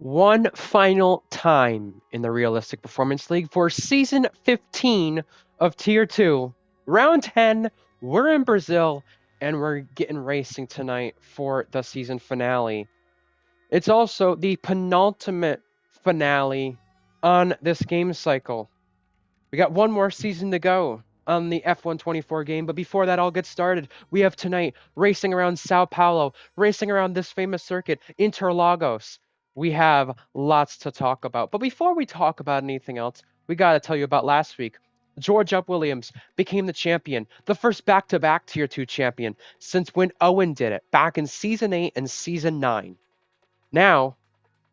One final time in the Realistic Performance League for Season 15 of Tier 2. Round 10, we're in Brazil, and we're getting racing tonight for the season finale. It's also the penultimate finale on this game cycle. We got one more season to go on the F124 game, but before that all gets started, we have tonight racing around Sao Paulo, racing around this famous circuit, Interlagos. We have lots to talk about. But before we talk about anything else, we got to tell you about last week. George Up Williams became the champion, the first back-to-back Tier 2 champion since when Owen did it back in Season 8 and Season 9. Now,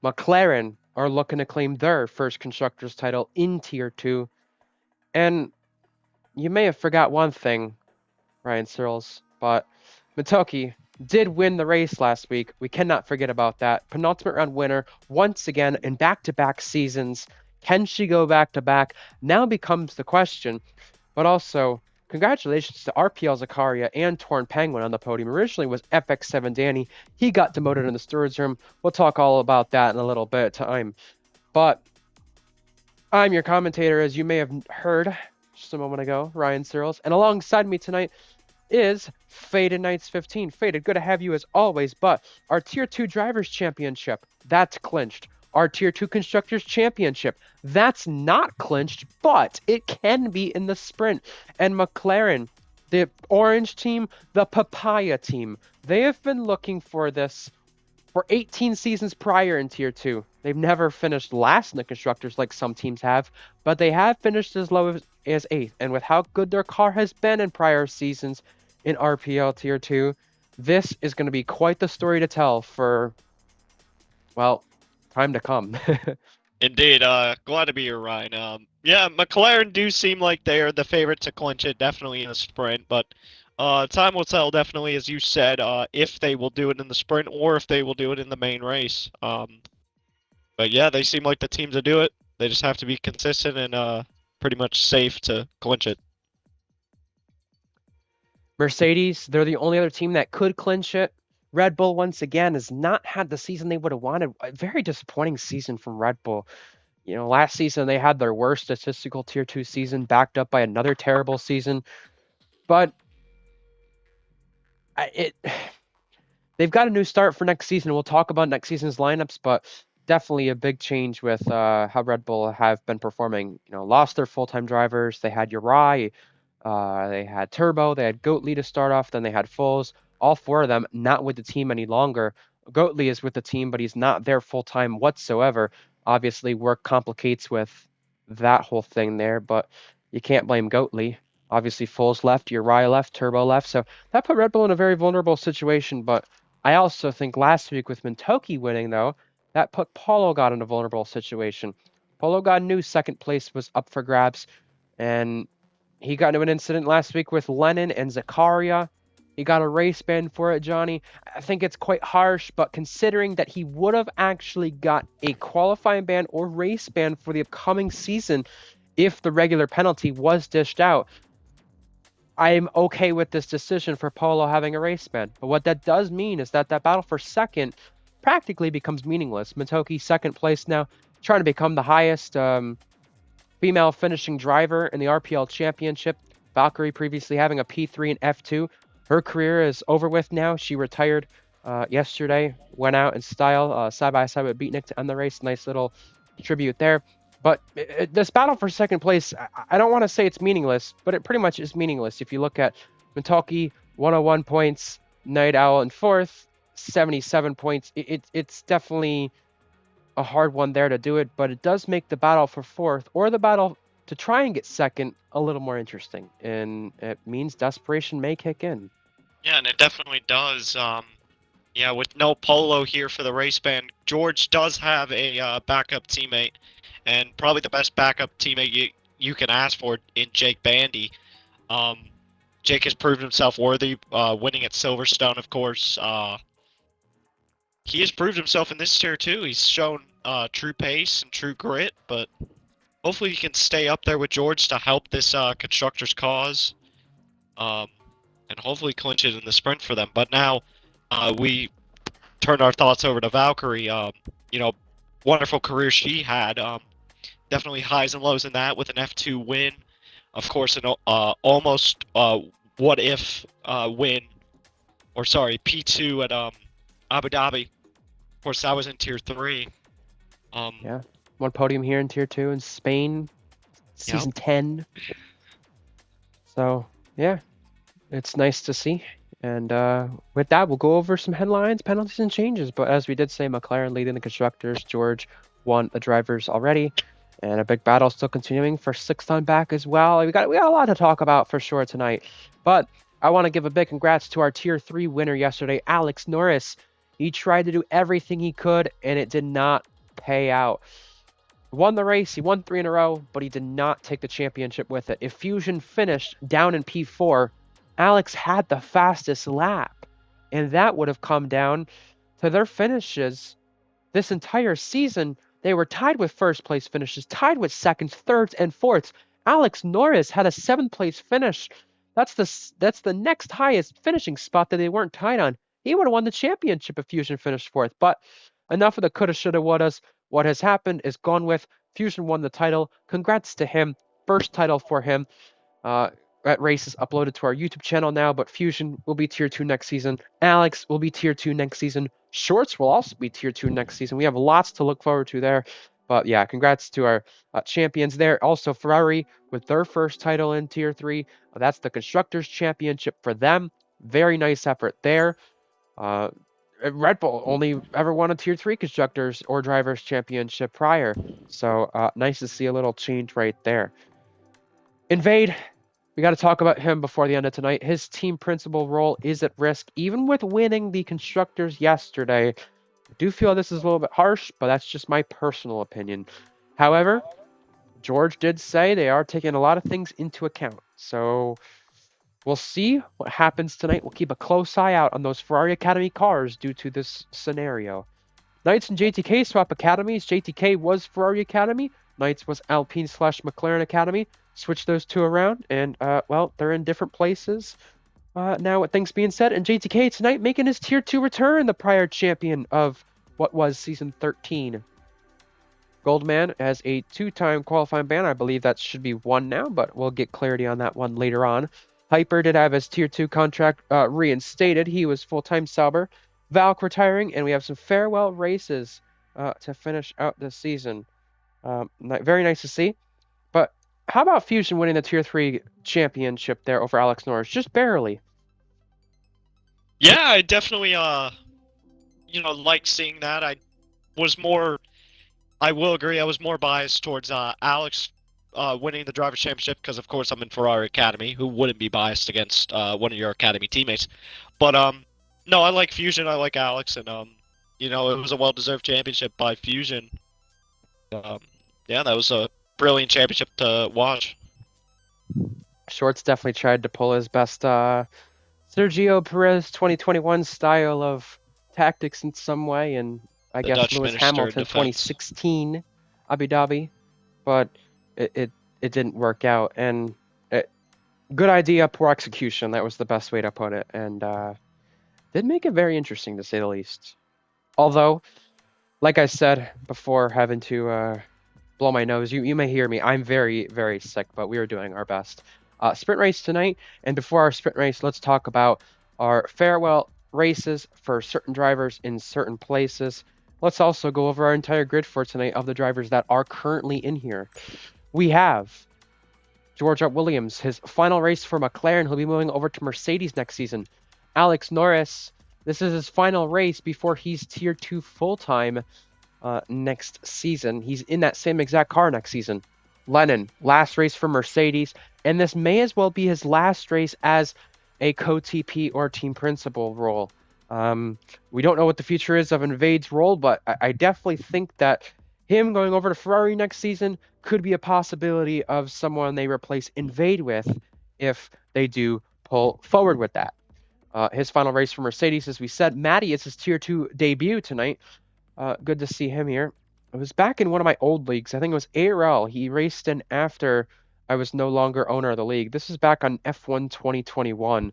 McLaren are looking to claim their first Constructors title in Tier 2. And you may have forgot one thing, Ryan Searles, but Matoki did win the race last week. We cannot forget about that. Penultimate round winner once again in back-to-back seasons. Can she go back-to-back? Now becomes the question. But also, congratulations to RPL Zakaria and Torn Penguin on the podium. Originally was FX7 Danny. He got demoted in the stewards room. We'll talk all about that in a little bit of time. But I'm your commentator, as you may have heard just a moment ago, Ryan Searles. And alongside me tonight is Faded Knights 15. Faded, good to have you as always. But our Tier 2 Drivers' Championship, that's clinched. Our Tier 2 Constructors' Championship, that's not clinched, but it can be in the sprint. And McLaren, the orange team, the papaya team, they have been looking for this for 18 seasons prior in Tier 2. They've never finished last in the Constructors like some teams have, but they have finished as low as 8th. And with how good their car has been in prior seasons in RPL Tier 2, this is going to be quite the story to tell for, well, time to come. Indeed, glad to be here, Ryan. Yeah, McLaren do seem like they're the favorite to clinch it, definitely in the sprint, but time will tell, definitely, as you said, if they will do it in the sprint or if they will do it in the main race. But yeah, they seem like the team to do it. They just have to be consistent and pretty much safe to clinch it. Mercedes, they're the only other team that could clinch it. Red Bull, once again, has not had the season they would have wanted. A very disappointing season from Red Bull. You know, last season they had their worst statistical Tier 2 season, backed up by another terrible season. But they've got a new start for next season. We'll talk about next season's lineups, but definitely a big change with how Red Bull have been performing. You know, lost their full-time drivers. They had Uri, they had Turbo, they had Goatley to start off, then they had Foles. All four of them not with the team any longer. Goatley is with the team, but he's not there full-time whatsoever. Obviously, work complicates with that whole thing there, but you can't blame Goatley. Obviously, Foles left, Uriah left, Turbo left, so that put Red Bull in a very vulnerable situation. But I also think last week with Mintoki winning, though, that put Paulo God in a vulnerable situation. Paulo God knew second place was up for grabs, and he got into an incident last week with Lennon and Zakaria. He got a race ban for it, Johnny. I think it's quite harsh, but considering that he would have actually got a qualifying ban or race ban for the upcoming season if the regular penalty was dished out, I'm okay with this decision for Polo having a race ban. But what that does mean is that battle for second practically becomes meaningless. Matoki second place now, trying to become the highest female finishing driver in the RPL Championship. Valkyrie previously having a P3 and F2. Her career is over with now. She retired yesterday, went out in style, side by side with Beatnik to end the race. Nice little tribute there. But this battle for second place, I don't want to say it's meaningless, but it pretty much is meaningless. If you look at Mentalki, 101 points, Night Owl in fourth, 77 points. It's definitely a hard one there to do it, but it does make the battle for fourth or the battle to try and get second a little more interesting. And it means desperation may kick in. Yeah, and it definitely does. Yeah, with no Polo here for the race ban, George does have a backup teammate, and probably the best backup teammate you can ask for in Jake Bandy. Jake has proved himself worthy, winning at Silverstone, of course. He has proved himself in this tier too. He's shown true pace and true grit, but hopefully he can stay up there with George to help this constructor's cause, and hopefully clinch it in the sprint for them. But now we turn our thoughts over to Valkyrie. You know, wonderful career she had. Definitely highs and lows in that with an F2 win. Of course, an almost what if win, or sorry, P2 at Abu Dhabi. Of course, that was in Tier 3. Um, Yeah, one podium here in Tier 2 in Spain, yeah, Season 10. So, yeah, it's nice to see. And with that, we'll go over some headlines, penalties, and changes. But as we did say, McLaren leading the constructors. George won the drivers already. And a big battle still continuing for sixth time back as well. We got a lot to talk about for sure tonight. But I want to give a big congrats to our Tier 3 winner yesterday, Alex Norris. He tried to do everything he could, and it did not pay out. Won the race, he won 3 in a row, but he did not take the championship with it. If Fusion finished down in P4, Alex had the fastest lap, and that would have come down to their finishes this entire season. They were tied with first place finishes, tied with seconds, thirds, and fourths. Alex Norris had a seventh place finish. That's the next highest finishing spot that they weren't tied on. He would have won the championship if Fusion finished fourth. But enough of the coulda, shoulda, wouldas. What has happened is gone with. Fusion won the title. Congrats to him. First title for him. That race is uploaded to our YouTube channel now, but Fusion will be Tier 2 next season. Alex will be Tier 2 next season. Shorts will also be Tier 2 next season. We have lots to look forward to there. But yeah, congrats to our champions there. Also, Ferrari with their first title in Tier 3. That's the Constructors' Championship for them. Very nice effort there. Uh, Red Bull only ever won a Tier 3 Constructors or Drivers' Championship prior. So nice to see a little change right there. Invade, we got to talk about him before the end of tonight. His team principal role is at risk, even with winning the constructors yesterday. I do feel this is a little bit harsh, but that's just my personal opinion. However, George did say they are taking a lot of things into account. So we'll see what happens tonight. We'll keep a close eye out on those Ferrari Academy cars due to this scenario. Knights and JTK swap academies. JTK was Ferrari Academy. Knights was Alpine/McLaren Academy. Switch those two around, and well, they're in different places. Now, with things being said, and JTK tonight making his Tier 2 return, the prior champion of what was Season 13. Goldman has a 2-time qualifying ban. I believe that should be 1 now, but we'll get clarity on that one later on. Hyper did have his Tier 2 contract reinstated. He was full-time Sauber. Valk retiring, and we have some farewell races to finish out the season. Very nice to see. But how about Fusion winning the Tier 3 championship there over Alex Norris? Just barely. yeah, I definitely like seeing that. Was more. I will agree. I was more biased towards Alex winning the drivers' championship because, of course, I'm in Ferrari Academy. Who wouldn't be biased against one of your academy teammates? But no, I like Fusion. I like Alex, and it was a well-deserved championship by Fusion. Um, yeah, that was a brilliant championship to watch. Shorts definitely tried to pull his best Sergio Perez 2021 style of tactics in some way, and I The guess Dutch Lewis Minister of Hamilton Defense. 2016 Abu Dhabi, but it didn't work out. And good idea, poor execution. That was the best way to put it, and did make it very interesting to say the least. Although, like I said before, having to blow my nose, you may hear me. I'm very, very sick, but we are doing our best. Sprint race tonight, and before our sprint race, let's talk about our farewell races for certain drivers in certain places. Let's also go over our entire grid for tonight of the drivers that are currently in here. We have George Williams, his final race for McLaren. He'll be moving over to Mercedes next season. Alex Norris, this is his final race before he's Tier 2 full-time next season. He's in that same exact car next season. Lennon, last race for Mercedes, and this may as well be his last race as a co-TP or team principal role. We don't know what the future is of Invade's role, but I definitely think that him going over to Ferrari next season could be a possibility of someone they replace Invade with if they do pull forward with that. His final race for Mercedes, as we said, Matty is his Tier 2 debut tonight. Good to see him here. It was back in one of my old leagues. I think it was ARL. He raced in after I was no longer owner of the league. This is back on F1 2021.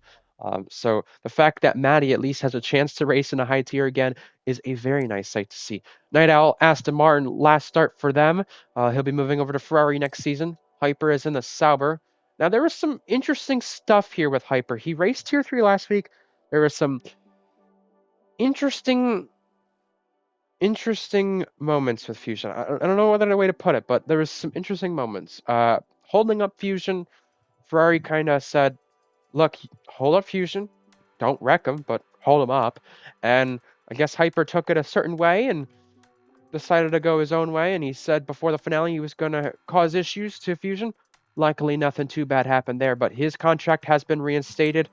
So the fact that Matty at least has a chance to race in a high tier again is a very nice sight to see. Night Owl, Aston Martin, last start for them. He'll be moving over to Ferrari next season. Hyper is in the Sauber. Now, there was some interesting stuff here with Hyper. He raced Tier 3 last week. There was some interesting moments with Fusion. I don't know what other way to put it, but there was some interesting moments. Holding up Fusion, Ferrari kind of said, look, hold up Fusion. Don't wreck him, but hold him up. And I guess Hyper took it a certain way and decided to go his own way. And he said before the finale he was going to cause issues to Fusion. Luckily, nothing too bad happened there, but his contract has been reinstated.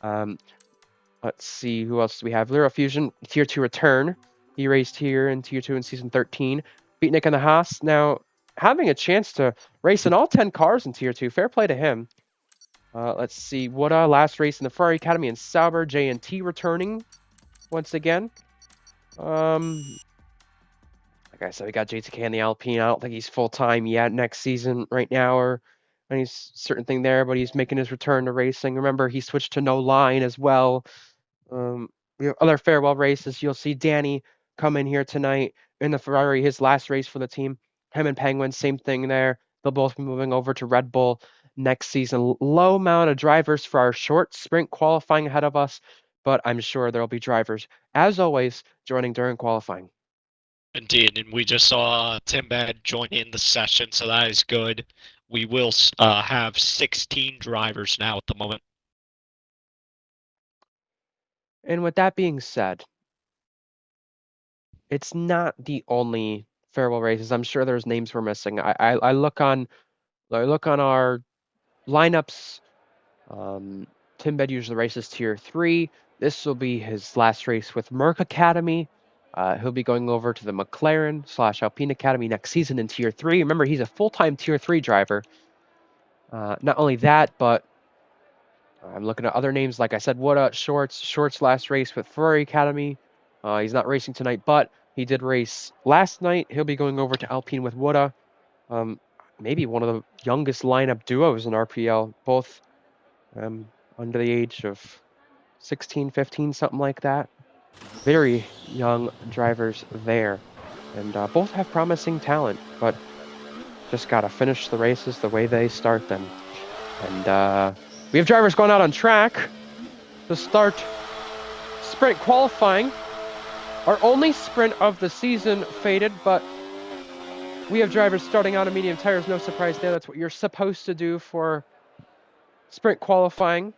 Let's see, who else do we have? Lyra Fusion, Tier 2 return. He raced here in Tier 2 in Season 13. Beat Nick in the Haas. Now, having a chance to race in all 10 cars in Tier 2. Fair play to him. Let's see, Woda, last race in the Ferrari Academy in Sauber. J&T returning once again. Like I said, we got JTK in the Alpine. I don't think he's full-time yet next season right now, or any certain thing there, but he's making his return to racing. Remember, he switched to no line as well. We have other farewell races. You'll see Danny come in here tonight in the Ferrari, his last race for the team. Him and Penguin, same thing there. They'll both be moving over to Red Bull next season. Low amount of drivers for our short sprint qualifying ahead of us, but I'm sure there'll be drivers, as always, joining during qualifying. Indeed, and we just saw Tim Bad join in the session, so that is good. We will have 16 drivers now at the moment. And with that being said, it's not the only farewell races. I'm sure there's names we're missing. I look on our lineups. Tim Bed usually races Tier 3. This will be his last race with Merck Academy. He'll be going over to the McLaren/Alpine Academy next season in Tier 3. Remember, he's a full-time Tier 3 driver. Not only that, but I'm looking at other names. Like I said, Woda, Shorts last race with Ferrari Academy. He's not racing tonight, but he did race last night. He'll be going over to Alpine with Woda. Maybe one of the youngest lineup duos in RPL, both under the age of 16, 15, something like that. Very young drivers there. And both have promising talent, but just got to finish the races the way they start them. And we have drivers going out on track to start sprint qualifying. Our only sprint of the season faded, but we have drivers starting out on medium tires. No surprise there. That's what you're supposed to do for sprint qualifying.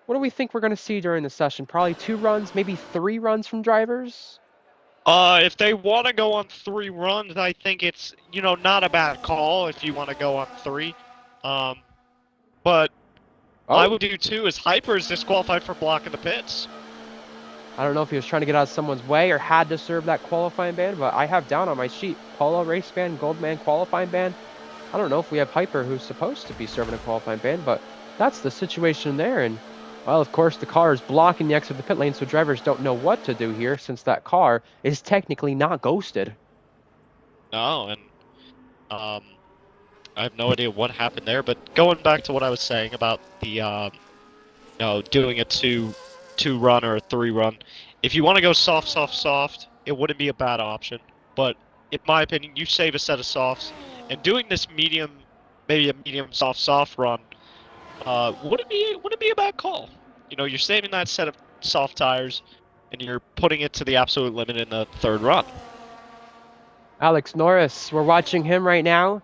What do we think we're going to see during the session? Probably 2 runs, maybe 3 runs from drivers? If they want to go on 3 runs, I think it's, not a bad call if you want to go on 3. But I would do 2 as Hyper is disqualified for blocking the pits. I don't know if he was trying to get out of someone's way or had to serve that qualifying ban, but I have down on my sheet Polo race ban, Goldman qualifying ban. I don't know if we have Hyper who's supposed to be serving a qualifying ban, but that's the situation there. And, well, of course, the car is blocking the exit of the pit lane, so drivers don't know what to do here since that car is technically not ghosted. No, and I have no idea what happened there, but going back to what I was saying about the, doing a 2-run or a 3-run. If you want to go soft, it wouldn't be a bad option. But in my opinion, you save a set of softs, and doing this maybe a medium soft run, wouldn't be a bad call. You're saving that set of soft tires, and you're putting it to the absolute limit in the 3rd run. Alex Norris, we're watching him right now.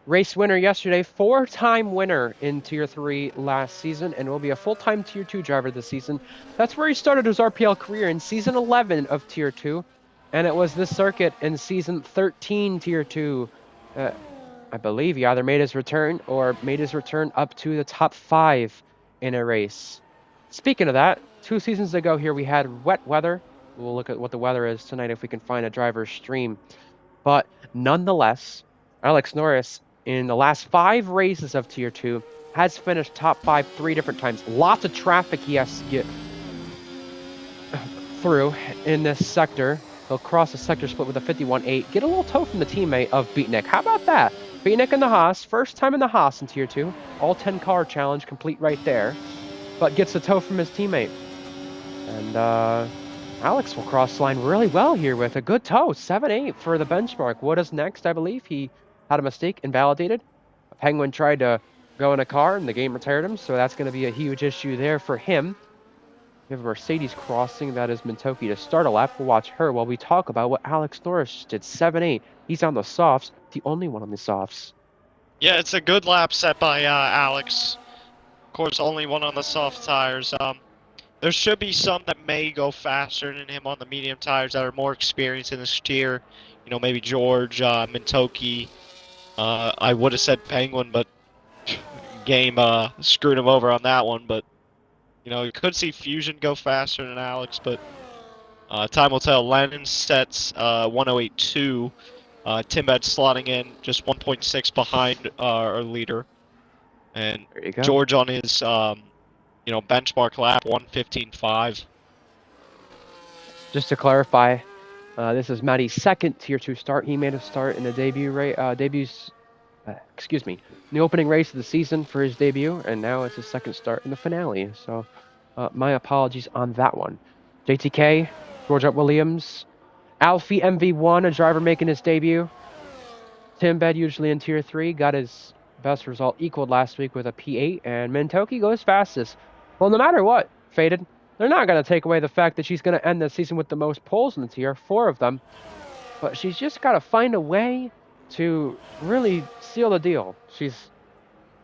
Race winner yesterday, 4-time winner in Tier 3 last season, and will be a full-time Tier 2 driver this season. That's where he started his RPL career in Season 11 of Tier 2, and it was this circuit in Season 13 Tier 2. I believe he either made his return or made his return up to the top 5 in a race. Speaking of that, 2 seasons ago here we had wet weather. We'll look at what the weather is tonight if we can find a driver's stream. But nonetheless, Alex Norris, in the last 5 races of Tier 2, has finished top 5 3 different times. Lots of traffic he has to get through in this sector. He'll cross the sector split with a 51.8. Get a little tow from the teammate of Beatnik. How about that? Beatnik in the Haas. First time in the Haas in Tier 2. All 10 car challenge complete right there. but gets a toe from his teammate. And Alex will cross the line really well here with a good toe, 7-8 for the benchmark. What is next? I believe he had a mistake, invalidated. A Penguin tried to go in a car, and the game retired him, so that's going to be a huge issue there for him. We have a Mercedes crossing. That is Mintoki to start a lap. We'll watch her while we talk about what Alex Norris did, 7-8. He's on the softs, the only one on the softs. Yeah, it's a good lap set by Alex. Of course, only one on the soft tires. There should be some that may go faster than him on the medium tires that are more experienced in this tier. You know, maybe George, Mintoki. I would have said Penguin, but game screwed him over on that one. But you know, you could see Fusion go faster than Alex, but time will tell. Lennon sets 108.2. Timbed slotting in just 1.6 behind our leader, and There you go. George on his benchmark lap 115.5. Just to clarify, this is Matty's second Tier 2 start. He made a start in the the opening race of the season for his debut, and now it's his second start in the finale. So, my apologies on that one. JTK, George Williams, Alfie MV1, a driver making his debut. Timbed, usually in Tier 3, got his best result equaled last week with a P8, and Mintoki goes fastest. Well, no matter what, Faded, they're not going to take away the fact that she's going to end the season with the most poles in the tier, 4 of them. But she's just got to find a way to really seal the deal. She's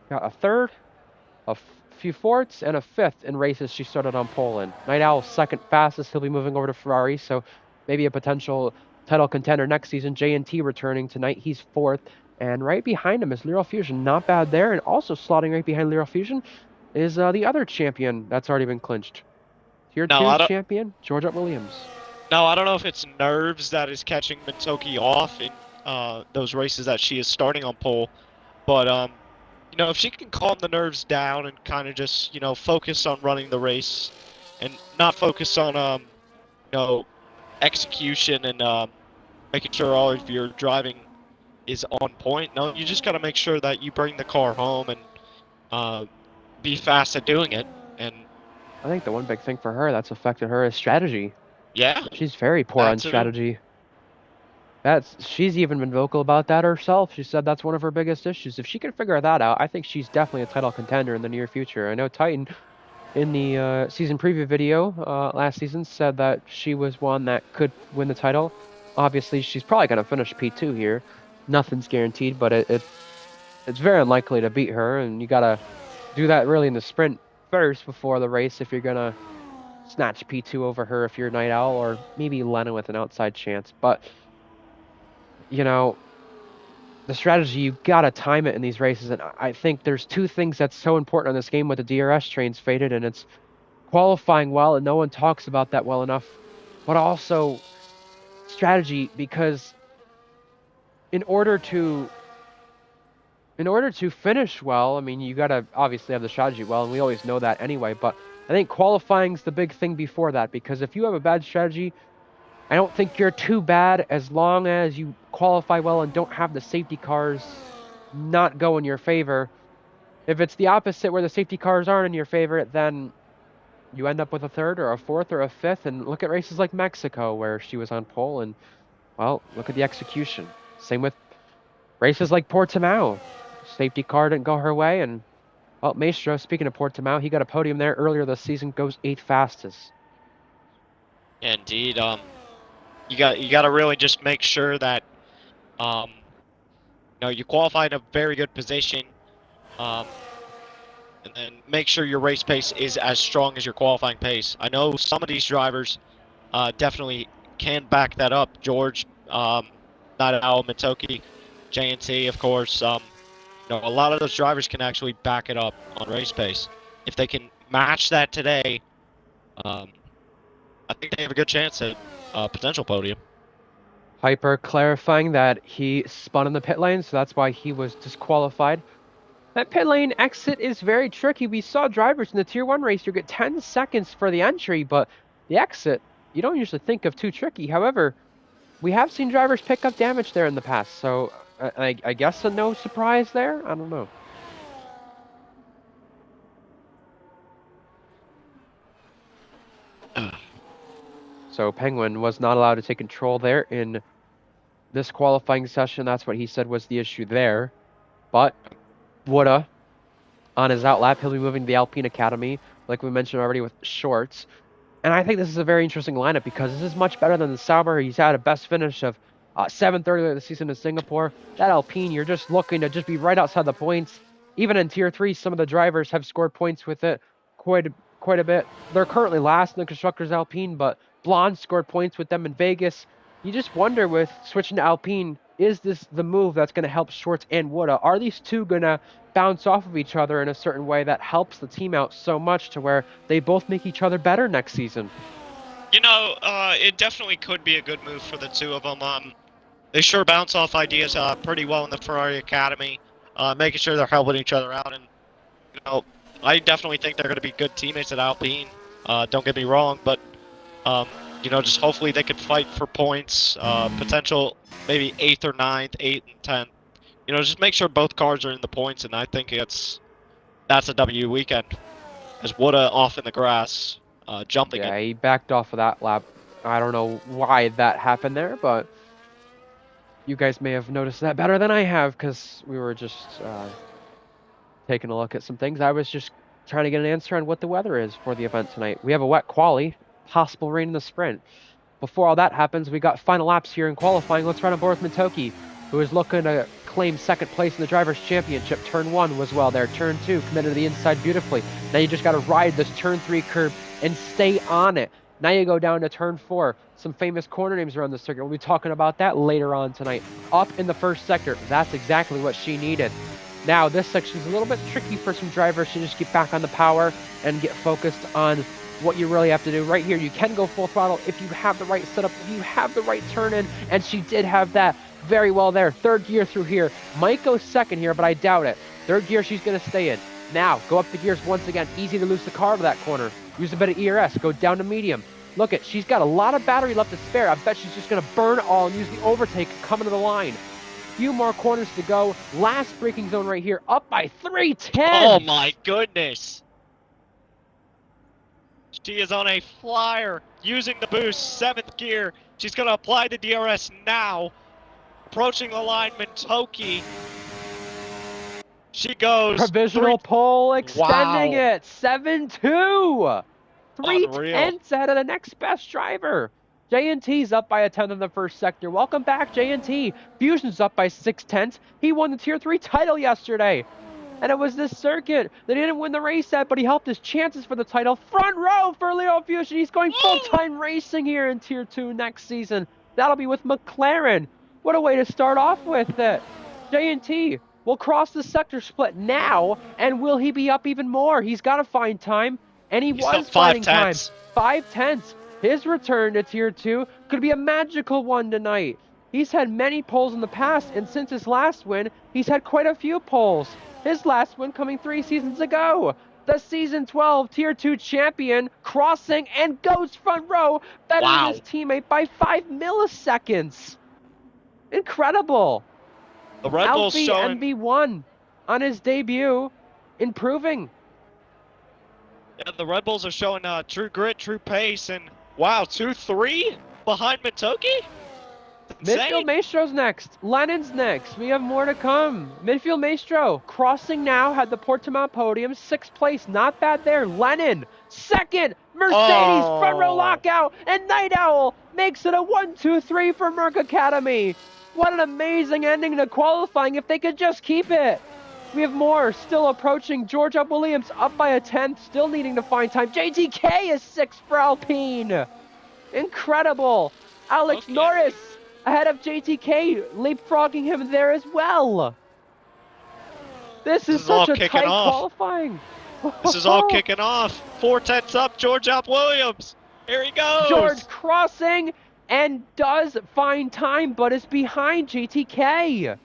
got a third, a few fourths, and a fifth in races she started on pole in. Night Owl second fastest. He'll be moving over to Ferrari, so maybe a potential title contender next season. J&T returning tonight. He's fourth. And right behind him is Lyral Fusion. Not bad there. And also slotting right behind Lyral Fusion is the other champion that's already been clinched. Tier 2 champion, George Williams. No, I don't know if it's nerves that is catching Mintoki off in those races that she is starting on pole. But, if she can calm the nerves down and kind of just, focus on running the race and not focus on, execution and making sure all of your driving is on point. No, you just got to make sure that you bring the car home and be fast at doing it. And I think the one big thing for her that's affected her is strategy. Yeah. She's very poor on strategy. She's even been vocal about that herself. She said that's one of her biggest issues. If she can figure that out, I think she's definitely a title contender in the near future. I know Titan, in the season preview video last season, said that she was one that could win the title. Obviously, she's probably going to finish P2 here. Nothing's guaranteed, but it's very unlikely to beat her, and you got to do that really in the sprint first before the race if you're going to snatch P2 over her if you're Night Owl, or maybe Lena with an outside chance. But the strategy, you gotta time it in these races, and I think there's two things that's so important on this game with the DRS trains, Faded, and it's qualifying well, and no one talks about that well enough, but also strategy, because in order to finish well, I mean, you gotta obviously have the strategy well, and we always know that anyway, but I think qualifying's the big thing before that, because if you have a bad strategy, I don't think you're too bad as long as you qualify well and don't have the safety cars not go in your favor. If it's the opposite, where the safety cars aren't in your favor, then you end up with a third or a fourth or a fifth. And look at races like Mexico, where she was on pole, and, well, look at the execution. Same with races like Portimao. Safety car didn't go her way, and, well, Maestro, speaking of Portimao, he got a podium there earlier this season, goes 8th fastest. Indeed. You got to really just make sure that you qualify in a very good position, and then make sure your race pace is as strong as your qualifying pace. I know some of these drivers definitely can back that up. George, Night Owl, Mintoki, J&T, of course. A lot of those drivers can actually back it up on race pace. If they can match that today, I think they have a good chance at potential podium. Hyper clarifying that he spun in the pit lane, so that's why he was disqualified. That pit lane exit is very tricky. We saw drivers in the Tier 1 race, you get 10 seconds for the entry, but the exit, you don't usually think of too tricky. However, we have seen drivers pick up damage there in the past, so I guess a no surprise there? I don't know. So Penguin was not allowed to take control there in this qualifying session. That's what he said was the issue there. But woulda, on his outlap, he'll be moving to the Alpine Academy, like we mentioned already with Shorts. And I think this is a very interesting lineup because this is much better than the Sauber. He's had a best finish of 7th earlier this season in Singapore. That Alpine, you're just looking to just be right outside the points. Even in Tier 3, some of the drivers have scored points with it quite a bit. They're currently last in the Constructors Alpine, but Blonde scored points with them in Vegas. You just wonder with switching to Alpine, is this the move that's going to help Shorts and Woda? Are these two going to bounce off of each other in a certain way that helps the team out so much to where they both make each other better next season? You know, it definitely could be a good move for the two of them. They sure bounce off ideas pretty well in the Ferrari Academy, making sure they're helping each other out. And, you know, I definitely think they're going to be good teammates at Alpine. Don't get me wrong, but, you know, just hopefully they could fight for points, potential maybe 8th or 9th, 8th and 10th. You know, just make sure both cars are in the points, and I think that's a W weekend. As Woda off in the grass, jumping Yeah, it. he backed off of that lap. I don't know why that happened there, but you guys may have noticed that better than I have because we were just taking a look at some things. I was just trying to get an answer on what the weather is for the event tonight. We have a wet quali, possible rain in the sprint. Before all that happens, we got final laps here in qualifying. Let's run on board with Matoki, who is looking to claim 2nd place in the Drivers' Championship. Turn 1 was well there. Turn 2 committed to the inside beautifully. Now you just got to ride this Turn 3 curb and stay on it. Now you go down to Turn 4. Some famous corner names around the circuit. We'll be talking about that later on tonight. Up in the first sector. That's exactly what she needed. Now this section is a little bit tricky for some drivers to just get back on the power and get focused on what you really have to do. Right here, you can go full throttle if you have the right setup, if you have the right turn in, and she did have that very well there. 3rd gear through here. Might go 2nd here, but I doubt it. 3rd gear she's going to stay in. Now, go up the gears once again. Easy to lose the car to that corner. Use a bit of ERS. Go down to medium. Look at, she's got a lot of battery left to spare. I bet she's just going to burn all and use the overtake coming to the line. Few more corners to go. Last braking zone right here. Up by 3/10. Oh my goodness. She is on a flyer, using the boost, 7th gear. She's going to apply the DRS now. Approaching the line, Matoki. She goes. Provisional pole, extending Wow. it. 7-2. 3 Unreal. tenths ahead of the next best driver. J&T's up by a 10th in the first sector. Welcome back, J&T. Fusion's up by 6 tenths. He won the Tier 3 title yesterday. And it was this circuit. They didn't win the race at, but he helped his chances for the title. Front row for Leo Fusion. He's going full-time racing here in Tier 2 next season. That'll be with McLaren. What a way to start off with it. J&T will cross the sector split now, and will he be up even more? He's got to find time, and he was finding time. 5 tenths. His return to Tier 2 could be a magical one tonight. He's had many poles in the past, and since his last win, he's had quite a few poles. His last win coming 3 seasons ago. The Season 12 Tier 2 champion, crossing and goes front row, better than his teammate by 5 milliseconds. Incredible. The Red Bull's Alfie showing. NV1 on his debut, improving. Yeah, the Red Bulls are showing true grit, true pace, and wow, 2-3 behind Matoki? Midfield Maestro's next. Lennon's next. We have more to come. Midfield Maestro crossing now, had the Portimao podium. 6th place, not bad there. Lennon, 2nd. Mercedes, front row lockout. And Night Owl makes it a 1-2-3 for Merck Academy. What an amazing ending to qualifying if they could just keep it. We have more still approaching. Georgia Williams up by a 10th, still needing to find time. JTK is 6th for Alpine. Incredible. Alex Norris ahead of JTK, leapfrogging him there as well. This is such a tight qualifying. This is all kicking off. 4 tenths up, George Williams. Here he goes. George crossing and does find time, but is behind JTK.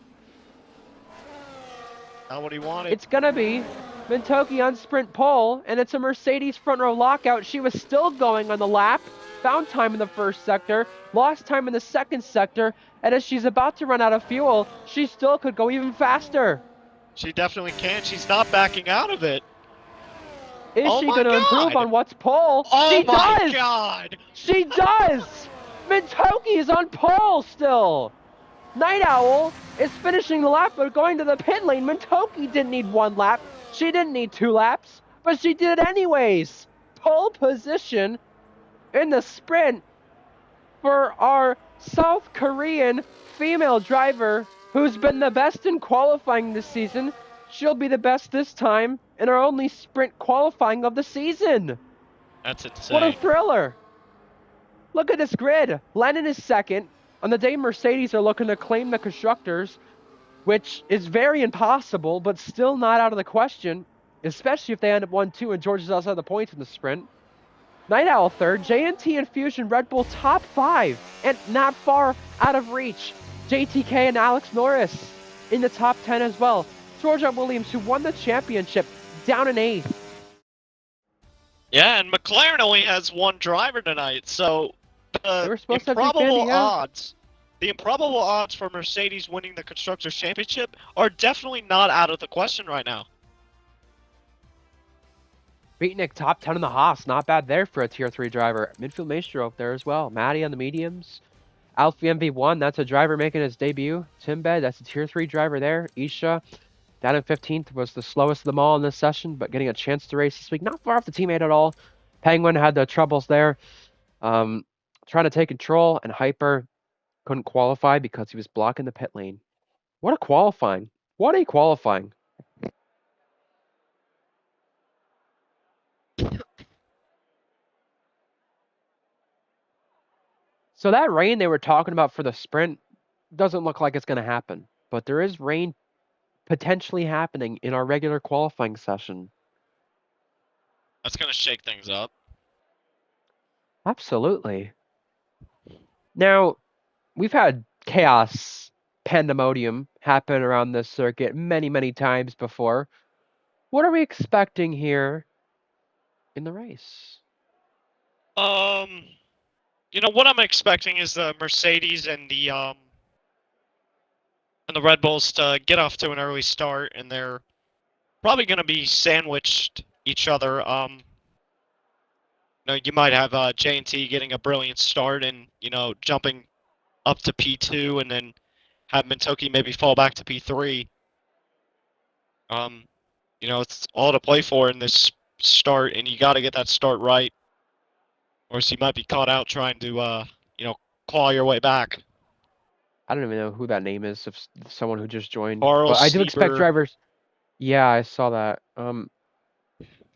Not what he wanted. It's going to be Matoki on sprint pole, and it's a Mercedes front row lockout. She was still going on the lap. Found time in the first sector, lost time in the second sector, and as she's about to run out of fuel, she still could go even faster. She definitely can. She's not backing out of it. Is Oh she my going to improve God! on what's pole? Oh She my does! God! She does! Mintoki is on pole still! Night Owl is finishing the lap, but going to the pit lane. Mintoki didn't need 1 lap. She didn't need 2 laps, but she did it anyways. Pole position in the sprint for our South Korean female driver who's been the best in qualifying this season. She'll be the best this time in our only sprint qualifying of the season. That's insane. What a thriller. Look at this grid. Lennon is second. On the day Mercedes are looking to claim the constructors, which is very impossible, but still not out of the question, especially if they end up 1-2 and George is outside the points in the sprint. Night Owl third, JNT and Fusion Red Bull top 5, and not far out of reach. JTK and Alex Norris in the top 10 as well. Georgia Williams, who won the championship, down in 8th. Yeah, and McLaren only has 1 driver tonight, so They were supposed to have improbable Ducati, yeah. odds. The improbable odds for Mercedes winning the Constructors' Championship are definitely not out of the question right now. Beatnik top 10 in the Haas, not bad there for a tier 3 driver. Midfield Maestro up there as well. Matty on the mediums. Alfie MV1, that's a driver making his debut. Timbed, that's a tier 3 driver there. Isha, down in 15th, was the slowest of them all in this session, but getting a chance to race this week. Not far off the teammate at all. Penguin had the troubles there. Trying to take control, and Hyper couldn't qualify because he was blocking the pit lane. What a qualifying. What a qualifying. So that rain they were talking about for the sprint doesn't look like it's going to happen. But there is rain potentially happening in our regular qualifying session. That's going to shake things up. Absolutely. Now, we've had chaos, pandemonium happen around this circuit many, many times before. What are we expecting here in the race? You know what I'm expecting is the Mercedes and the Red Bulls to get off to an early start, and they're probably going to be sandwiched each other. You know, you might have J&T getting a brilliant start and jumping up to P2, and then have Mintoki maybe fall back to P3. You know, it's all to play for in this start, and you got to get that start right, or else you might be caught out trying to claw your way back. I don't even know who that name is of someone who just joined. Carl But I do expect Sieber. drivers. Yeah, I saw that.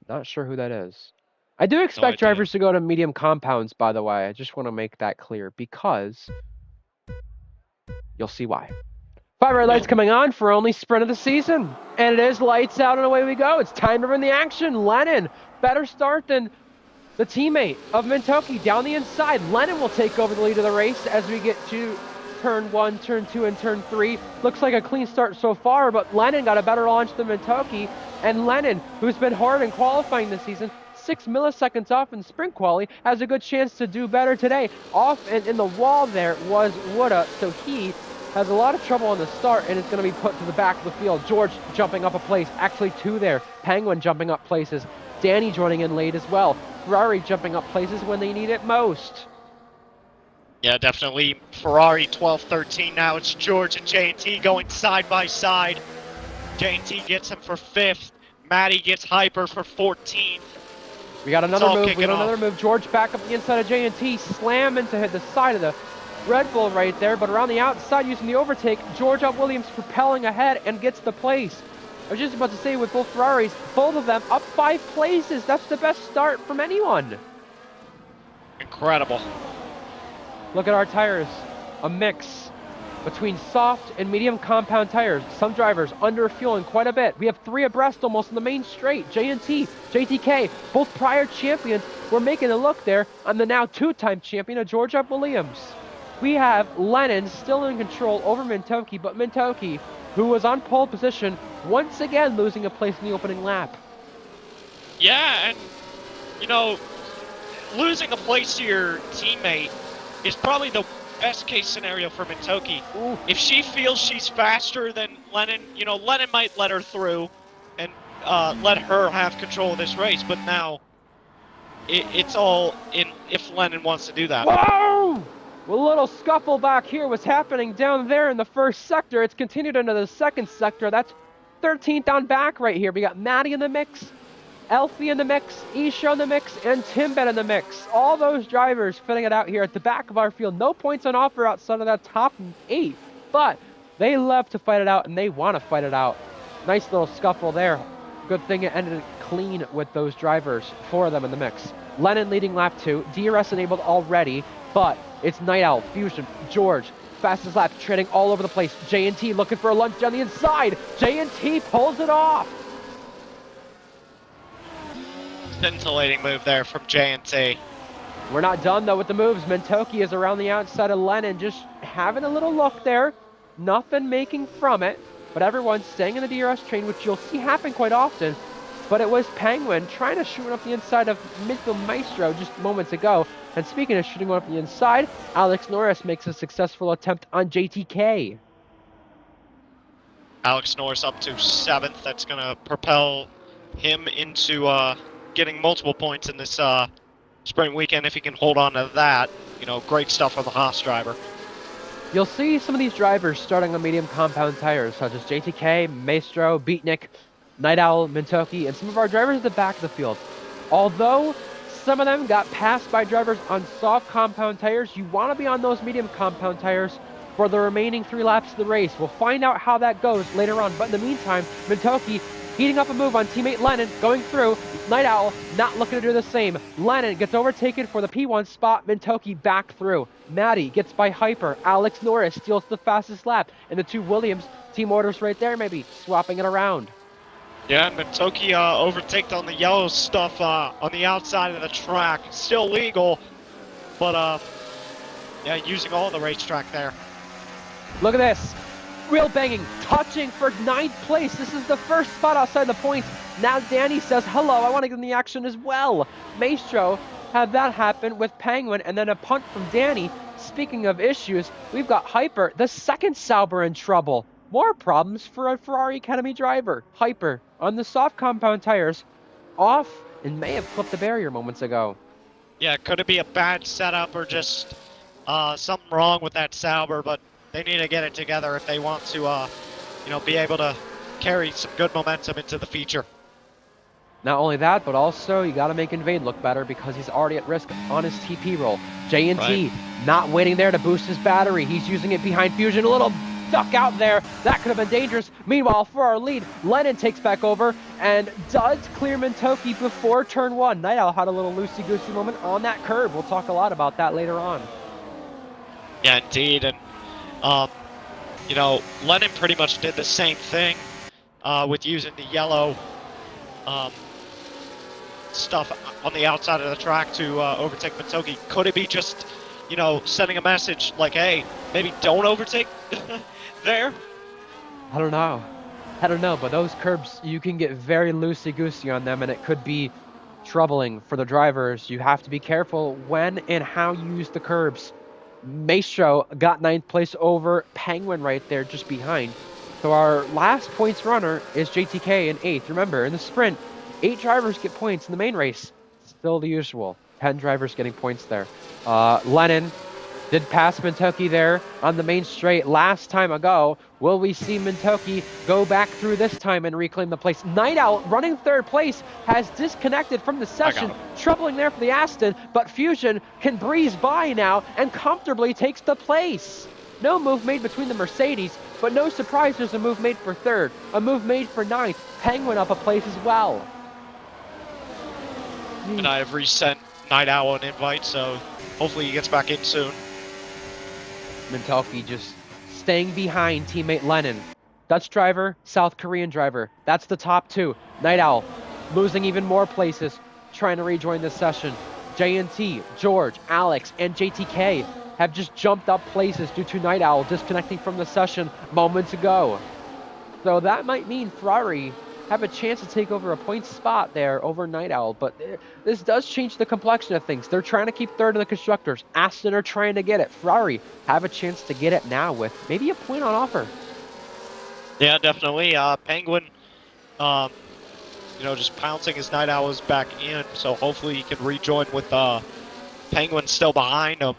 Not sure who that is. I do expect drivers to go to medium compounds, by the way. I just want to make that clear because you'll see why. 5 red lights coming on for only sprint of the season. And it is lights out and away we go. It's time to bring the action. Lennon, better start than the teammate of Mintoki down the inside. Lennon will take over the lead of the race as we get to turn 1, turn 2, and turn 3. Looks like a clean start so far, but Lennon got a better launch than Mintoki. And Lennon, who's been hard in qualifying this season, 6 milliseconds off in sprint quali, has a good chance to do better today. Off and in the wall there was Wooda, so he has a lot of trouble on the start and is going to be put to the back of the field. George jumping up a place, actually 2 there. Penguin jumping up places. Danny joining in late as well. Ferrari jumping up places when they need it most. Yeah, definitely Ferrari 12-13 now. It's George and J&T going side by side. J&T gets him for 5th. Matty gets Hyper for 14th. We got another move. George back up the inside of J&T. Slam into the side of the Red Bull right there, but around the outside using the overtake. George Williams propelling ahead and gets the place. I was just about to say with both Ferraris, both of them up 5 places. That's the best start from anyone. Incredible. Look at our tires. A mix between soft and medium compound tires. Some drivers under fueling quite a bit. We have 3 abreast almost in the main straight. J&T, JTK, both prior champions were making a look there on the now 2-time champion of George Williams. We have Lennon still in control over Mintoki, but Mintoki, who was on pole position, once again losing a place in the opening lap. Yeah, and, losing a place to your teammate is probably the best case scenario for Mintoki. If she feels she's faster than Lennon, Lennon might let her through, and let her have control of this race, but now it's all in if Lennon wants to do that. Whoa! A little scuffle back here was happening down there in the first sector. It's continued into the second sector. That's 13th down back right here. We got Maddie in the mix, Elfie in the mix, Isha in the mix, and Timbet in the mix. All those drivers filling it out here at the back of our field. No points on offer outside of that top 8, but they love to fight it out, and they want to fight it out. Nice little scuffle there. Good thing it ended clean with those drivers, 4 of them in the mix. Lennon leading lap 2, DRS enabled already, but it's Night Owl, Fusion, George, fastest lap, treading all over the place. J&T looking for a lunge down the inside. J&T pulls it off. Scintillating move there from J&T. We're not done though with the moves. Mentoki is around the outside of Lennon, just having a little look there. Nothing making from it, but everyone's staying in the DRS train, which you'll see happen quite often. But it was Penguin trying to shoot one up the inside of midfield Maestro just moments ago. And speaking of shooting one up the inside, Alex Norris makes a successful attempt on JTK. Alex Norris up to 7th. That's going to propel him into getting multiple points in this sprint weekend if he can hold on to that. You know, great stuff for the Haas driver. You'll see some of these drivers starting on medium compound tires, such as JTK, Maestro, Beatnik, Night Owl, Mentoki, and some of our drivers at the back of the field. Although some of them got passed by drivers on soft compound tires, you want to be on those medium compound tires for the remaining 3 laps of the race. We'll find out how that goes later on, but in the meantime, Mentoki heating up a move on teammate Lennon, going through. Night Owl not looking to do the same. Lennon gets overtaken for the P1 spot. Mentoki back through. Maddie gets by Hyper. Alex Norris steals the fastest lap. And the 2 Williams, team orders right there maybe, swapping it around. Yeah, and Mentoki overtaked on the yellow stuff on the outside of the track. Still legal, but yeah, using all the racetrack there. Look at this. Real banging, touching for 9th place. This is the first spot outside the points. Now Danny says, hello, I want to get in the action as well. Maestro had that happen with Penguin, and then a punt from Danny. Speaking of issues, we've got Hyper, the second Sauber, in trouble. More problems for a Ferrari Academy driver. Hyper, on the soft compound tires, off and may have clipped the barrier moments ago. Yeah, could it be a bad setup or just something wrong with that Sauber, but they need to get it together if they want to, you know, be able to carry some good momentum into the feature. Not only that, but also you got to make Invade look better because he's already at risk on his TP roll. J&T not waiting there to boost his battery. He's using it behind Fusion. A little duck out there. That could have been dangerous. Meanwhile, for our lead, Lennon takes back over and does clear Mentoki before turn 1. Night Owl had a little loosey-goosey moment on that curb. We'll talk a lot about that later on. Yeah, indeed. And you know, Lennon pretty much did the same thing with using the yellow stuff on the outside of the track to overtake Mentoki. Could it be just, you know, sending a message like, hey, maybe don't overtake there? I don't know, but those curbs, you can get very loosey-goosey on them, and it could be troubling for the drivers. You have to be careful when and how you use the curbs. Maestro got 9th place over Penguin right there just behind. So our last points runner is JTK in 8th. Remember, in the sprint, 8 drivers get points in the main race. Still the usual. 10 drivers getting points there. Lennon did pass Mentoki there on the main straight last time ago. Will we see Mentoki go back through this time and reclaim the place? Night Owl, running 3rd place, has disconnected from the session. Troubling there for the Aston, but Fusion can breeze by now and comfortably takes the place. No move made between the Mercedes, but no surprise there's a move made for 3rd, a move made for 9th. Penguin up a place as well. And I have resent Night Owl an invite, so hopefully he gets back in soon. Mentoki just staying behind teammate Lennon. Dutch driver, South Korean driver. That's the top 2. Night Owl losing even more places, trying to rejoin this session. J&T, George, Alex, and JTK have just jumped up places due to Night Owl disconnecting from the session moments ago. So that might mean Ferrari have a chance to take over a point spot there over Night Owl, but this does change the complexion of things. They're trying to keep 3rd in the constructors. Aston are trying to get it. Ferrari have a chance to get it now with maybe a point on offer. Yeah, definitely. Penguin just pouncing his Night Owls back in. So hopefully he can rejoin with Penguin still behind him.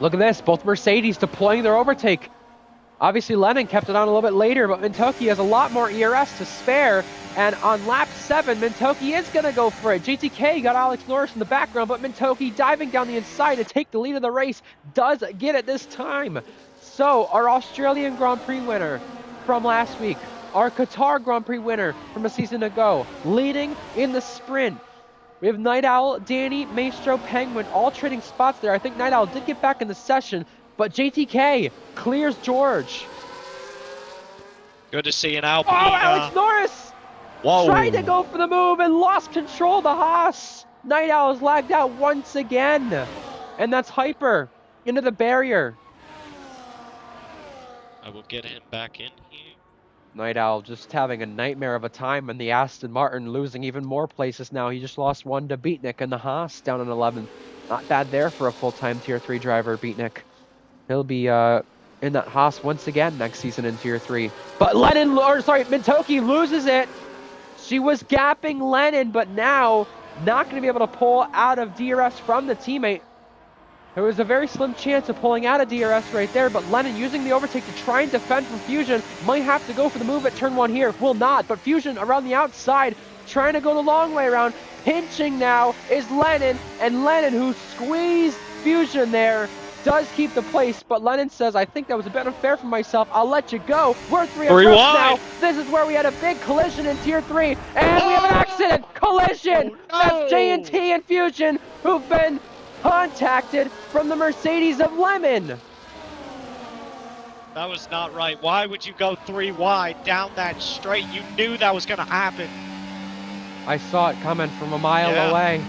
Look at this. Both Mercedes deploying their overtake. Obviously, Lennon kept it on a little bit later, but Mintoki has a lot more ERS to spare. And on lap 7, Mintoki is going to go for it. GTK got Alex Norris in the background, but Mintoki diving down the inside to take the lead of the race does get it this time. So, our Australian Grand Prix winner from last week, our Qatar Grand Prix winner from a season ago, leading in the sprint. We have Night Owl, Danny, Maestro, Penguin, all trading spots there. I think Night Owl did get back in the session, but JTK clears George. Good to see an Alpine. Oh, Alex Norris! Whoa. Tried to go for the move and lost control of the Haas. Night Owl is lagged out once again. And that's Hyper into the barrier. I will get him back in here. Night Owl just having a nightmare of a time, and the Aston Martin losing even more places now. He just lost one to Beatnik, and the Haas down in 11th. Not bad there for a full-time Tier 3 driver, Beatnik. He'll be in that Haas once again next season in Tier 3. But Mintoki loses it. She was gapping Lennon, but now not going to be able to pull out of DRS from the teammate. There was a very slim chance of pulling out of DRS right there, but Lennon using the overtake to try and defend from Fusion. Might have to go for the move at turn 1 here. Will not, but Fusion around the outside, trying to go the long way around. Pinching now is Lennon, and Lennon, who squeezed Fusion there, does keep the place, but Lennon says, I think that was a bit unfair for myself. I'll let you go. We're 3 abreast now. This is where we had a big collision in Tier 3, and we have an accident. Collision. No. That's J&T and Fusion, who've been contacted from the Mercedes of Lemon. That was not right. Why would you go 3 wide down that straight? You knew that was going to happen. I saw it coming from a mile away.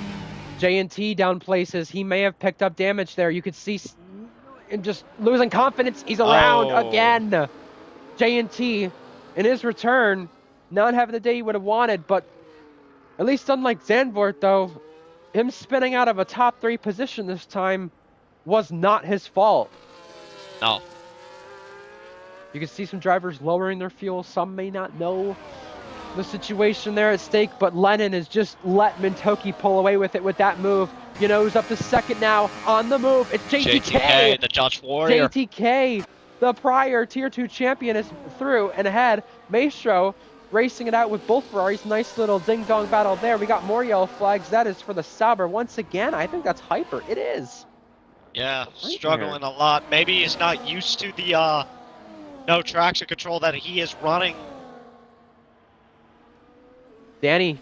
J&T down places. He may have picked up damage there. You could see him just losing confidence. He's around again. J&T, in his return, not having the day he would have wanted, but at least unlike Zandvoort, though, him spinning out of a top 3 position this time was not his fault. No. You can see some drivers lowering their fuel. Some may not know the situation there at stake, but Lennon has just let Mintoki pull away with it with that move. You know, who's up to second now on the move? It's JTK. The Dutch Warrior. JTK, the prior Tier 2 champion, is through and ahead. Maestro racing it out with both Ferraris. Nice little ding-dong battle there. We got more yellow flags. That is for the Sauber. Once again, I think that's Hyper. It is. Yeah, struggling a lot. Maybe he's not used to the no traction control that he is running. Danny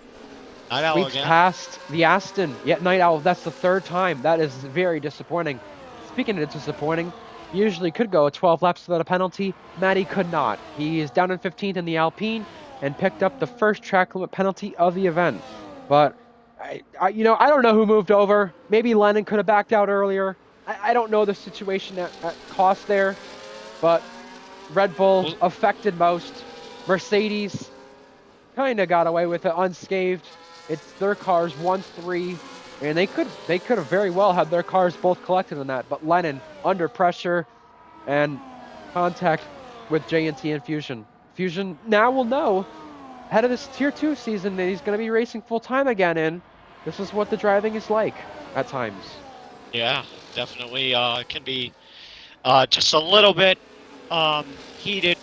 sweeps past the Aston. Yet Night Owl, that's the 3rd time. That is very disappointing. Speaking of disappointing, usually could go 12 laps without a penalty. Matty could not. He is down in 15th in the Alpine and picked up the first track limit penalty of the event. But, I don't know who moved over. Maybe Lennon could have backed out earlier. I don't know the situation at cost there. But Red Bull affected most. Mercedes kind of got away with it unscathed. It's their cars 1-3, and they could have very well had their cars both collected in that. But Lennon under pressure and contact with J&T and Fusion. Fusion now will know ahead of this Tier 2 season that he's going to be racing full time again, and this is what the driving is like at times. Yeah, definitely can be just a little bit heated.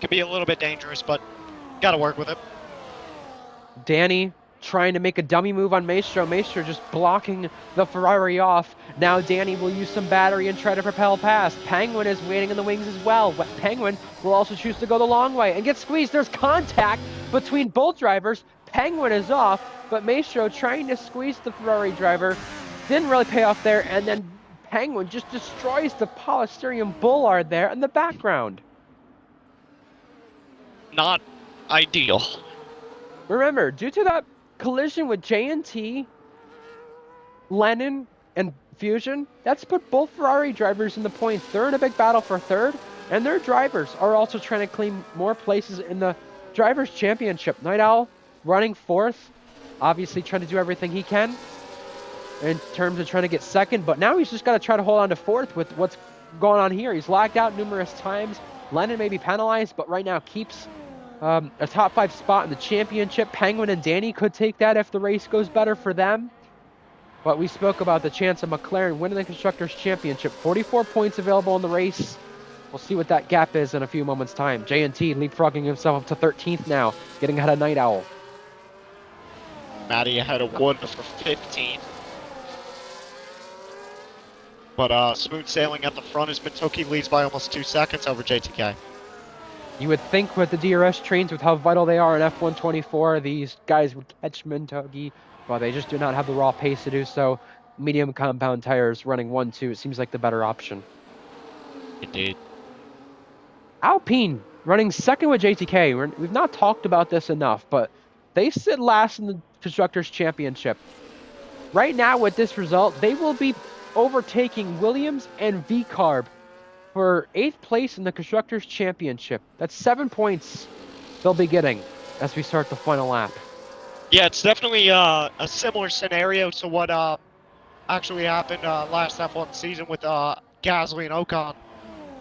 Can be a little bit dangerous, but got to work with it. Danny trying to make a dummy move on Maestro. Maestro just blocking the Ferrari off. Now Danny will use some battery and try to propel past. Penguin is waiting in the wings as well. But Penguin will also choose to go the long way and get squeezed. There's contact between both drivers. Penguin is off, but Maestro trying to squeeze the Ferrari driver. Didn't really pay off there, and then Penguin just destroys the Polystyrene Bullard there in the background. Not ideal. Remember, due to that collision with J&T, Lennon, and Fusion, that's put both Ferrari drivers in the points. They're in a big battle for 3rd, and their drivers are also trying to claim more places in the Drivers' Championship. Night Owl running 4th, obviously trying to do everything he can in terms of trying to get 2nd, but now he's just got to try to hold on to 4th with what's going on here. He's lagged out numerous times. Lennon may be penalized, but right now keeps a top 5 spot in the championship. Penguin and Danny could take that if the race goes better for them. But we spoke about the chance of McLaren winning the Constructors' Championship. 44 points available in the race. We'll see what that gap is in a few moments' time. J&T leapfrogging himself up to 13th now, getting ahead of Night Owl. Matty ahead of Wood for 15th. But smooth sailing at the front as Matoki leads by almost 2 seconds over JTK. You would think with the DRS trains, with how vital they are in F124, these guys would catch Matoki, but they just do not have the raw pace to do so. Medium compound tires running 1-2, it seems like the better option. Indeed. Alpine running second with JTK. We've not talked about this enough, but they sit last in the Constructors' Championship. Right now, with this result, they will be overtaking Williams and V-Carb for 8th place in the Constructors' Championship. That's 7 points they'll be getting as we start the final lap. Yeah, it's definitely a similar scenario to what actually happened last F1 season with Gasly and Ocon.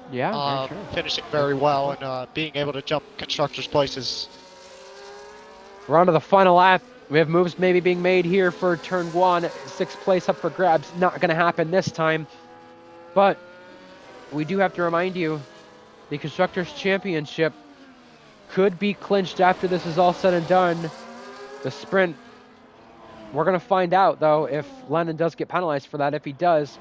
Yeah, very true. Finishing very well and being able to jump Constructors' places. We're on to the final lap. We have moves maybe being made here for turn 1. 6th place up for grabs. Not going to happen this time. But we do have to remind you, the Constructors' Championship could be clinched after this is all said and done. The sprint, we're going to find out, though, if Lennon does get penalized for that. If he does,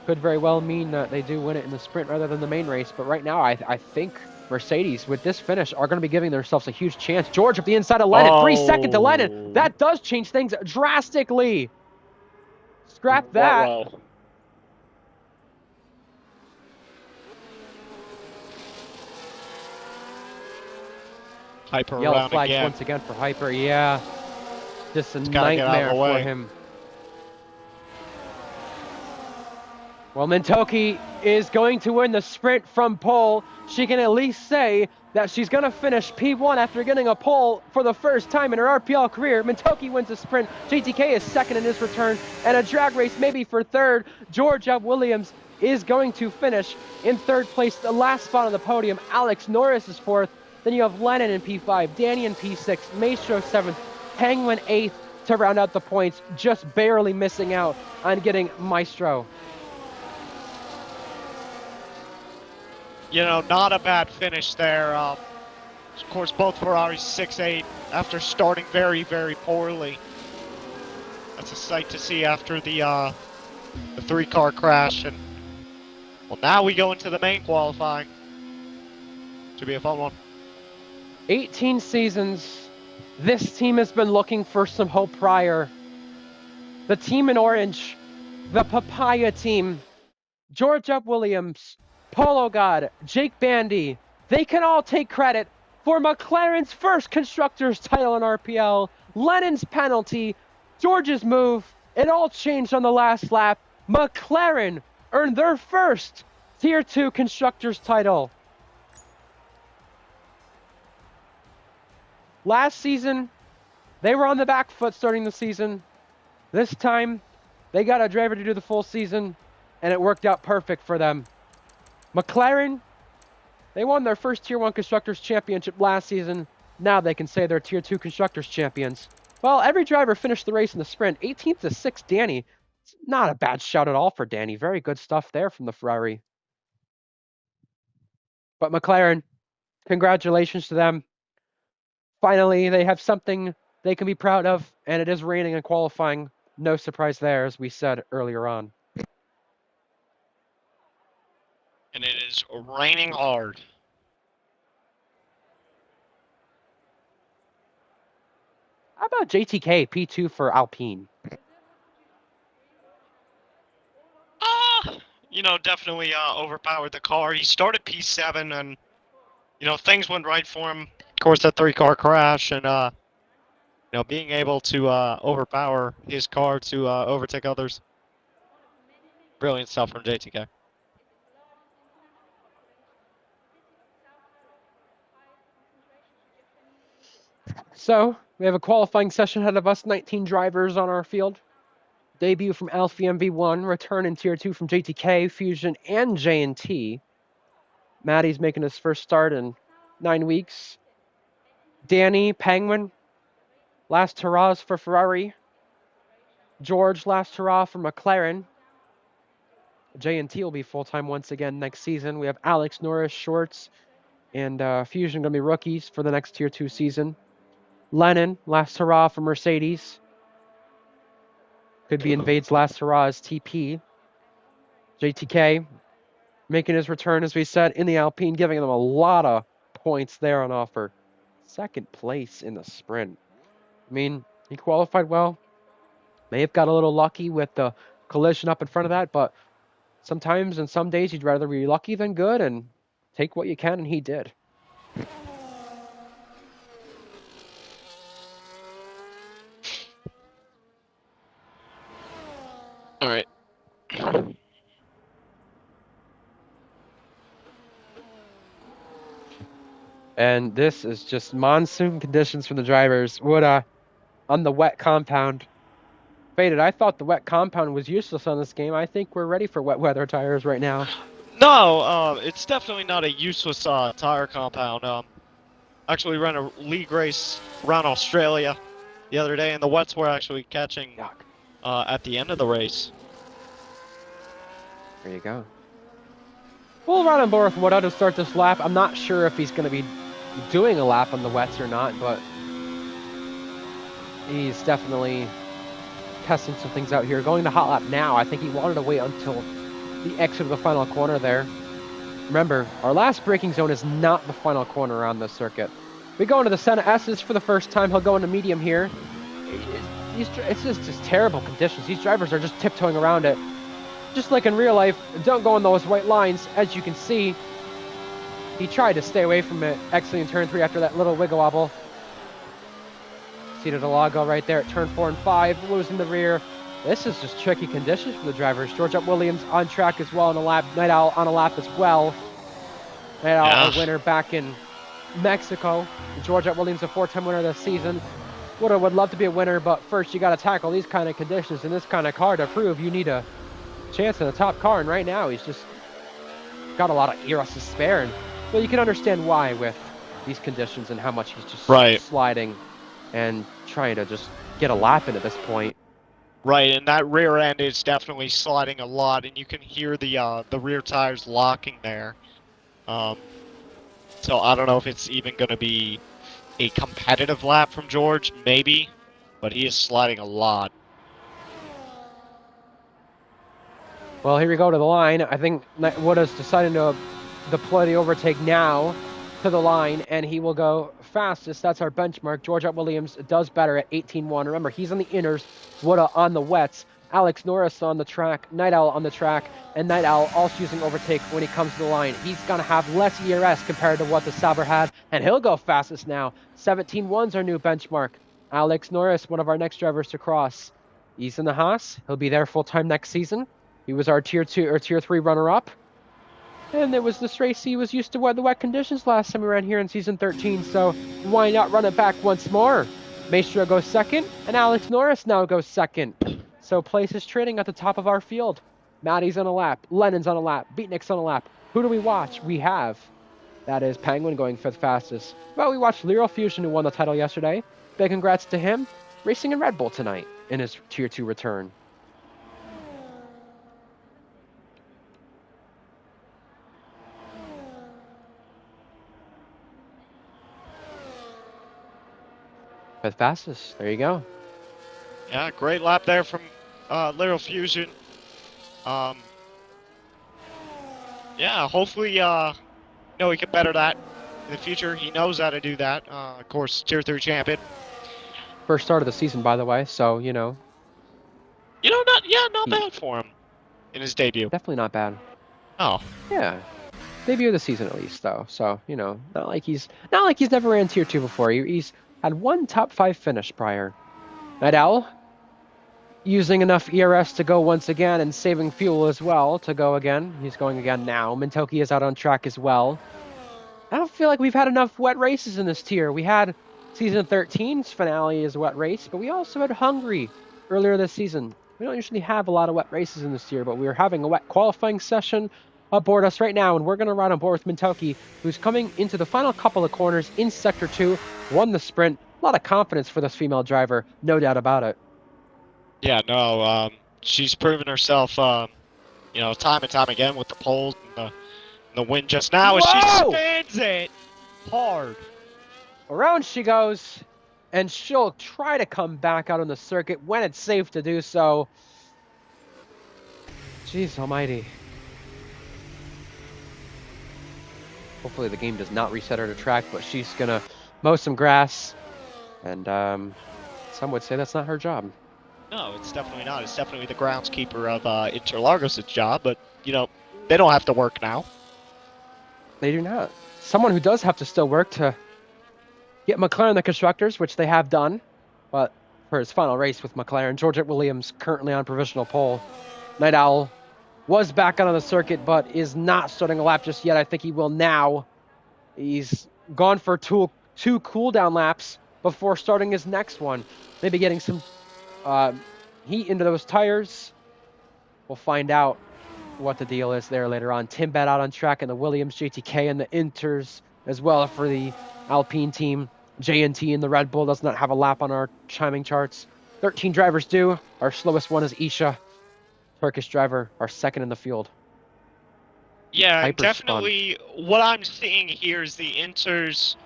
could very well mean that they do win it in the sprint rather than the main race. But right now, I think Mercedes, with this finish, are going to be giving themselves a huge chance. George up the inside of Lennon. 3 seconds to Lennon. That does change things drastically. Scrap that. Wow. Hyper Yellow around flags again. once again for Hyper. Yeah, just a gotta get out nightmare of the for way. him. Well, Mintoki is going to win the sprint from pole. She can at least say that she's going to finish P1 after getting a pole for the first time in her RPL career. Mintoki wins the sprint. JTK is second in his return, and a drag race maybe for third. Georgia Williams is going to finish in third place, the last spot on the podium. Alex Norris is fourth. Then you have Lennon in P5, Danny in P6, Maestro 7th, Penguin 8th to round out the points, just barely missing out on getting Maestro. You know, not a bad finish there. Of course, both Ferraris 6-8 after starting very, very poorly. That's a sight to see after the 3-car crash. And well, now we go into the main qualifying. Should be a fun one. 18 seasons. This team has been looking for some hope prior. The team in orange, the Papaya team, Georgia Williams, Polo God, Jake Bandy, they can all take credit for McLaren's first Constructors title in RPL, Lennon's penalty, George's move. It all changed on the last lap. McLaren earned their first Tier 2 Constructors title. Last season, they were on the back foot starting the season. This time, they got a driver to do the full season, and it worked out perfect for them. McLaren, they won their first Tier 1 Constructors Championship last season. Now they can say they're Tier 2 Constructors Champions. Well, every driver finished the race in the sprint. 18th to 6th, Danny. It's not a bad shout at all for Danny. Very good stuff there from the Ferrari. But McLaren, congratulations to them. Finally, they have something they can be proud of, and it is raining and qualifying. No surprise there, as we said earlier on. And it is raining hard. How about JTK P2 for Alpine? You know, definitely overpowered the car. He started P7 and, you know, things went right for him. Of course, that 3-car crash and, you know, being able to overpower his car to overtake others. Brilliant stuff from JTK. So, we have a qualifying session ahead of us, 19 drivers on our field. Debut from Alfie MV1, return in Tier 2 from JTK, Fusion, and J&T. Matty's making his first start in 9 weeks. Danny, Penguin, last hurrahs for Ferrari. George, last hurrah for McLaren. J&T will be full-time once again next season. We have Alex Norris, Shorts, and Fusion going to be rookies for the next Tier 2 season. Lennon, last hurrah for Mercedes. Could be Invade's last hurrah as TP. JTK making his return, as we said, in the Alpine, giving them a lot of points there on offer. Second place in the sprint. I mean, he qualified well. May have got a little lucky with the collision up in front of that, but sometimes and some days you'd rather be lucky than good and take what you can, and he did. All right. And this is just monsoon conditions for the drivers. On the wet compound. Faded, I thought the wet compound was useless on this game. I think we're ready for wet weather tires right now. No, it's definitely not a useless tire compound. Actually ran a league race around Australia the other day, and the wets were actually catching at the end of the race. There you go. We'll run on board with Woda to start this lap. I'm not sure if he's going to be doing a lap on the wets or not, but he's definitely testing some things out here. Going to hot lap now. I think he wanted to wait until the exit of the final corner there. Remember, our last braking zone is not the final corner on this circuit. We go into the Senna S's for the first time. He'll go into medium here. It's just terrible conditions. These drivers are just tiptoeing around it. Just like in real life, don't go in those white lines. As you can see, he tried to stay away from it, exiting turn 3 after that little wiggle wobble. See the Delago right there at turn 4 and 5, losing the rear. This is just tricky conditions for the drivers. George Williams on track as well on a lap. Night Owl on a lap as well. Night Owl a winner back in Mexico. George Williams a 4-time winner this season. Would love to be a winner, but first you got to tackle these kind of conditions in this kind of car to prove you need a chance in the top car. And right now he's just got a lot of ERS to spare. And well, you can understand why with these conditions and how much he's just sliding and trying to just get a lap in at this point. Right, and that rear end is definitely sliding a lot, and you can hear the rear tires locking there. So I don't know if it's even going to be a competitive lap from George, maybe, but he is sliding a lot. Well, here we go to the line. I think Wooda's deciding to deploy the overtake now to the line, and he will go fastest. That's our benchmark. George Williams does better at 18.1. Remember, he's on the inners, Wooda on the wets. Alex Norris on the track, Night Owl on the track, and Night Owl also using overtake when he comes to the line. He's going to have less ERS compared to what the Sauber had, and he'll go fastest now. 17.1's our new benchmark. Alex Norris, one of our next drivers to cross. He's in the Haas. He'll be there full-time next season. He was our Tier 2 or Tier 3 runner-up. And it was this race he was used to the wet conditions last time we ran here in Season 13, so why not run it back once more? Maestro goes second, and Alex Norris now goes second. So places trading at the top of our field. Matty's on a lap, Lennon's on a lap, Beatnik's on a lap. Who do we watch? We have, that is Penguin going 5th fastest. Well, we watched Leroy Fusion, who won the title yesterday. Big congrats to him. Racing in Red Bull tonight in his Tier 2 return. Fifth fastest. There you go. Yeah, great lap there from Leroy Fusion. Yeah, hopefully, he can better that in the future. He knows how to do that. Of course, Tier 3 champion. First start of the season, by the way, so, not bad for him in his debut. Definitely not bad. Oh. Yeah. Debut of the season, at least, though. So, not like he's never ran Tier 2 before. He's had one top 5 finish prior. Night Owl, using enough ERS to go once again and saving fuel as well to go again. He's going again now. Mintoki is out on track as well. I don't feel like we've had enough wet races in this tier. We had Season 13's finale as a wet race, but we also had Hungary earlier this season. We don't usually have a lot of wet races in this tier, but we were having a wet qualifying session, aboard us right now, and we're going to ride on board with Mintoki, who's coming into the final couple of corners in Sector 2, won the sprint. A lot of confidence for this female driver, no doubt about it. Yeah, no, she's proven herself, time and time again with the poles and the win just now, as she spins it hard. Around she goes, and she'll try to come back out on the circuit when it's safe to do so. Jeez almighty. Hopefully the game does not reset her to track, but she's going to mow some grass, and some would say that's not her job. No, it's definitely not. It's definitely the groundskeeper of Interlagos' job, but, they don't have to work now. They do not. Someone who does have to still work to get McLaren the constructors, which they have done, but for his final race with McLaren, Georgette Williams currently on provisional pole. Night Owl was back on the circuit, but is not starting a lap just yet. I think he will now. He's gone for two cool-down laps before starting his next one. Maybe getting some heat into those tires. We'll find out what the deal is there later on. Tim Bett out on track in the Williams, JTK and the Inters as well for the Alpine team. JNT in the Red Bull does not have a lap on our chiming charts. 13 drivers do. Our slowest one is Isha. Turkish driver, our second in the field. Yeah, definitely. What I'm seeing here is the Inters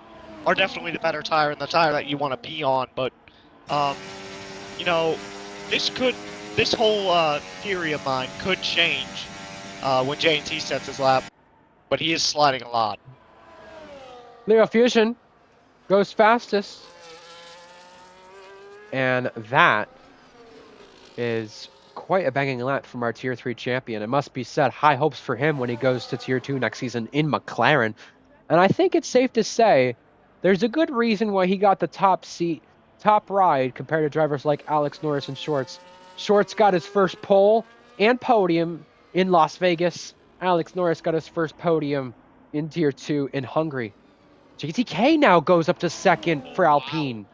are definitely the better tire and the tire that you want to be on. But, this whole theory of mine could change when JNT sets his lap. But he is sliding a lot. Leo Fusion goes fastest. And that is quite a banging lap from our Tier 3 champion. It must be said, high hopes for him when he goes to Tier 2 next season in McLaren. And I think it's safe to say there's a good reason why he got the top seat, top ride compared to drivers like Alex Norris and Shorts. Shorts got his first pole and podium in Las Vegas. Alex Norris got his first podium in Tier 2 in Hungary. JTK now goes up to second for Alpine.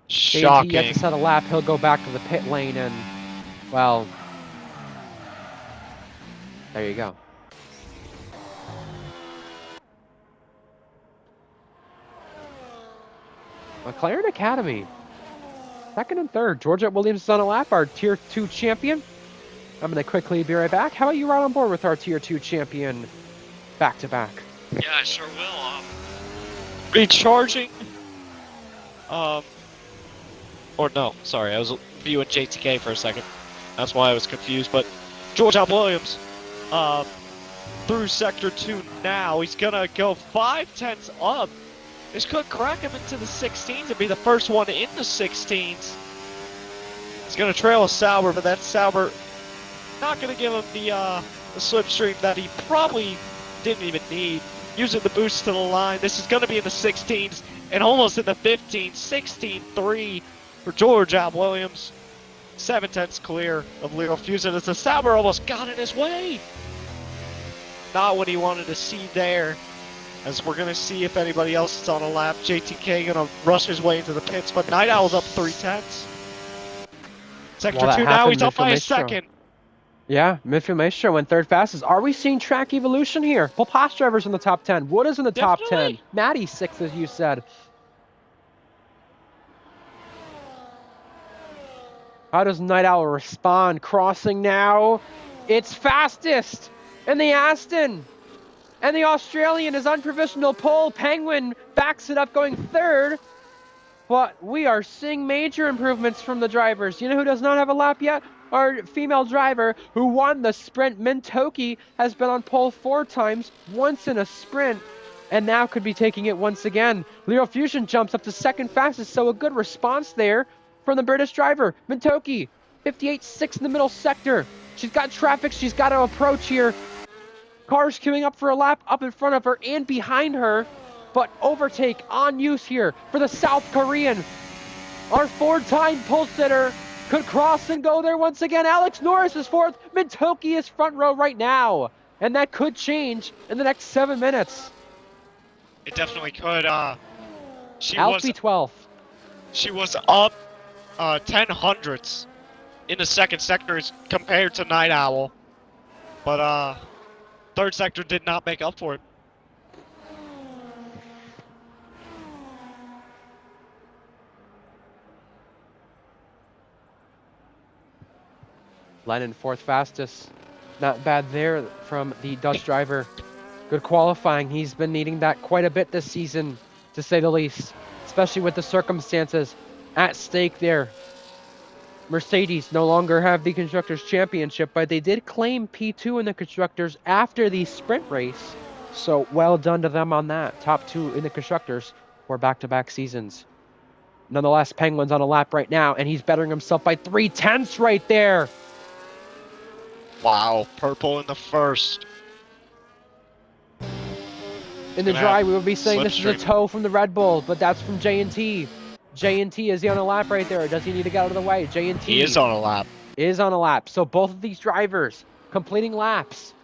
Shocking. JT gets to set a lap. He'll go back to the pit lane and, well, there you go. McLaren Academy, second and third. Georgette Williams is on a lap, our Tier 2 champion. I'm going to quickly be right back. How about you ride on board with our Tier 2 champion back-to-back? Yeah, I sure will. Recharging. Or no, sorry, I was viewing JTK for a second. That's why I was confused. But Georgette Williams, through Sector 2 now. He's going to go 5/10 up. This could crack him into the 16s and be the first one in the 16s. He's going to trail a Sauber, but that Sauber not going to give him the slipstream that he probably didn't even need. Using the boost to the line. This is going to be in the 16s and almost in the 15s. 16-3 for Georgette Williams. 7/10 clear of Leo Fusen as the Sauber almost got in his way. Not what he wanted to see there. As we're going to see if anybody else is on a lap. JTK going to rush his way into the pits, but Night Owl's up 3/10. Sector 2 now, he's up by a second. Yeah, Midfield Maestro went third fastest. Are we seeing track evolution here? Well, Pass drivers in the top 10. Wood is in the top 10. Maddie 6th, as you said. How does Night Owl respond? Crossing now. It's fastest. And the Aston. And the Australian is on provisional pole. Penguin backs it up going third. But we are seeing major improvements from the drivers. You know who does not have a lap yet? Our female driver who won the sprint, Mintoki, has been on pole 4 times, once in a sprint, and now could be taking it once again. Leo Fusion jumps up to second fastest, so a good response there from the British driver. Mintoki, 58.6 in the middle sector. She's got traffic. She's got to approach here. Cars queuing up for a lap up in front of her and behind her. But overtake on use here for the South Korean. Our 4-time pole sitter could cross and go there once again. Alex Norris is fourth. Mintoki is front row right now. And that could change in the next 7 minutes. It definitely could. She Alfie 12th. She was up 10 hundredths in the second sector as compared to Night Owl. But third sector did not make up for it. Lennon, fourth fastest. Not bad there from the Dutch driver. Good qualifying. He's been needing that quite a bit this season, to say the least, especially with the circumstances at stake there. Mercedes no longer have the Constructors' Championship, but they did claim P2 in the Constructors after the sprint race. So well done to them on that. Top 2 in the Constructors for back-to-back seasons. Nonetheless, Penguin's on a lap right now, and he's bettering himself by 0.3 right there. Wow, purple in the first. In the dry, we would be saying this is a tow from the Red Bull, but that's from J&T. J&T, is he on a lap right there, or does he need to get out of the way? J&T He is on a lap. Is on a lap. So both of these drivers completing laps.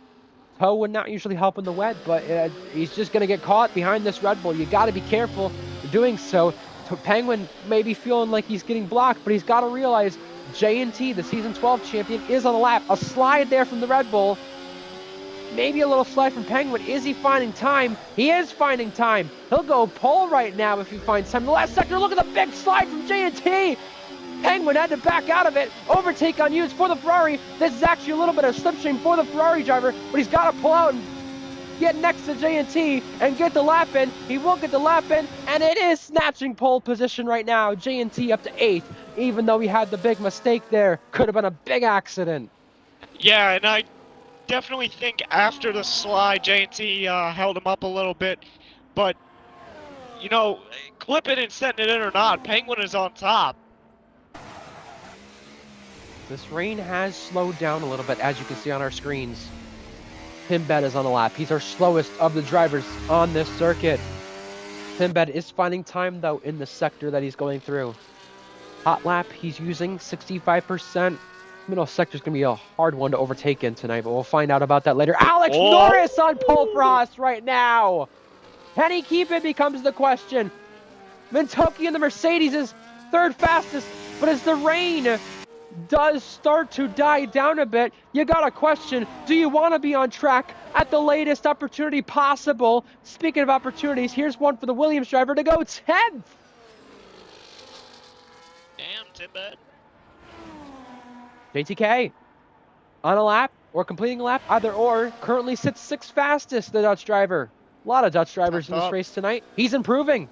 Tow would not usually help in the wet, but he's just going to get caught behind this Red Bull. You got to be careful doing so. Penguin may be feeling like he's getting blocked, but he's got to realize J&T, the Season 12 champion, is on a lap. A slide there from the Red Bull. Maybe a little slide from Penguin. Is he finding time? He is finding time. He'll go pole right now if he finds time. The last sector, look at the big slide from J&T. Penguin had to back out of it. Overtake on Hughes for the Ferrari. This is actually a little bit of slipstream for the Ferrari driver, but he's got to pull out and get next to J&T and get the lap in. He will get the lap in, and it is snatching pole position right now. J&T up to 8th, even though he had the big mistake there. Could have been a big accident. Yeah, and I definitely think after the slide, J&T held him up a little bit, but, you know, clipping and setting it in or not, Penguin is on top. This rain has slowed down a little bit, as you can see on our screens. Pimbed is on a lap. He's our slowest of the drivers on this circuit. Pimbed is finding time, though, in the sector that he's going through. Hot lap, he's using 65%. Middle sector's going to be a hard one to overtake in tonight, but we'll find out about that later. Alex Norris on pole for Haas right now. Can he keep it becomes the question. Mintoki in the Mercedes is third fastest, but as the rain does start to die down a bit, you got a question. Do you want to be on track at the latest opportunity possible? Speaking of opportunities, here's one for the Williams driver to go 10th. Damn, Timbet. JTK on a lap or completing a lap, either or, currently sits 6th fastest, the Dutch driver. A lot of Dutch drivers in this race tonight. He's improving.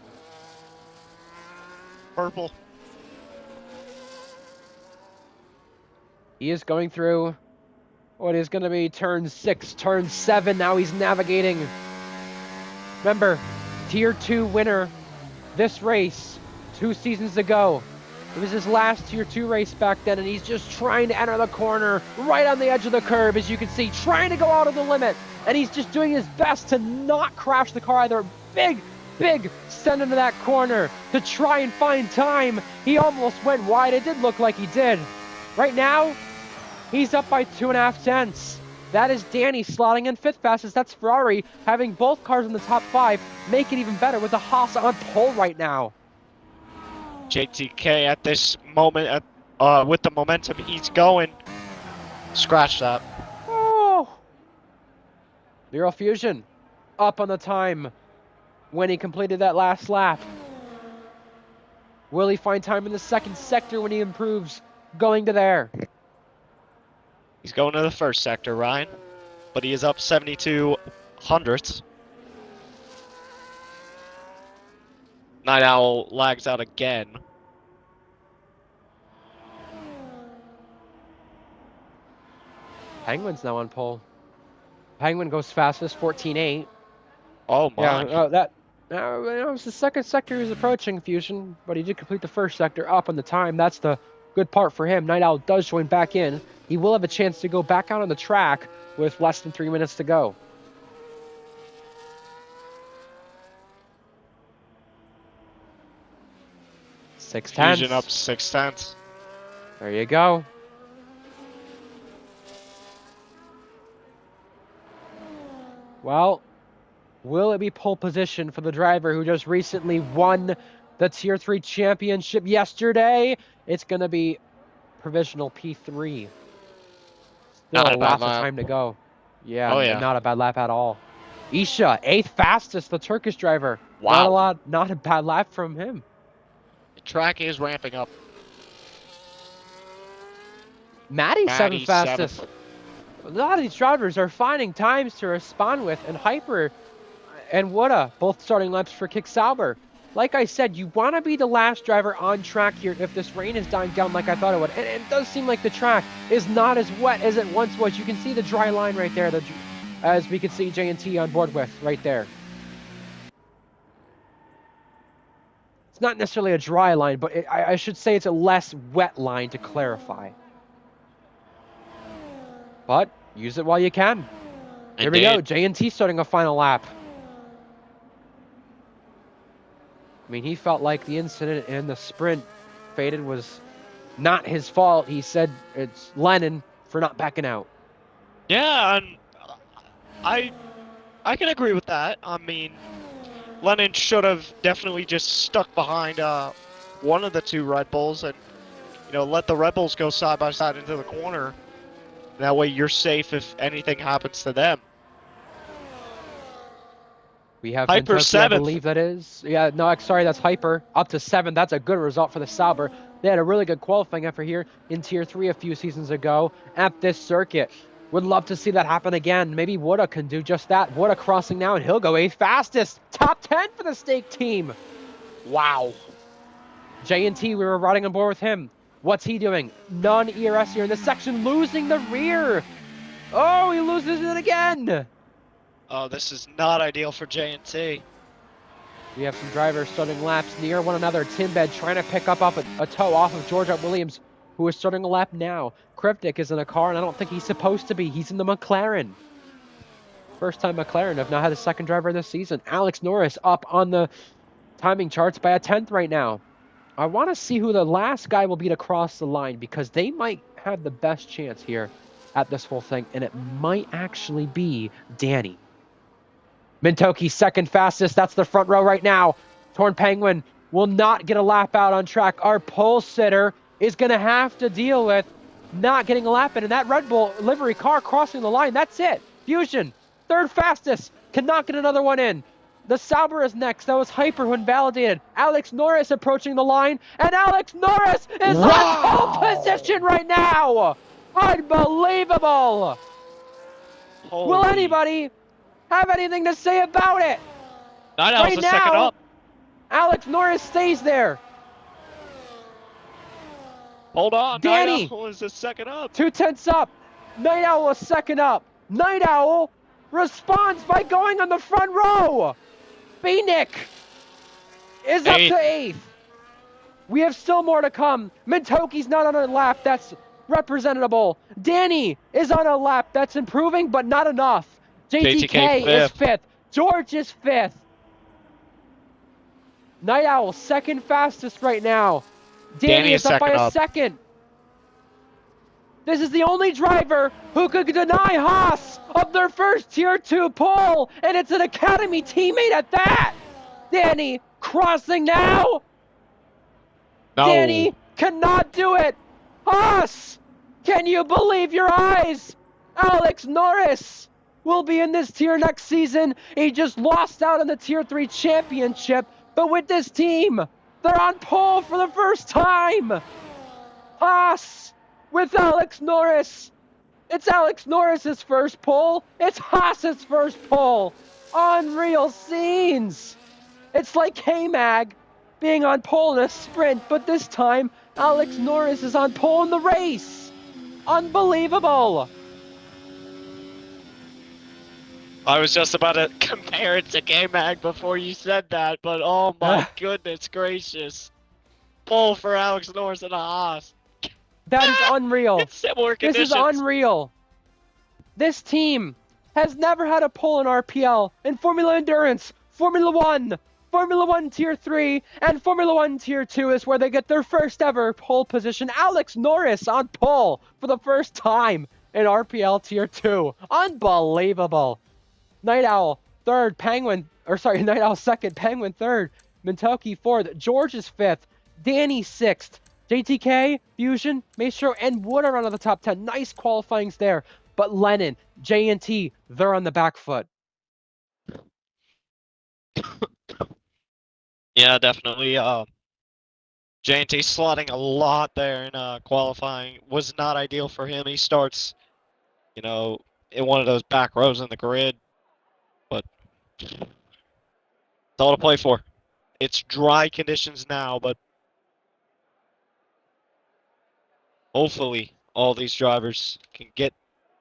Purple. He is going through what is going to be turn 6, turn 7. Now he's navigating. Remember, Tier 2 winner this race 2 seasons ago. It was his last Tier 2 race back then, and he's just trying to enter the corner right on the edge of the curve, as you can see, trying to go out of the limit. And he's just doing his best to not crash the car either. Big send into that corner to try and find time. He almost went wide. It did look like he did. Right now, he's up by 2.5 tenths. That is Danny slotting in 5th fastest. That's Ferrari having both cars in the top 5. Make it even better with the Haas on pole right now. JTK at this moment, with the momentum he's going, scratch that. Oh! Neural Fusion up on the time when he completed that last lap. Will he find time in the 2nd sector when he improves going to there? He's going to the 1st sector, Ryan, but he is up 72 hundredths. Night Owl lags out again. Penguin's now on pole. Penguin goes fastest, 14.8. Oh my. Yeah, that was the 2nd sector he was approaching, Fusion, but he did complete the 1st sector up on the time. That's the good part for him. Night Owl does join back in. He will have a chance to go back out on the track with less than 3 minutes to go. 6 tenths. Fusion up 6 tenths. There you go. Well, will it be pole position for the driver who just recently won the Tier 3 championship yesterday? It's going to be provisional P3. Still lots of time to go. Yeah, Oh, yeah. not a bad lap at all. Isha, 8th fastest, the Turkish driver. Wow. Not a bad lap from him. The track is ramping up. Maddie, 7th Maddie, fastest. 7th. A lot of these drivers are finding times to respond with, and Hyper and Woda both starting laps for Kick Sauber. Like I said, you want to be the last driver on track here if this rain is dying down like I thought it would. And it does seem like the track is not as wet as it once was. You can see the dry line right there, as we can see J&T on board with right there. It's not necessarily a dry line, but I should say it's a less wet line to clarify. But use it while you can. Here we go. J&T starting a final lap. I mean, he felt like the incident in the sprint faded was not his fault. He said it's Lennon for not backing out. Yeah, and I can agree with that. I mean, Lennon should have definitely just stuck behind one of the 2 Red Bulls and, let the Red Bulls go side by side into the corner. That way you're safe if anything happens to them. We have Hyper Mentoki, I 7th. believe that is. Yeah, no, sorry, that's Hyper. Up to 7th. That's a good result for the Sauber. They had a really good qualifying effort here in Tier 3 a few seasons ago at this circuit. Would love to see that happen again. Maybe Woda can do just that. Woda crossing now, and he'll go 8th fastest. Top 10 for the stake team. Wow. J&T, we were riding on board with him. What's he doing? Non-ERS here in this section, losing the rear. Oh, he loses it again. Oh, this is not ideal for J&T. We have some drivers starting laps near one another. Timbed trying to pick up a toe off of George Williams, who is starting a lap now. Cryptic is in a car, and I don't think he's supposed to be. He's in the McLaren. First time McLaren have now had a second driver this season. Alex Norris up on the timing charts by a 10th right now. I want to see who the last guy will be to cross the line, because they might have the best chance here at this whole thing, and it might actually be Danny. Mentoki, 2nd fastest. That's the front row right now. Torn Penguin will not get a lap out on track. Our pole sitter is going to have to deal with not getting a lap in. And that Red Bull livery car crossing the line, that's it. Fusion, 3rd fastest. Cannot get another one in. The Sauber is next. That was Hyper who invalidated. Alex Norris approaching the line. And Alex Norris is on pole position right now. Unbelievable. Holy. Will anybody have anything to say about it? Night Owl's right a second now, up. Alex Norris stays there. Hold on. Danny. Night Owl is a second up. 2/10 up. Night Owl is second up. Night Owl responds by going on the front row. Phoenix is up to 8th. We have still more to come. Mentoki's not on a lap. That's representable. Danny is on a lap. That's improving, but not enough. JTK is 5th. George is 5th. Night Owl, 2nd fastest right now. Danny is up by a second. This is the only driver who could deny Haas of their first Tier 2 pole, and it's an Academy teammate at that. Danny crossing now. No. Danny cannot do it. Haas, can you believe your eyes? Alex Norris will be in this tier next season. He just lost out in the Tier 3 championship, but with this team, they're on pole for the first time. Haas with Alex Norris. It's Alex Norris's first pole. It's Haas's first pole. Unreal scenes. It's like K-Mag being on pole in a sprint, but this time, Alex Norris is on pole in the race. Unbelievable. I was just about to compare it to K-Mag before you said that, but oh my goodness gracious. Pole for Alex Norris and a Haas. That is unreal. It's similar conditions. This is unreal. This team has never had a pole in RPL, in Formula Endurance, Formula 1 Tier 3, and Formula 1 Tier 2 is where they get their first ever pole position. Alex Norris on pole for the first time in RPL Tier 2. Unbelievable. Night Owl, 3rd, Night Owl 2nd, Penguin 3rd, Mentoki 4th, George is 5th, Danny 6th, JTK, Fusion, Maestro, and Wood are on the top 10. Nice qualifyings there. but Lennon, J&T, they're on the back foot. Yeah, definitely. J&T slotting a lot there in qualifying was not ideal for him. He starts, in one of those back rows in the grid, but it's all to play for. It's dry conditions now, but hopefully all these drivers can get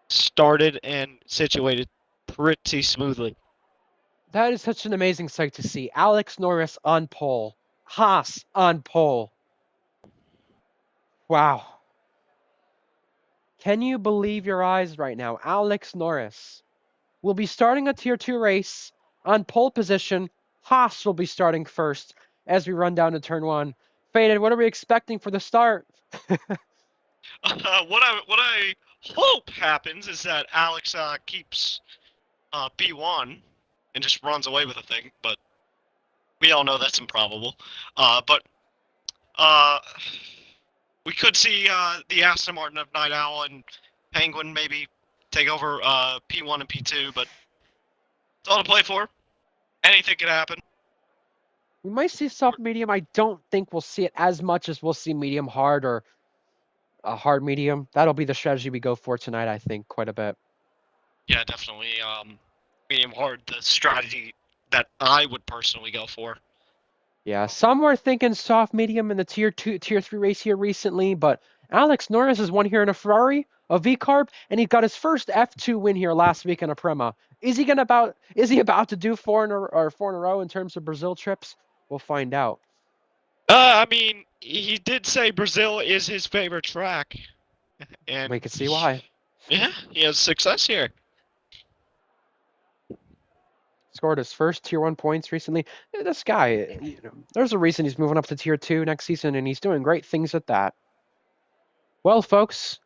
started and situated pretty smoothly. That is such an amazing sight to see. Alex Norris on pole. Haas on pole. Wow. Can you believe your eyes right now? Alex Norris will be starting a Tier 2 race on pole position. Haas will be starting first as we run down to turn 1. Faded, what are we expecting for the start? What I hope happens is that Alex keeps P1 and just runs away with the thing, but we all know that's improbable. But we could see the Aston Martin of Night Owl and Penguin maybe take over P1 and P2, but it's all to play for. Anything could happen. We might see soft medium. I don't think we'll see it as much as we'll see medium hard or a hard medium. That'll be the strategy we go for tonight, I think, quite a bit. Yeah, definitely. Medium hard, the strategy that I would personally go for. Yeah, some were thinking soft medium in the Tier 3 race here recently, but Alex Norris has won here in a Ferrari, a V-Carb, and he got his first F2 win here last week in a Prema. Is he about to do four in a row in terms of Brazil trips? We'll find out. I mean, he did say Brazil is his favorite track, and We can see why. Yeah, he has success here. Scored his first Tier 1 points recently. This guy, there's a reason he's moving up to Tier 2 next season, and he's doing great things at that. Well, folks,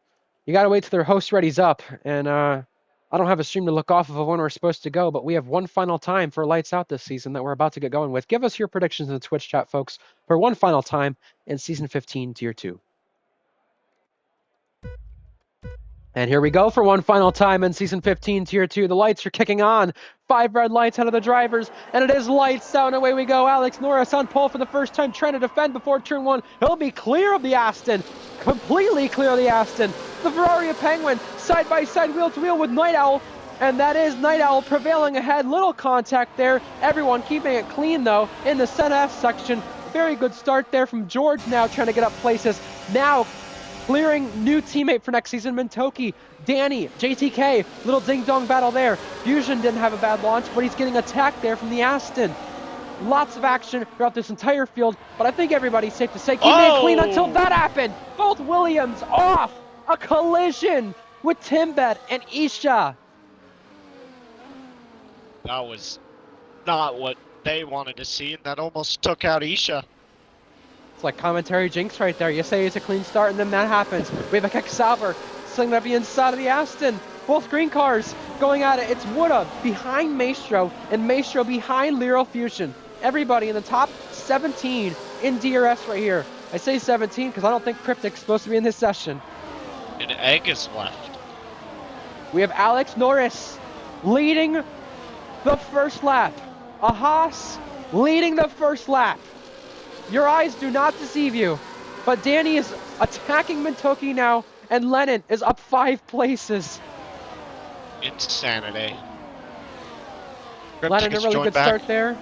you got to wait till their host ready's up, and I don't have a stream to look off of when we're supposed to go, but we have one final time for Lights Out this season that we're about to get going with. Give us your predictions in the Twitch chat, folks, for one final time in Season 15, Tier 2. And here we go for one final time in Season 15, Tier 2. The lights are kicking on. 5 red lights out of the drivers, and it is lights out, and away we go. Alex Norris on pole for the first time, trying to defend before turn 1. He'll be clear of the Aston. Completely clear of the Aston. The Ferrari of Penguin, side by side, wheel to wheel with Night Owl. And that is Night Owl prevailing ahead. Little contact there. Everyone keeping it clean, though, in the Senna section. Very good start there from George now trying to get up places. Now clearing new teammate for next season, Mintoki, Danny, JTK, little ding-dong battle there. Fusion didn't have a bad launch, but he's getting attacked there from the Aston. Lots of action throughout this entire field, but I think everybody's safe to say keep it clean until that happened. Both Williams off. A collision with Timbet and Isha. That was not what they wanted to see, and that almost took out Isha. It's like commentary jinx right there. You say it's a clean start, and then that happens. We have a Keck Sauber slinging up the inside of the Aston. Both green cars going at it. It's Woodha behind Maestro, and Maestro behind Lero Fusion. Everybody in the top 17 in DRS right here. I say 17 because I don't think Cryptic's supposed to be in this session. And Egg is left. We have Alex Norris leading the first lap. A Haas leading the first lap. Your eyes do not deceive you, but Danny is attacking Mintoki now, and Lennon is up 5 places. Insanity. Lennon a really good start there.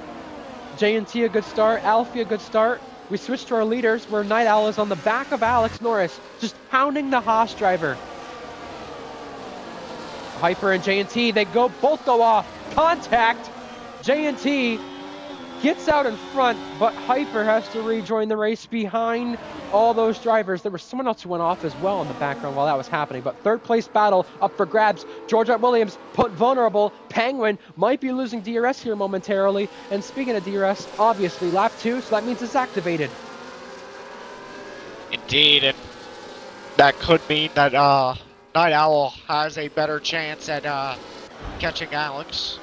J&T a good start. Alfie a good start. We switch to our leaders where Night Owl is on the back of Alex Norris, just pounding the Haas driver. Hyper and J&T, they both go off. Contact. J&T gets out in front, but Hyper has to rejoin the race behind all those drivers. There was someone else who went off as well in the background while that was happening, but third place battle up for grabs. George Williams put vulnerable. Penguin might be losing DRS here momentarily, and speaking of DRS, obviously lap 2, so that means it's activated. Indeed, and that could mean that Night Owl has a better chance at catching Alex.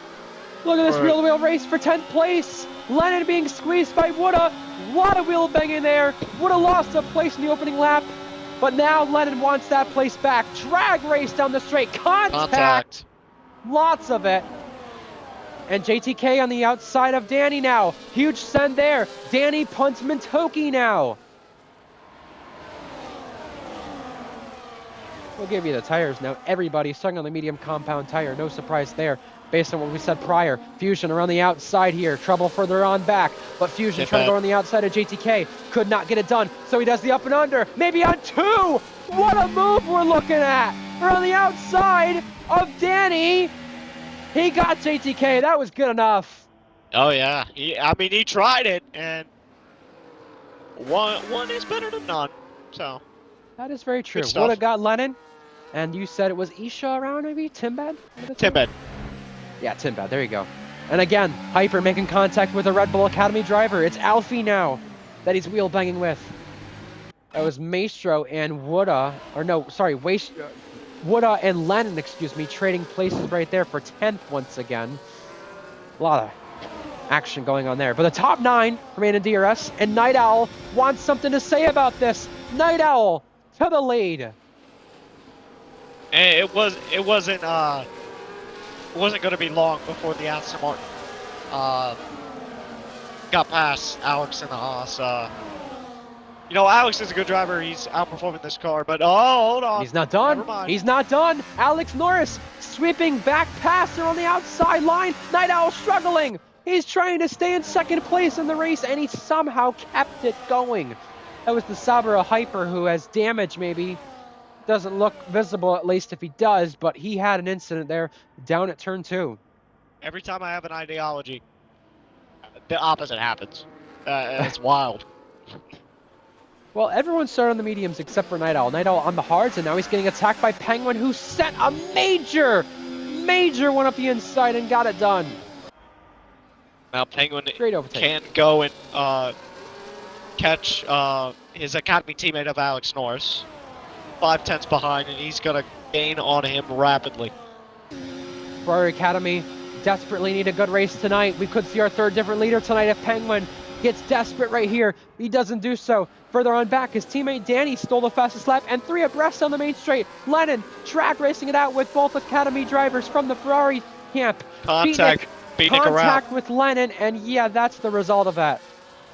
Look at this wheel-to-wheel race for 10th place. Lennon being squeezed by Woodha. A lot of wheel banging there. Woodha lost a place in the opening lap, But now Lennon wants that place back. Drag race down the straight. Contact. Lots of it. And JTK on the outside of Danny now. Huge send there. Danny punts Mintoki now. We'll give you the tires now. Everybody's stuck on the medium compound tire. No surprise there. Based on what we said prior. Fusion around the outside here. Trouble further on back. But Fusion trying to go on the outside of JTK. Could not get it done. So he does the up and under. Maybe on 2. What a move we're looking at. We're on the outside of Danny. He got JTK. That was good enough. Oh, yeah. He tried it, and one is better than none. So that is very true. Would have got Lennon, and you said it was Isha around, maybe? Timbad? Timbad. Yeah, Timbad. There you go. And again, Hyper making contact with a Red Bull Academy driver. It's Alfie now that he's wheel banging with. That was Maestro and Woda, or no, sorry, Woda and Lennon, trading places right there for 10th once again. A lot of action going on there. But the top 9 remain in DRS, and Night Owl wants something to say about this. Night Owl to the lead. It wasn't going to be long before the Aston Martin got past Alex in the Haas. Alex is a good driver. He's outperforming this car, but hold on. He's not done. He's not done. Alex Norris sweeping back past her on the outside line. Night Owl struggling. He's trying to stay in second place in the race, and he somehow kept it going. That was the Sabra Hyper, who has damage maybe. Doesn't look visible, at least if he does, but he had an incident there down at turn 2. Every time I have an ideology, the opposite happens. It's wild. Well, everyone started on the mediums except for Night Owl. Night Owl on the hards, and now he's getting attacked by Penguin, who set a major one up the inside and got it done. Now Penguin can go and catch his Academy teammate of Alex Norris. 5/10 behind, and he's going to gain on him rapidly. Ferrari Academy desperately need a good race tonight. We could see our 3rd different leader tonight if Penguin gets desperate right here. He doesn't do so. Further on back, his teammate Danny stole the fastest lap, and 3 abreast on the main straight. Lennon drag racing it out with both Academy drivers from the Ferrari camp. Contact with Lennon, and yeah, that's the result of that.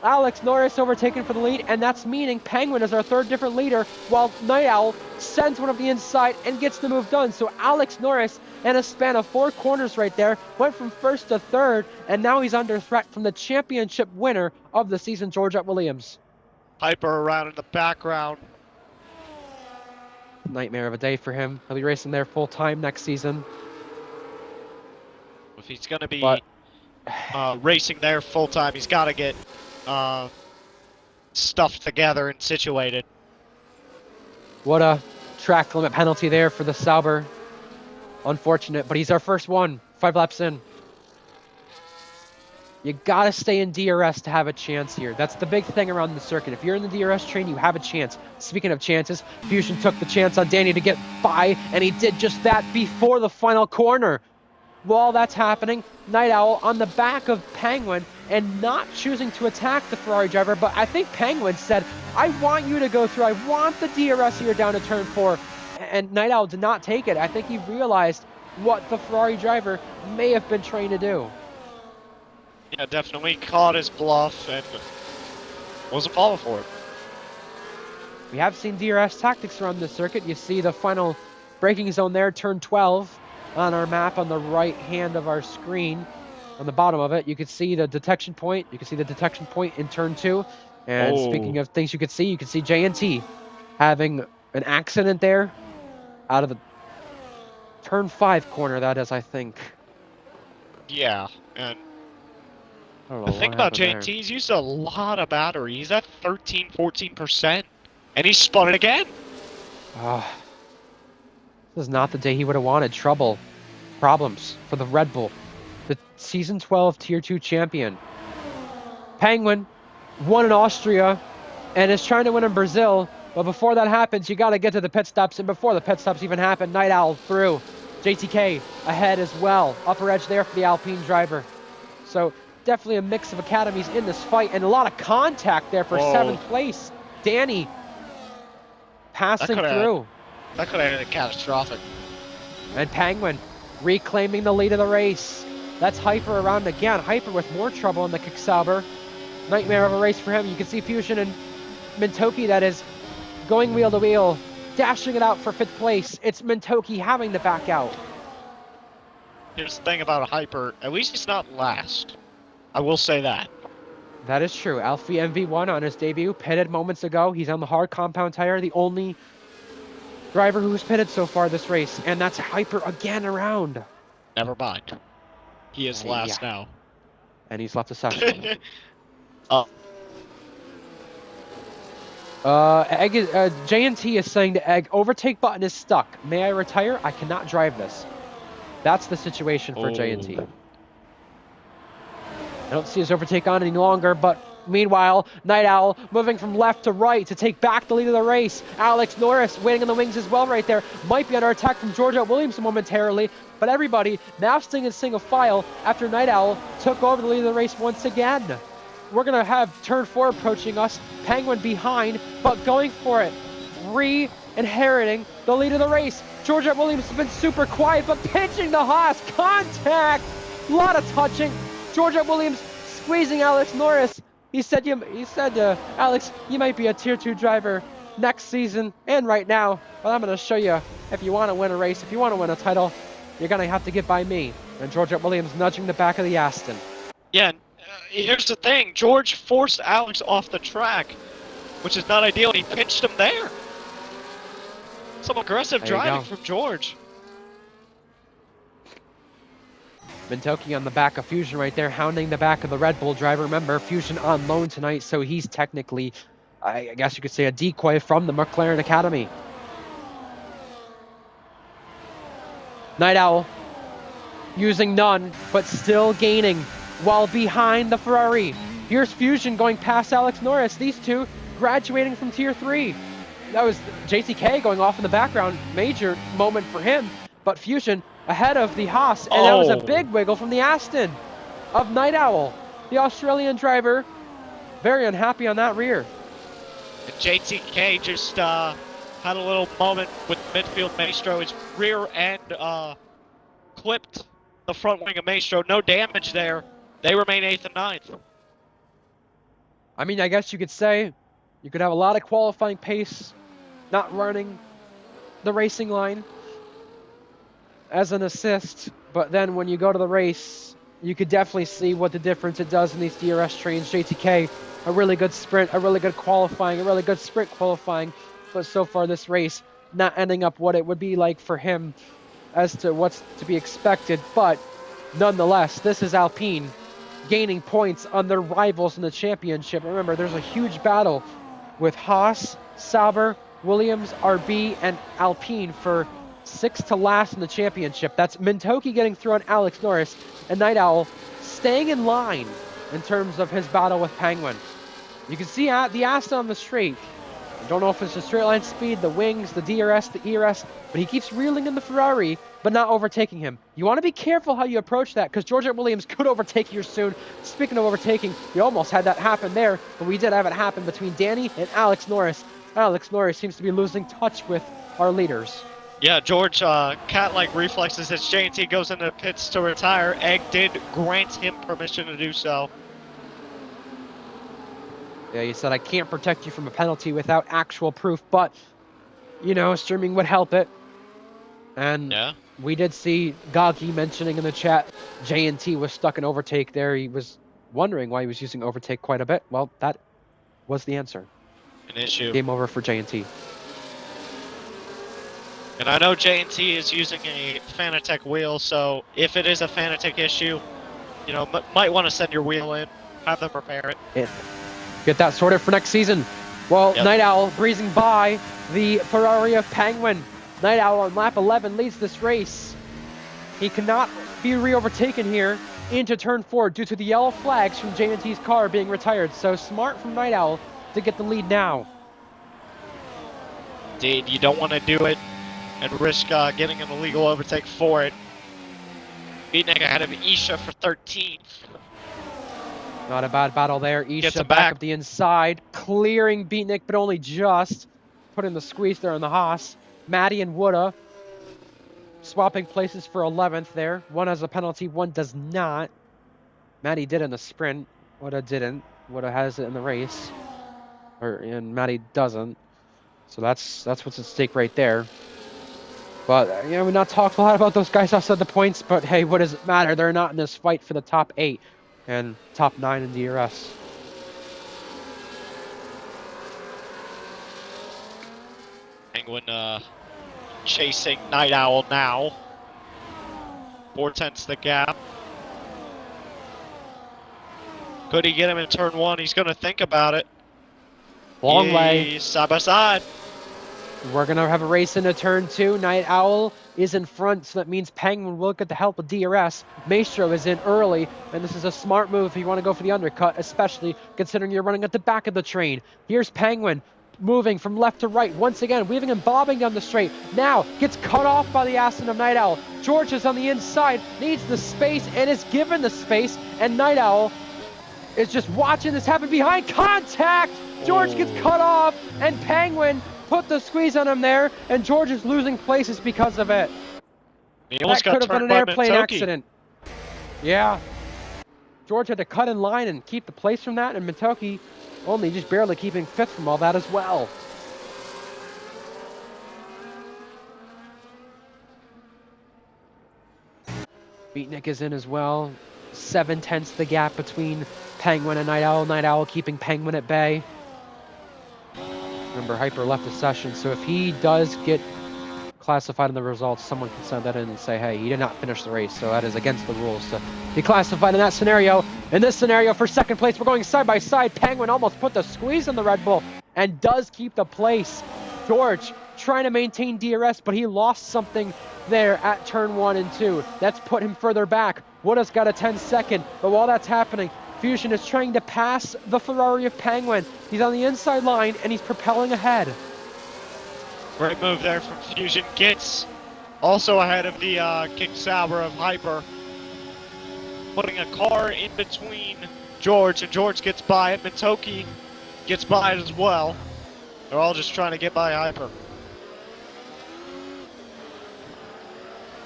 Alex Norris overtaken for the lead, and that's meaning Penguin is our 3rd different leader, while Night Owl sends one up the inside and gets the move done. So Alex Norris, in a span of 4 corners right there, went from 1st to 3rd, and now he's under threat from the championship winner of the season, Georgette Williams. Hyper around in the background. Nightmare of a day for him. He'll be racing there full time next season. If he's going to be racing there full time, he's got to get stuff together and situated. What a track limit penalty there for the Sauber. Unfortunate, but he's our first one. 5 laps in. You gotta stay in DRS to have a chance here. That's the big thing around the circuit. If you're in the DRS train, you have a chance. Speaking of chances, Fusion took the chance on Danny to get by, and he did just that before the final corner. While that's happening, Night Owl on the back of Penguin and not choosing to attack the Ferrari driver, but I think Penguin said, I want you to go through. I want the DRS here down to turn 4. And Night Owl did not take it. I think he realized what the Ferrari driver may have been trying to do. Yeah, definitely caught his bluff and wasn't falling for it. We have seen DRS tactics around the circuit. You see the final braking zone there, turn 12 on our map on the right hand of our screen. On the bottom of it, you can see the detection point. You can see the detection point in turn 2. And speaking of things you could see JNT having an accident there out of the turn 5 corner, that is, I think. Yeah, and the thing about JNT, he's used a lot of battery. He's at 13-14%, and he spun it again. This is not the day he would have wanted. Problems for the Red Bull. The Season 12 Tier 2 champion. Penguin won in Austria and is trying to win in Brazil. But before that happens, you got to get to the pit stops. And before the pit stops even happen, Night Owl through. JTK ahead as well. Upper edge there for the Alpine driver. So definitely a mix of academies in this fight. And a lot of contact there for 7th place. Danny passing could've- through. That could have ended catastrophic. And Penguin reclaiming the lead of the race. That's Hyper around again. Hyper with more trouble in the Kicksauber. Nightmare of a race for him. You can see Fusion and Mintoki, that is, going wheel to wheel, dashing it out for 5th place. It's Mintoki having to back out. Here's the thing about a Hyper. At least he's not last. I will say that. That is true. Alfie MV1 on his debut, pitted moments ago. He's on the hard compound tire, the only driver who's pitted so far this race. And that's Hyper again around. Never mind. He is last now. And he's left the session. JNT is saying to Egg, overtake button is stuck. May I retire? I cannot drive this. That's the situation for JNT. I don't see his overtake on any longer, but meanwhile, Night Owl moving from left to right to take back the lead of the race. Alex Norris waiting in the wings as well right there. Might be under attack from Georgia Williams momentarily, but everybody now staying in single file after Night Owl took over the lead of the race once again. We're going to have turn 4 approaching us. Penguin behind, but going for it. Re-inheriting the lead of the race. Georgia Williams has been super quiet, but pinching the Haas. Contact! A lot of touching. Georgia Williams squeezing Alex Norris. He said to Alex, you might be a tier 2 driver next season and right now, but I'm going to show you if you want to win a race, if you want to win a title, you're going to have to get by me. And Georgia Williams nudging the back of the Aston. Yeah, here's the thing. George forced Alex off the track, which is not ideal, and he pinched him there. Some aggressive driving from George. Mintoki on the back of Fusion right there, hounding the back of the Red Bull driver. Remember, Fusion on loan tonight, so he's technically, I guess you could say, a decoy from the McLaren Academy. Night Owl using none, but still gaining while behind the Ferrari. Here's Fusion going past Alex Norris. These two graduating from Tier 3. That was JTK going off in the background. Major moment for him, but Fusion ahead of the Haas, and that was a big wiggle from the Aston of Night Owl. The Australian driver, very unhappy on that rear. And JTK just had a little moment with midfield Maestro. His rear end clipped the front wing of Maestro. No damage there. They remain 8th and 9th. I mean, I guess you could say you could have a lot of qualifying pace, not running the racing line as an assist, but then when you go to the race, you could definitely see what the difference it does in these DRS trains. JTK, a really good sprint, a really good qualifying, a really good sprint qualifying, but so far this race not ending up what it would be like for him as to what's to be expected, but nonetheless, this is Alpine gaining points on their rivals in the championship. Remember, there's a huge battle with Haas, Sauber, Williams, RB, and Alpine for 6th to last in the championship. That's Mintoki getting through on Alex Norris, and Night Owl staying in line in terms of his battle with Penguin. You can see the Aston on the straight. I don't know if it's the straight line speed, the wings, the DRS, the ERS, but he keeps reeling in the Ferrari, but not overtaking him. You want to be careful how you approach that, because Georgia Williams could overtake here soon. Speaking of overtaking, we almost had that happen there, but we did have it happen between Danny and Alex Norris. Alex Norris seems to be losing touch with our leaders. Yeah, George, cat-like reflexes as JT goes into the pits to retire. Egg did grant him permission to do so. Yeah, he said, I can't protect you from a penalty without actual proof, but, you know, streaming would help it. And we did see Goggy mentioning in the chat, JNT was stuck in overtake there. He was wondering why he was using overtake quite a bit. Well, that was the answer. An issue. Game over for JNT. And I know JNT is using a Fanatec wheel, so if it is a Fanatec issue, you know, might want to send your wheel in, have them repair it. Get that sorted for next season. Well, Night Owl breezing by the Ferrari of Penguin. Night Owl on lap 11 leads this race. He cannot be re-overtaken here into turn 4 due to the yellow flags from JNT's car being retired. So smart from Night Owl to get the lead now. Indeed, you don't want to do it and risk getting an illegal overtake for it. Beatnik ahead of Isha for 13th. Not a bad battle there. Isha back up the inside, clearing Beatnik, but only just. putting the squeeze there on the Haas. Maddie and Woodda swapping places for 11th there. One has a penalty, one does not. Maddie did in the sprint. Woodda didn't. Woodda has it in the race. And Maddie doesn't. So that's what's at stake right there. But, we've not talked a lot about those guys outside the points, but hey, what does it matter? They're not in this fight for the top 8 and top 9 in DRS. Penguin chasing Night Owl now. 4/10 the gap. Could he get him in turn 1? He's going to think about it. Long way. Side by side. We're going to have a race into turn 2. Night Owl is in front, so that means Penguin will get the help of DRS. Maestro is in early, and this is a smart move if you want to go for the undercut, especially considering you're running at the back of the train. Here's Penguin moving from left to right, once again, weaving and bobbing down the straight. Now gets cut off by the Aston of Night Owl. George is on the inside, needs the space, and is given the space, and Night Owl is just watching this happen behind contact. George gets cut off, and Penguin put the squeeze on him there, and George is losing places because of it. That could have been an airplane accident. Yeah. George had to cut in line and keep the place from that, and Matoki only just barely keeping 5th from all that as well. Beatnik is in as well. 7/10 the gap between Penguin and Night Owl. Night Owl keeping Penguin at bay. Remember, Hyper left the session, so if he does get classified in the results, someone can send that in and say, hey, he did not finish the race, so that is against the rules to be classified in that scenario. In this scenario, for 2nd place, we're going side by side. Penguin almost put the squeeze on the Red Bull and does keep the place. George trying to maintain DRS, but he lost something there at turn 1 and 2. That's put him further back. Woodda's got a 10-second, but while that's happening, Fusion is trying to pass the Ferrari of Penguin. He's on the inside line, and he's propelling ahead. Great move there from Fusion. Gets also ahead of the King Sauber of Hyper. Putting a car in between George, and George gets by it. Matoki gets by it as well. They're all just trying to get by Hyper.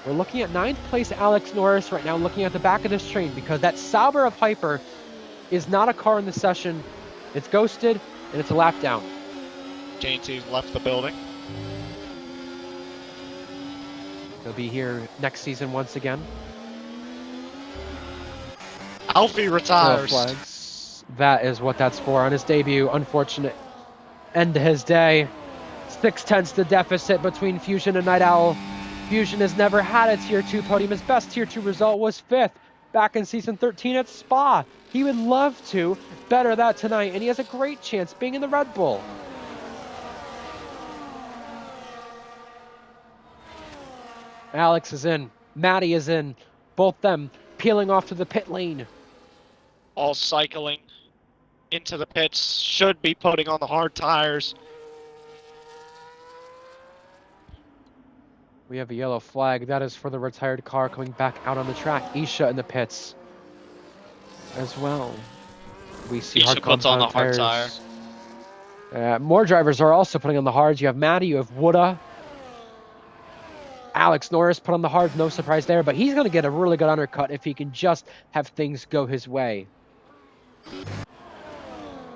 We're looking at 9th place Alex Norris right now, looking at the back of this train, because that Sauber of Hyper is not a car in the session. It's ghosted, and it's a lap down. JT's left the building. He'll be here next season once again. Alfie retires. Flags. That is what that's for on his debut. Unfortunate end to his day. 6/10 the deficit between Fusion and Night Owl. Fusion has never had a Tier 2 podium. His best Tier 2 result was 5th back in Season 13 at Spa. He would love to better that tonight, and he has a great chance being in the Red Bull. Alex is in. Maddie is in. Both them peeling off to the pit lane. All cycling into the pits. Should be putting on the hard tires. We have a yellow flag. That is for the retired car coming back out on the track. Isha in the pits as well. We see Isha hard puts on the compound hard tires. More drivers are also putting on the hards. You have Maddie, you have Woodda. Alex Norris put on the hards, no surprise there, but he's going to get a really good undercut if he can just have things go his way.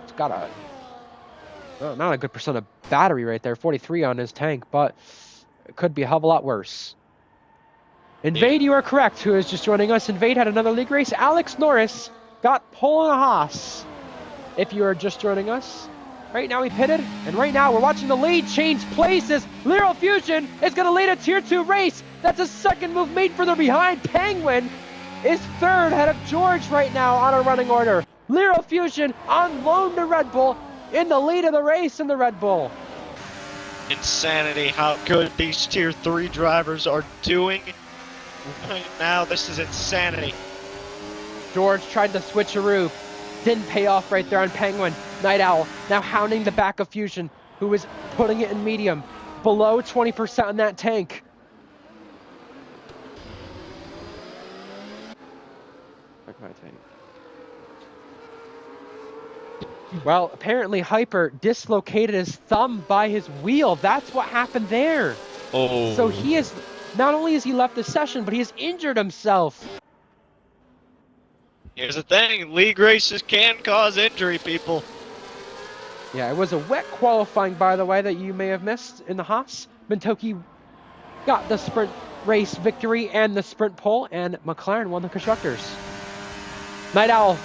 It's got not a good percent of battery right there, 43 on his tank, but it could be a hell of a lot worse. Invade, you are correct, who is just joining us. Invade had another league race. Alex Norris got pole on a Haas. If you are just joining us, right now he pitted, and right now we're watching the lead change places. Lero Fusion is going to lead a Tier 2 race. That's a second move made further behind. Penguin is 3rd ahead of George right now on a running order. Lero Fusion on loan to Red Bull in the lead of the race in the Red Bull. Insanity how good these Tier 3 drivers are doing right now. This is insanity. George tried the switcheroo. Didn't pay off right there on Penguin. Night Owl now hounding the back of Fusion, who is putting it in medium. Below 20% on that tank. Like my tank. Well, apparently Hyper dislocated his thumb by his wheel. That's what happened there. Oh. So he is, not only has he left the session, but he has injured himself. Here's the thing, league races can cause injury, people. Yeah, it was a wet qualifying, by the way, that you may have missed in the Haas. Mintoki got the sprint race victory and the sprint pole, and McLaren won the Constructors. Night Owl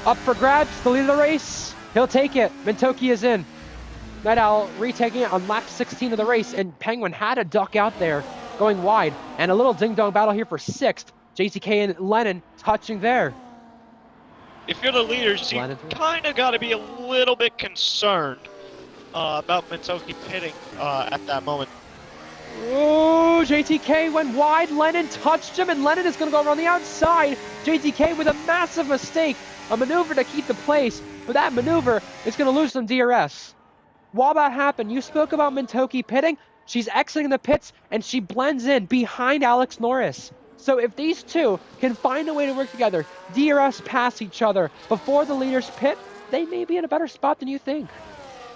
up for grabs, the lead of the race. He'll take it. Mintoki is in. Night Owl retaking it on lap 16 of the race, and Penguin had a duck out there going wide, and a little ding-dong battle here for 6th. JTK and Lennon touching there. If you're the leaders, you kind of got to be a little bit concerned about Mintoki pitting at that moment. Oh, JTK went wide. Lennon touched him, and Lennon is going to go around the outside. JTK with a massive mistake, a maneuver to keep the place, but that maneuver is going to lose some DRS. While that happened, you spoke about Mintoki pitting. She's exiting the pits, and she blends in behind Alex Norris. So if these two can find a way to work together, DRS pass each other before the leaders pit, they may be in a better spot than you think.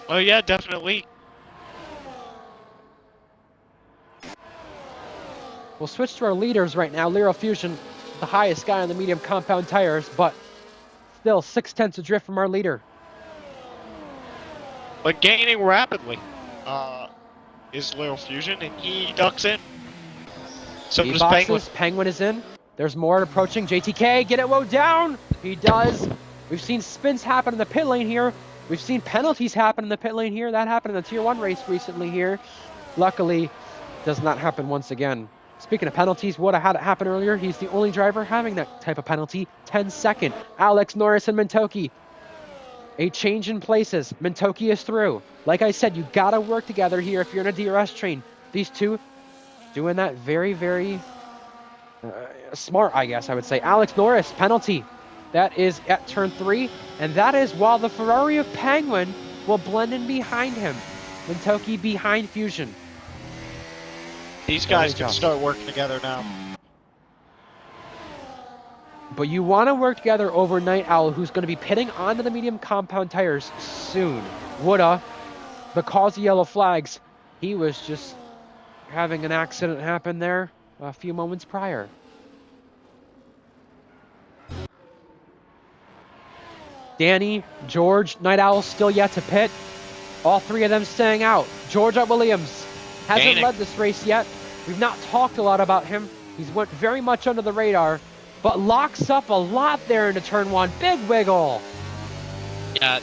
Oh yeah, definitely. We'll switch to our leaders right now. Lero Fusion, the highest guy on the medium compound tires, but still 6/10 adrift from our leader. But gaining rapidly is Lero Fusion, and he ducks in. So does Penguin. Penguin is in. There's more approaching. JTK, get it woe down. He does. We've seen spins happen in the pit lane here. We've seen penalties happen in the pit lane here. That happened in the Tier 1 race recently here. Luckily, does not happen once again. Speaking of penalties, what had it happen earlier? He's the only driver having that type of penalty. 10-second. Alex Norris and Mintoki. A change in places. Mintoki is through. Like I said, you got to work together here if you're in a DRS train. These two doing that very, very smart, I guess I would say. Alex Norris, penalty. That is at turn 3, and that is while the Ferrari of Penguin will blend in behind him. Mintoki behind Fusion. These guys can start working together now. But you want to work together over Night Owl, who's going to be pitting onto the medium compound tires soon. Woulda, because of yellow flags, he was just having an accident happen there a few moments prior. Danny, George, Night Owl still yet to pit. All three of them staying out. George at Williams hasn't led this race yet. We've not talked a lot about him. He's went very much under the radar, but locks up a lot there into turn 1. Big wiggle. Yeah,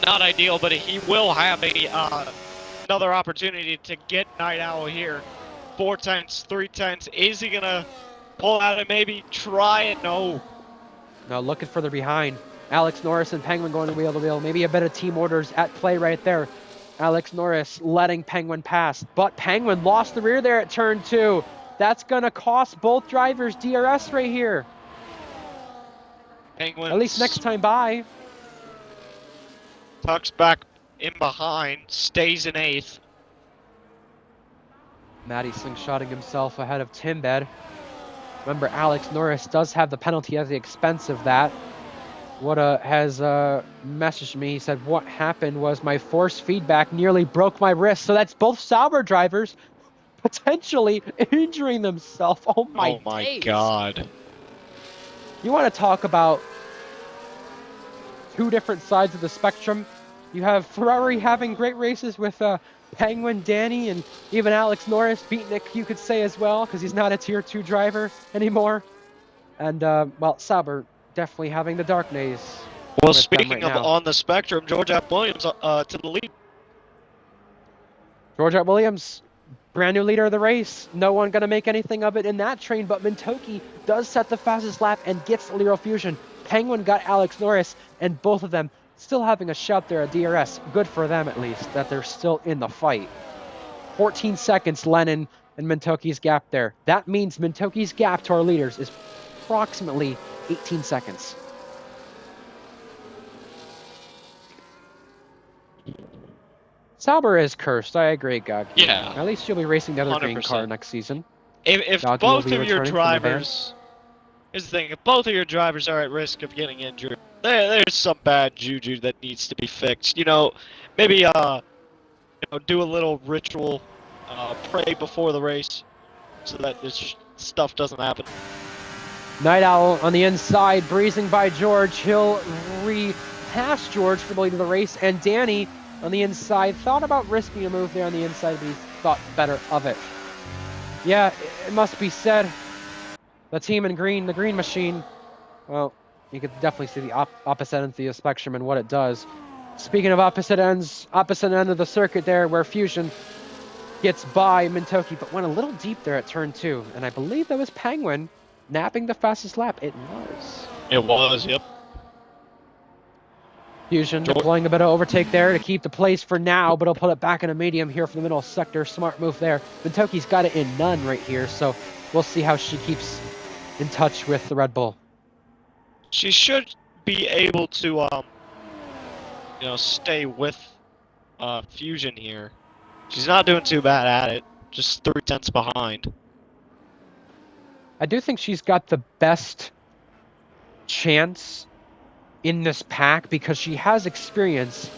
not ideal, but he will have another opportunity to get Night Owl here. 4/10, 3/10. Is he gonna pull out and maybe try it? No. Now looking further behind. Alex Norris and Penguin going wheel to wheel. Maybe a bit of team orders at play right there. Alex Norris letting Penguin pass, but Penguin lost the rear there at turn 2. That's going to cost both drivers DRS right here. Penguin. At least next time by. Tucks back in behind, stays in 8th. Matty slingshotting himself ahead of Timbed. Remember, Alex Norris does have the penalty at the expense of that. Woulda has messaged me. He said, what happened was my force feedback nearly broke my wrist. So that's both Sauber drivers potentially injuring themselves. Oh my days. God. You want to talk about two different sides of the spectrum? You have Ferrari having great races with Penguin, Danny, and even Alex Norris, Beatnik, you could say as well, because he's not a Tier 2 driver anymore. And, well, Sauber definitely having the dark days. Well, speaking of on the spectrum, George F. Williams to the lead. George F. Williams, brand new leader of the race. No one going to make anything of it in that train, but Mintoki does set the fastest lap and gets Lero Fusion. Penguin got Alex Norris, and both of them still having a shout there at DRS. Good for them, at least, that they're still in the fight. 14 seconds, Lennon and Mintoki's gap there. That means Mintoki's gap to our leaders is approximately 18 seconds. Sauber is cursed. I agree, Gog. Yeah. At least you'll be racing the other 100%. green car next season. If both of your drivers... Here's the thing. If both of your drivers are at risk of getting injured, there's some bad juju that needs to be fixed. Maybe do a little ritual, pray before the race, so that this stuff doesn't happen. Night Owl on the inside, breezing by George. He'll repass George for the lead of the race, and Danny on the inside thought about risking a move there on the inside, but he thought better of it. Yeah, it must be said, the team in green, the green machine, well, you could definitely see the opposite end of the spectrum and what it does. Speaking of opposite ends, opposite end of the circuit there, where Fusion gets by Mintoki, but went a little deep there at turn 2, and I believe that was Penguin napping the fastest lap. It was. It was, yep. Fusion deploying a bit of overtake there to keep the place for now, but he'll put it back in a medium here from the middle sector. Smart move there. Mintoki's got it in none right here, so we'll see how she keeps in touch with the Red Bull. She should be able to, stay with Fusion here. She's not doing too bad at it. Just 3/10 behind. I do think she's got the best chance in this pack because she has experience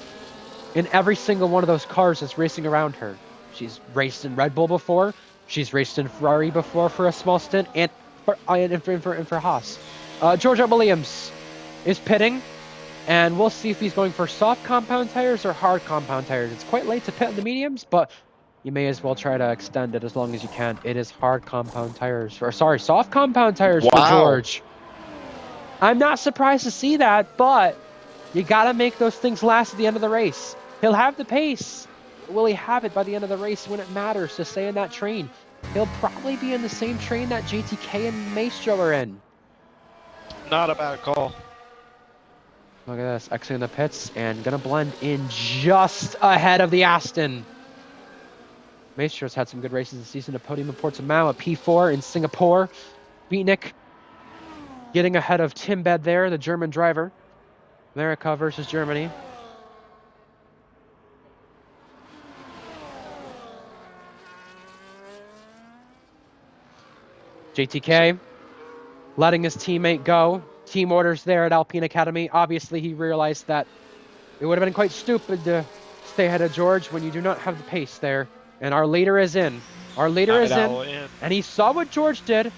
in every single one of those cars that's racing around her. She's raced in Red Bull before. She's raced in Ferrari before for a small stint, and for Haas. George Williams is pitting, and we'll see if he's going for soft compound tires or hard compound tires. It's quite late to pit in the mediums, but you may as well try to extend it as long as you can. It is hard compound tires, or sorry, soft compound tires for George. I'm not surprised to see that, but you gotta make those things last at the end of the race. He'll have the pace. Will he have it by the end of the race when it matters to stay in that train? He'll probably be in the same train that JTK and Maestro are in. Not a bad call. Look at this, exiting the pits and gonna blend in just ahead of the Aston. Maestro's had some good races this season. A podium in Portimao, a P4 in Singapore. Beatnik getting ahead of Tim Bed there, the German driver. America versus Germany. JTK letting his teammate go. Team orders there at Alpine Academy. Obviously, he realized that it would have been quite stupid to stay ahead of George when you do not have the pace there. And our leader is in. Our leader is in. And he saw what George did.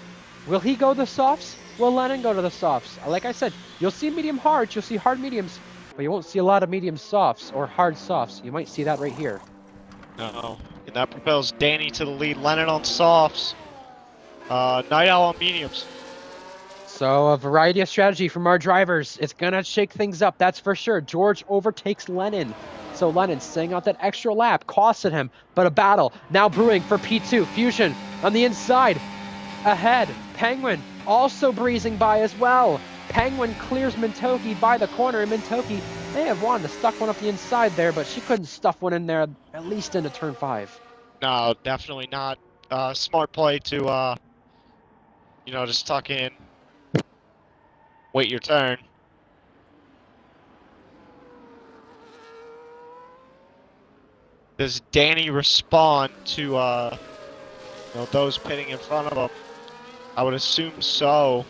Will he go the softs? Will Lennon go to the softs? Like I said, you'll see medium hards, you'll see hard mediums, but you won't see a lot of medium softs or hard softs. You might see that right here. Uh-oh. And that propels Danny to the lead. Lennon on softs. Night Owl on mediums. So a variety of strategy from our drivers. It's going to shake things up, that's for sure. George overtakes Lennon. So Lennon staying out that extra lap, costed him, but a battle now brewing for P2. Fusion on the inside, ahead. Penguin also breezing by as well. Penguin clears Mintoki by the corner, and Mintoki may have wanted to stuff one up the inside there, but she couldn't stuff one in there, at least into turn 5. No, definitely not. Smart play to, just tuck in. Wait your turn. Does Danny respond to, those pitting in front of him? I would assume so.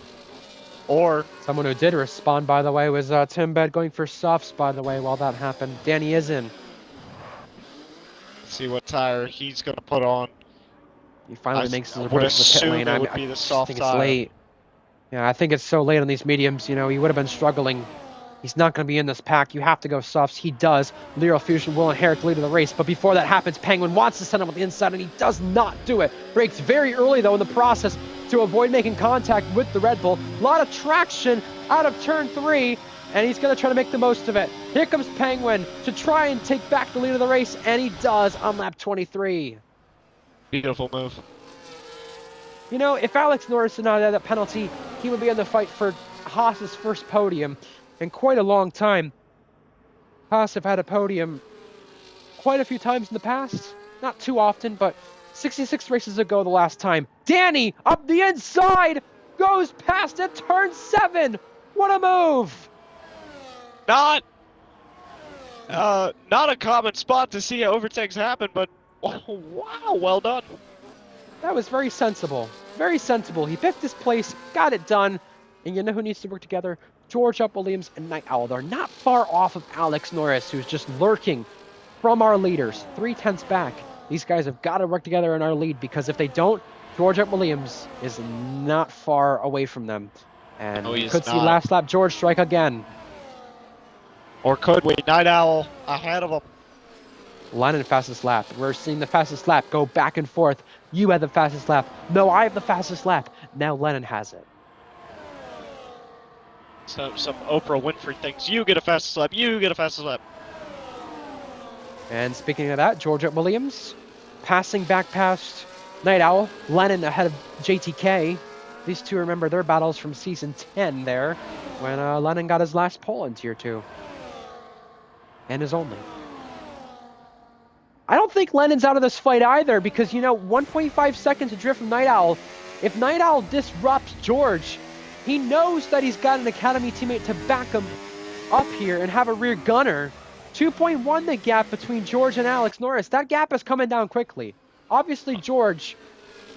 Or someone who did respond, by the way, was Tim Bed going for softs, by the way, while that happened. Danny is in. Let's see what tire he's going to put on. He finally makes his approach to the pit lane. I think it's late. Yeah, I think it's so late on these mediums. He would have been struggling. He's not going to be in this pack. You have to go softs. He does. Lyral Fusion will inherit the lead of the race. But before that happens, Penguin wants to send him on the inside, and he does not do it. Breaks very early, though, in the process to avoid making contact with the Red Bull. A lot of traction out of turn 3, and he's going to try to make the most of it. Here comes Penguin to try and take back the lead of the race, and he does on lap 23. Beautiful move. If Alex Norris did not have that penalty, he would be in the fight for Haas's first podium in quite a long time. Haas have had a podium quite a few times in the past. Not too often, but 66 races ago the last time. Danny, up the inside, goes past at turn 7. What a move! Not a common spot to see overtakes happen, but wow, well done. That was very sensible. Very sensible. He picked his place, got it done. And you know who needs to work together? George Williams and Night Owl. They're not far off of Alex Norris, who's just lurking from our leaders, 3/10 back. These guys have got to work together in our lead, because if they don't, George Williams is not far away from them. And No, we he's could see not. last lap George strike again. Or could we? Night Owl ahead of him. Lennon fastest lap. We're seeing the fastest lap go back and forth. You had the fastest lap. No, I have the fastest lap. Now Lennon has it. So, some Oprah Winfrey things. You get a fastest lap. You get a fastest lap. And speaking of that, George Williams passing back past Night Owl. Lennon ahead of JTK. These two remember their battles from season 10 there, when Lennon got his last pole in Tier 2. And his only. I don't think Lennon's out of this fight either, because, 1.5 seconds adrift from Night Owl. If Night Owl disrupts George, he knows that he's got an Academy teammate to back him up here and have a rear gunner. 2.1 the gap between George and Alex Norris. That gap is coming down quickly. Obviously, George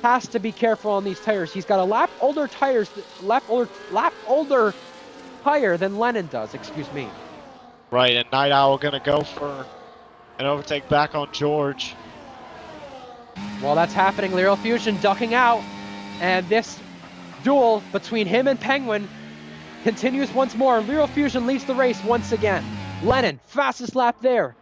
has to be careful on these tires. He's got a lap older tire than Lennon does, excuse me. Right, and Night Owl gonna go for an overtake back on George. While that's happening, Lyral Fusion ducking out, and this duel between him and Penguin continues once more. Lyral Fusion leads the race once again. Lennon, fastest lap there.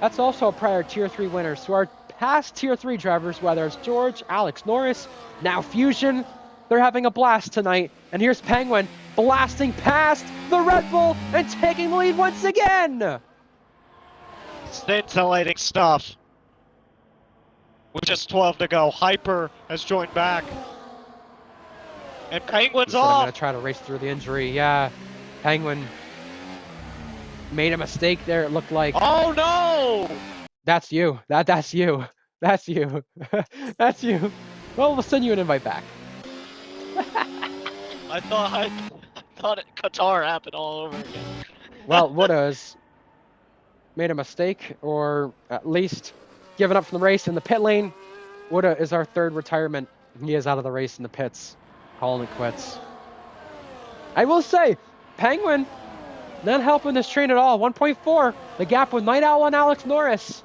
That's also a prior Tier 3 winner. So our past Tier 3 drivers, whether it's George, Alex Norris, now Fusion, they're having a blast tonight. And here's Penguin blasting past the Red Bull and taking the lead once again. Scintillating stuff. With just 12 to go. Hyper has joined back. And Penguin's I'm off. going to try to race through the injury. Yeah, Penguin made a mistake there, it looked like. Oh no! That's you. That's you. That's you. That's you. Well, we'll send you an invite back. I thought Qatar happened all over again. Well, Wooda's made a mistake, or at least given up from the race in the pit lane. Wooda is our third retirement. He is out of the race in the pits, calling it quits. I will say, Penguin not helping this train at all. 1.4, the gap with Night Owl and Alex Norris.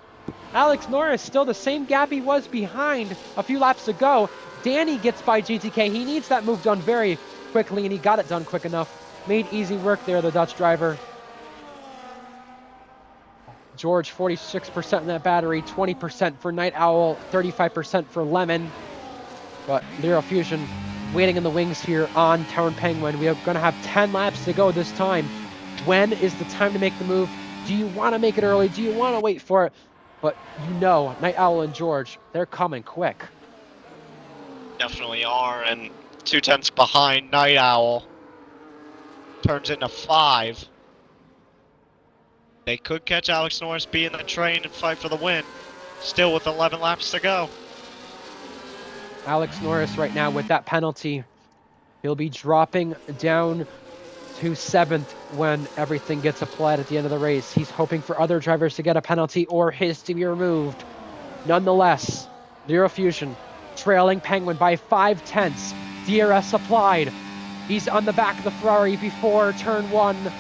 Alex Norris still the same gap he was behind a few laps ago. Danny gets by GTK. He needs that move done very quickly, and he got it done quick enough. Made easy work there, the Dutch driver. George, 46% in that battery, 20% for Night Owl, 35% for Lemon. But Lyral Fusion waiting in the wings here on Town Penguin. We are going to have 10 laps to go this time. When is the time to make the move? Do you want to make it early? Do you want to wait for it? But Night Owl and George, they're coming quick. Definitely are, and 2/10 behind Night Owl. Turns into 5. They could catch Alex Norris, be in the train, and fight for the win. Still with 11 laps to go. Alex Norris right now with that penalty. He'll be dropping down to 7th when everything gets applied at the end of the race. He's hoping for other drivers to get a penalty or his to be removed. Nonetheless, Lyral Fusion trailing Penguin by 5/10. DRS applied. He's on the back of the Ferrari before turn 1,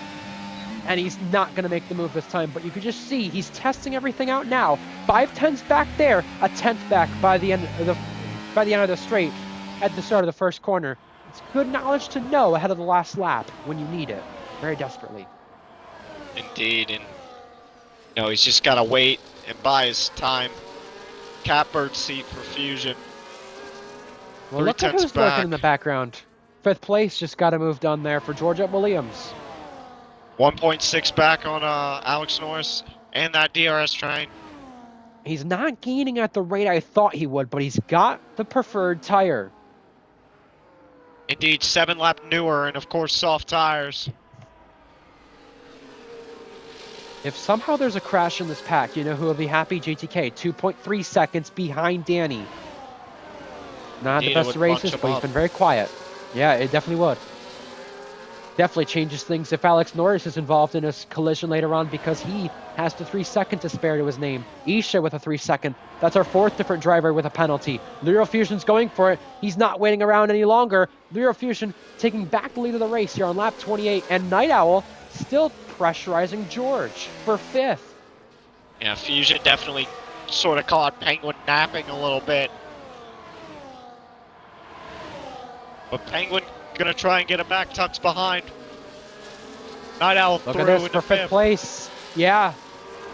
and he's not going to make the move this time. But you can just see he's testing everything out now. 5/10 back there, a 10th back by the end of the straight at the start of the first corner. It's good knowledge to know ahead of the last lap when you need it, very desperately. Indeed, and he's just got to wait and buy his time. Catbird seat for Fusion. Well, look at who's lurking in the background. 5th place just got a move done there for George Williams. 1.6 back on Alex Norris and that DRS train. He's not gaining at the rate I thought he would, but he's got the preferred tire. Indeed, 7 lap newer and of course soft tires. If somehow there's a crash in this pack, you know who will be happy? GTK, 2.3 seconds behind Danny. Not Indeed, the best races, but he's been very quiet. Yeah, it definitely would. Definitely changes things if Alex Norris is involved in a collision later on because he has the 3 second to spare to his name. Isha with a 3 second. That's our 4th different driver with a penalty. Lyro Fusion's going for it. He's not waiting around any longer. Lyro Fusion taking back the lead of the race here on lap 28. And Night Owl still pressurizing George for 5th. Yeah, Fusion definitely sort of caught Penguin napping a little bit. But Penguin gonna try and get him back, tucks behind. Night Owl Look through at this into for 5th 5th. place. Yeah,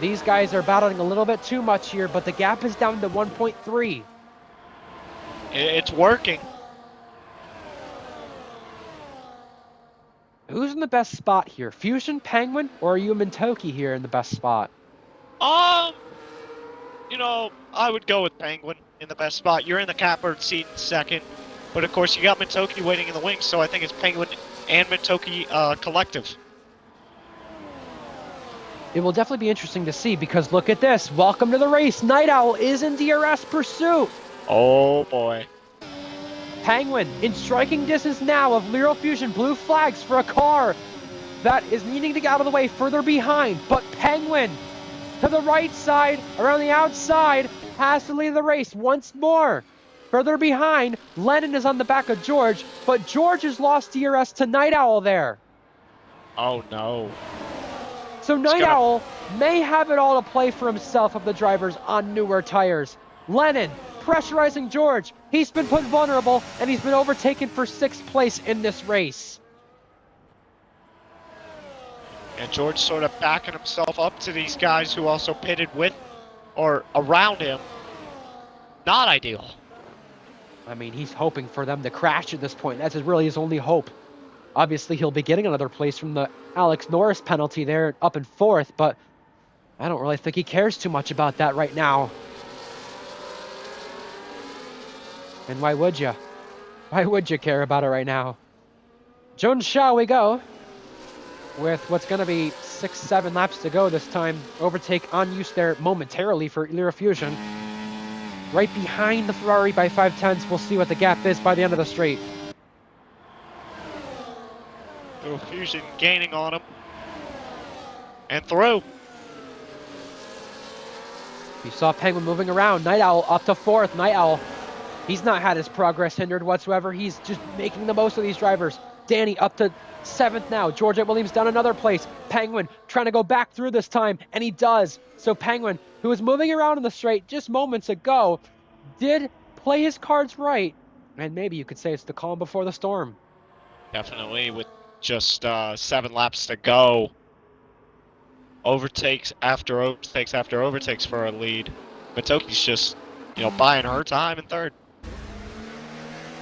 these guys are battling a little bit too much here, but the gap is down to 1.3. It's working. Who's in the best spot here? Fusion, Penguin, or are you Mintoki here in the best spot? You know, I would go with Penguin in the best spot. You're in the catbird seat in 2nd. But of course, you got Mintoki waiting in the wings, so I think it's Penguin and Mintoki collective. It will definitely be interesting to see because look at this. Welcome to the race. Night Owl is in DRS pursuit. Oh boy. Penguin in striking distance now of Lyro Fusion. Blue flags for a car that is needing to get out of the way further behind. But Penguin to the right side, around the outside, has to lead the race once more. Further behind, Lennon is on the back of George, but George has lost DRS to Night Owl there. Oh no. So Night Owl may have it all to play for himself of the drivers on newer tires. Lennon pressurizing George. He's been put vulnerable, and he's been overtaken for 6th place in this race. And George sort of backing himself up to these guys who also pitted with or around him. Not ideal. I mean, he's hoping for them to crash at this point. That's really his only hope. Obviously, he'll be getting another place from the Alex Norris penalty there up in 4th, but I don't really think he cares too much about that right now. And why would you? Why would you care about it right now? Jones Shaw we go. With what's going to be 6-7 laps to go this time. Overtake on use there momentarily for Lyro Fusion. Right behind the Ferrari by 5/10. We'll see what the gap is by the end of the straight. Lyro Fusion gaining on him. And through. You saw Penguin moving around. Night Owl up to 4th. Night Owl, he's not had his progress hindered whatsoever. He's just making the most of these drivers. Danny up to 7th now. George Williams down another place. Penguin trying to go back through this time, and he does. So Penguin, who was moving around in the straight just moments ago, did play his cards right. And maybe you could say it's the calm before the storm. Definitely, with just 7 laps to go. Overtakes after overtakes after overtakes for a lead. Mintoki's just, buying her time in 3rd.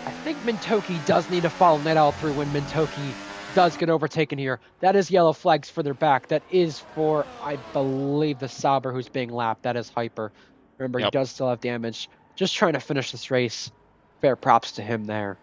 I think Mintoki does need to follow Night Owl through when Mintoki does get overtaken here. That is yellow flags further back. That is for, I believe, the Sauber who's being lapped. That is Hyper. Remember, He does still have damage. Just trying to finish this race. Fair props to him there.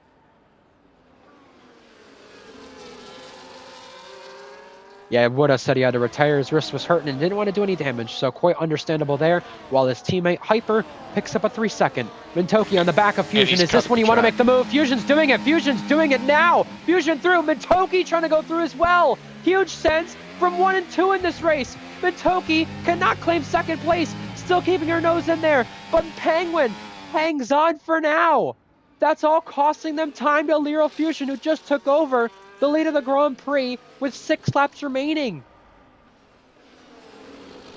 Yeah, would have said he had to retire. His wrist was hurting and didn't want to do any damage, so quite understandable there. While his teammate Hyper picks up a 3 second. Mintoki on the back of Fusion. Is this when you want to make the move? Fusion's doing it. Fusion's doing it now. Fusion through. Mintoki trying to go through as well. Huge sense from 1 and 2 in this race. Mintoki cannot claim 2nd place. Still keeping her nose in there. But Penguin hangs on for now. That's all costing them time to Lyro Fusion, who just took over the lead of the Grand Prix with 6 laps remaining.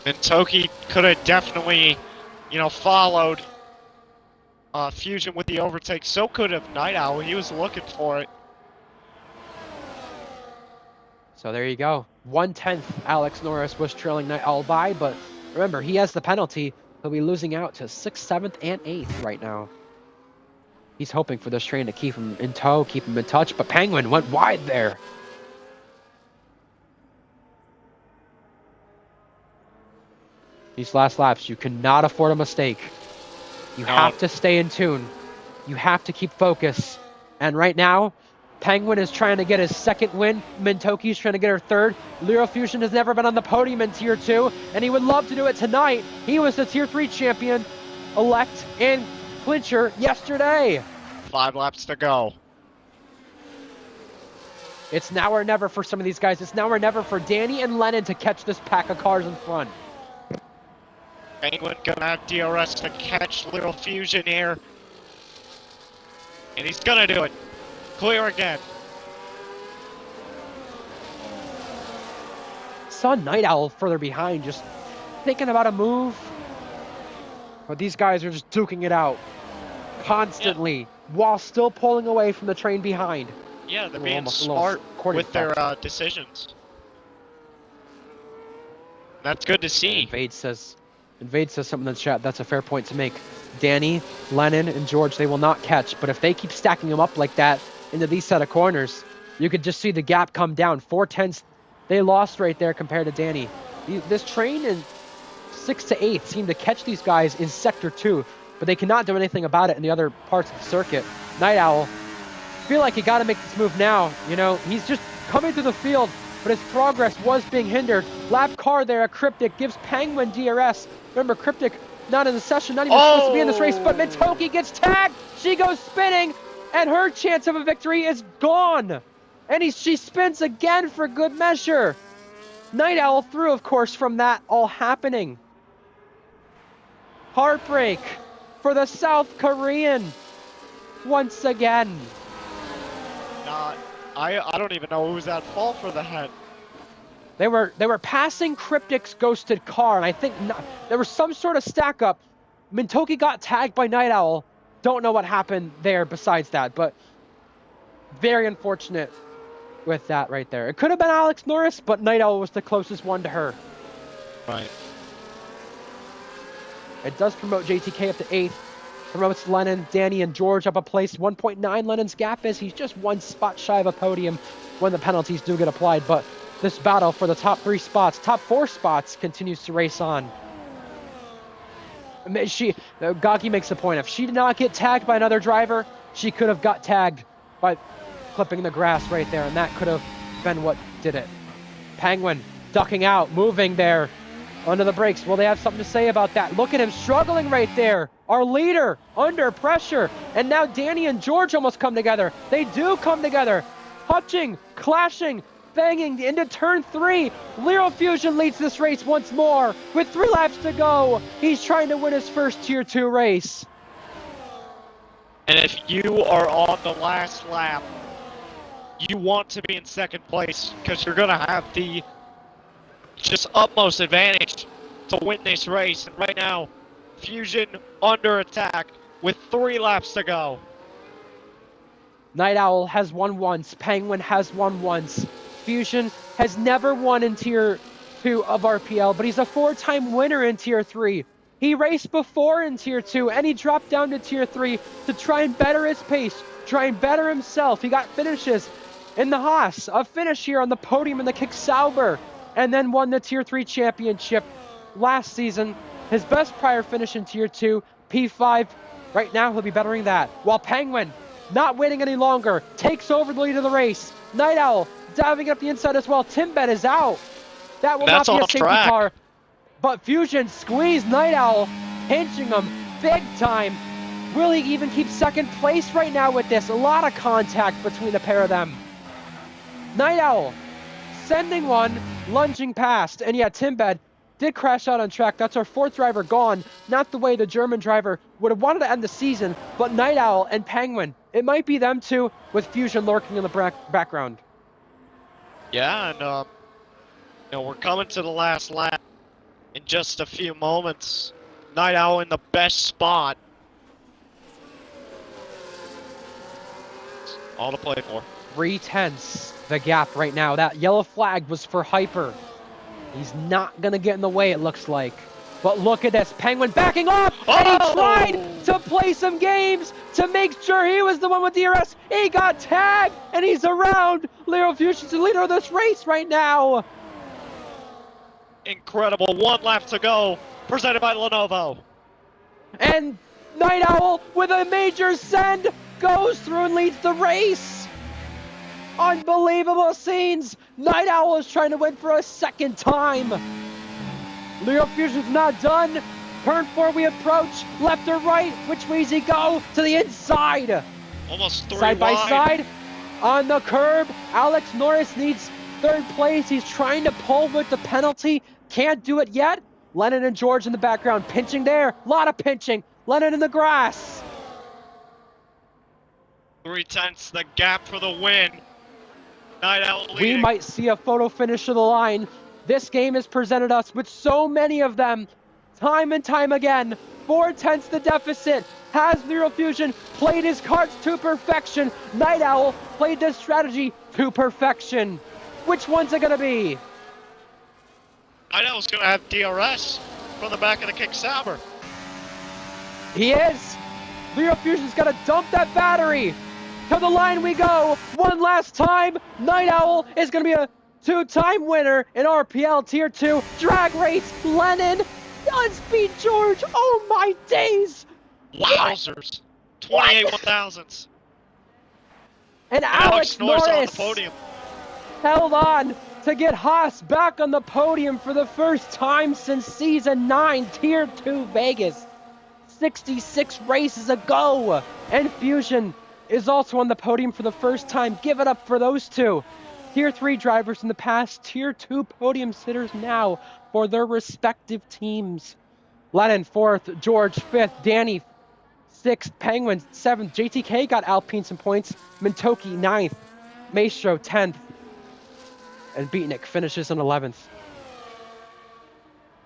Mintoki could have definitely, followed Fusion with the overtake. So could have Night Owl. He was looking for it. So there you go. 1/10 Alex Norris was trailing Night Owl by, but remember, he has the penalty. He'll be losing out to 6th, 7th, and 8th right now. He's hoping for this train to keep him in tow, keep him in touch, but Penguin went wide there. These last laps, you cannot afford a mistake. You have to stay in tune. You have to keep focus. And right now, Penguin is trying to get his 2nd win. Mintoki is trying to get her 3rd. Lyro Fusion has never been on the podium in Tier 2, and he would love to do it tonight. He was the Tier 3 champion elect and clincher yesterday. 5 laps to go. It's now or never for some of these guys. It's now or never for Danny and Lennon to catch this pack of cars in front. Penguin gonna have DRS to catch Little Fusion here. And he's gonna do it. Clear again. Saw Night Owl further behind, just thinking about a move. But these guys are just duking it out constantly while still pulling away from the train behind. Yeah, they're being smart with their decisions. That's good to see. Invade says something in the chat. That's a fair point to make. Danny, Lennon, and George, they will not catch. But if they keep stacking them up like that into these set of corners, you could just see the gap come down. 4/10 they lost right there compared to Danny. This train in 6 to 8 seem to catch these guys in Sector 2, but they cannot do anything about it in the other parts of the circuit. Night Owl, feel like you got to make this move now. You know, he's just coming through the field, but his progress was being hindered. Lap car there at Cryptic gives Penguin DRS. Remember, Cryptic not in the session, not even supposed to be in this race, but Mintoki gets tagged. She goes spinning, and her chance of a victory is gone. And she spins again for good measure. Night Owl through, of course, from that all happening. Heartbreak for the South Korean once again. I don't even know who was at fault for the head. They were passing Cryptic's ghosted car, and I think there was some sort of stack up. Mintoki got tagged by Night Owl. Don't know what happened there besides that, but very unfortunate with that right there. It could have been Alex Norris, but Night Owl was the closest one to her. Right. It does promote JTK up to 8th. Promotes Lennon, Danny, and George up a place. 1.9 Lennon's gap is. He's just one spot shy of a podium when the penalties do get applied. But this battle for the top 3 spots, top 4 spots, continues to race on. Gaki makes a point. If she did not get tagged by another driver, she could have got tagged by clipping the grass right there, and that could have been what did it. Penguin ducking out, moving there under the brakes. Will they have something to say about that? Look at him struggling right there. Our leader under pressure. And now Danny and George almost come together. They do come together. Touching, clashing, banging into turn 3. Little Fusion leads this race once more with 3 laps to go. He's trying to win his first Tier 2 race. And if you are on the last lap, you want to be in second place because you're going to have the just utmost advantage to win this race. And right now, Fusion under attack with 3 laps to go. Night Owl has won once. Penguin has won once. Fusion has never won in Tier 2 of RPL, but he's a 4-time winner in Tier 3. He raced before in Tier 2, and he dropped down to Tier 3 to try and better his pace, try and better himself. He got finishes in the Haas, a finish here on the podium in the Kick Sauber, and then won the Tier 3 championship last season. His best prior finish in Tier 2, P5. Right now, he'll be bettering that. While Penguin, not waiting any longer, takes over the lead of the race. Night Owl diving up the inside as well. Timbet is out. That will not be a safety car. But Fusion squeezed Night Owl, pinching him big time. Will he even keep second place right now with this? A lot of contact between the pair of them. Night Owl sending one, lunging past. And yeah, Timbet did crash out on track. That's our 4th driver gone. Not the way the German driver would have wanted to end the season, but Night Owl and Penguin, it might be them two with Fusion lurking in the background. Yeah, and we're coming to the last lap in just a few moments. Night Owl in the best spot. All to play for. 3/10 the gap right now. That yellow flag was for Hyper. He's not going to get in the way, it looks like. But look at this. Penguin backing off, and he tried to play some games to make sure he was the one with DRS. He got tagged, and he's around. Little Fusion's the leader of this race right now. Incredible. 1 lap to go. Presented by Lenovo. And Night Owl, with a major send, goes through and leads the race. Unbelievable scenes. Night Owl is trying to win for a 2nd time. Leo Fusion's not done. Turn 4 we approach. Left or right? Which way does he go? To the inside. Almost 3 side wide. by side. on the curb. Alex Norris needs third place. He's trying to pull with the penalty. Can't do it yet. Lennon and George in the background pinching there. A lot of pinching. Lennon in the grass. 3/10 the gap for the win. Night Owl leading. We might see a photo finish of the line. This game has presented us with so many of them. Time and time again. 4/10 the deficit. Has Neural Fusion played his cards to perfection? Night Owl played this strategy to perfection. Which one's it going to be? Night Owl's going to have DRS from the back of the Kick Sauber. He is. Neural Fusion's going to dump that battery. To the line we go. One last time. Night Owl is going to be a two-time winner in RPL Tier 2 drag race. Lennon does beat George. Oh my days. Wowzers. 28 1000s. And Alex Norris on the Norris podium. held on to get Haas back on the podium for the first time since Season 9 Tier 2 Vegas. 66 races ago. And Fusion is also on the podium for the first time. Give it up for those two. Tier 3 drivers in the past, Tier 2 podium sitters now for their respective teams. Lennon 4th, George 5th, Danny 6th, Penguin 7th, JTK got Alpine some points, Mintoki 9th, Maestro 10th, and Beatnik finishes in 11th.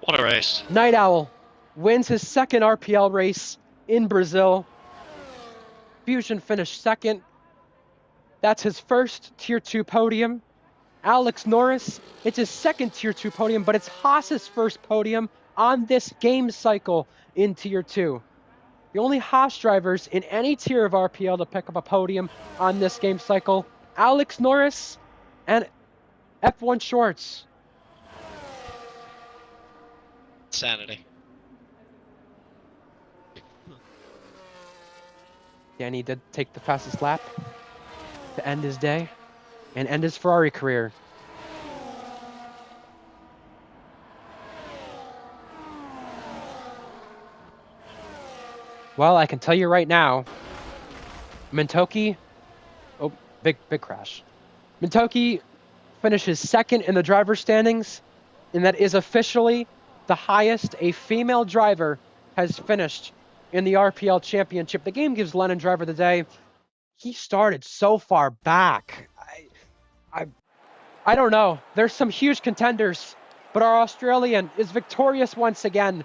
What a race. Night Owl wins his second RPL race in Brazil. Fusion finished second. That's his first Tier 2 podium. Alex Norris, it's his second Tier 2 podium, but it's Haas's first podium on this game cycle in Tier 2. The only Haas drivers in any tier of RPL to pick up a podium on this game cycle, Alex Norris and F1 Shorts. Insanity. Danny did take the fastest lap to end his day and end his Ferrari career. Well, I can tell you right now, Mintoki, oh, big crash. Mintoki finishes second in the driver standings, and that is officially the highest a female driver has finished in the RPL Championship. The game gives Lennon driver of the day. He started so far back. I don't know. There's some huge contenders, but our Australian is victorious once again.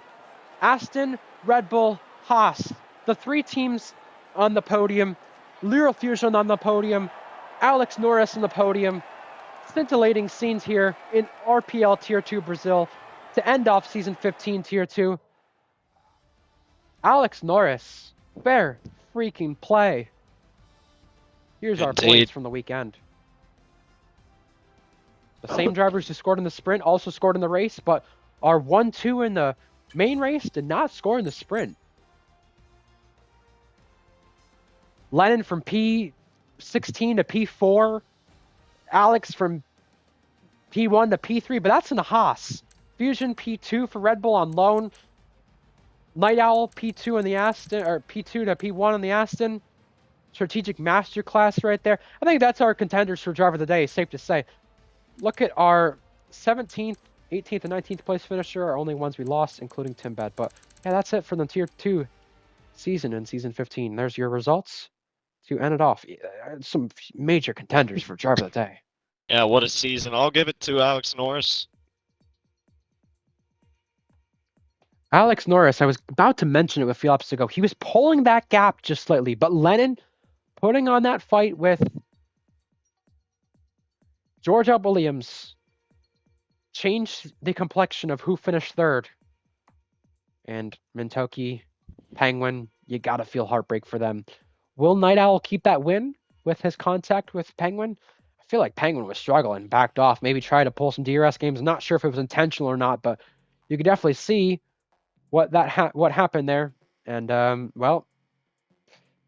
Aston, Red Bull, Haas, the three teams on the podium. Neural Fusion on the podium. Alex Norris on the podium. Scintillating scenes here in RPL Tier 2 Brazil to end off Season 15 Tier 2. Alex Norris, fair freaking play. Here's our points from the weekend. The same drivers who scored in the sprint also scored in the race, but our 1-2 in the main race did not score in the sprint. Lennon from P16 to P4. Alex from P1 to P3, but that's in the Haas. Fusion P2 for Red Bull on loan. Night Owl P2 in the Aston, or P2 to P1 in the Aston. Strategic Masterclass right there. I think that's our contenders for driver of the day, safe to say. Look at our 17th, 18th, and 19th place finisher, are only ones we lost, including Tim Bed. But yeah, that's it for the Tier 2 season in Season 15. There's your results to end it off. Some major contenders for driver of the day. Yeah, what a season. I'll give it to Alex Norris. Alex Norris, I was about to mention it a few laps ago. He was pulling that gap just slightly, but Lennon putting on that fight with George L. Williams changed the complexion of who finished third. And Mintoki, Penguin, you gotta feel heartbreak for them. Will Night Owl keep that win with his contact with Penguin? I feel like Penguin was struggling, backed off, maybe tried to pull some DRS games. Not sure if it was intentional or not, but you could definitely see what happened there. And, well,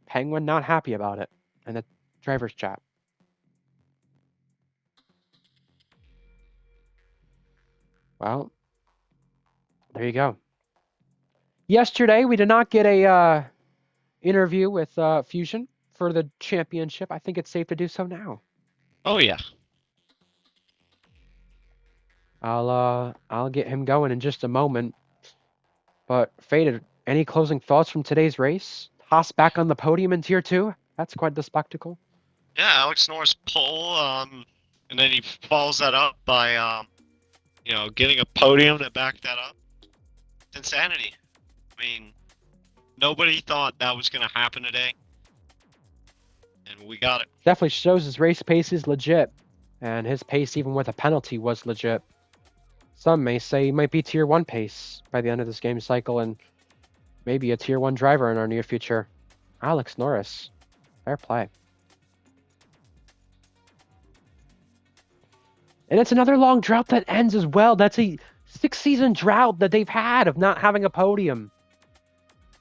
Penguin not happy about it in the driver's chat. Well, there you go. Yesterday, we did not get a interview with Fusion for the championship, I think it's safe to do so now. Oh yeah. I'll get him going in just a moment. But Faded, any closing thoughts from today's race? Haas back on the podium in Tier 2? That's quite the spectacle. Yeah, Alex Norris pole, and then he follows that up by getting a podium to back that up. It's insanity. I mean, nobody thought that was gonna happen today, and we got it. Definitely shows his race pace is legit, and his pace, even with a penalty, was legit. Some may say he might be Tier 1 pace by the end of this game cycle, and maybe a Tier 1 driver in our near future. Alex Norris. Fair play. And it's another long drought that ends as well. That's a 6-season drought that they've had of not having a podium.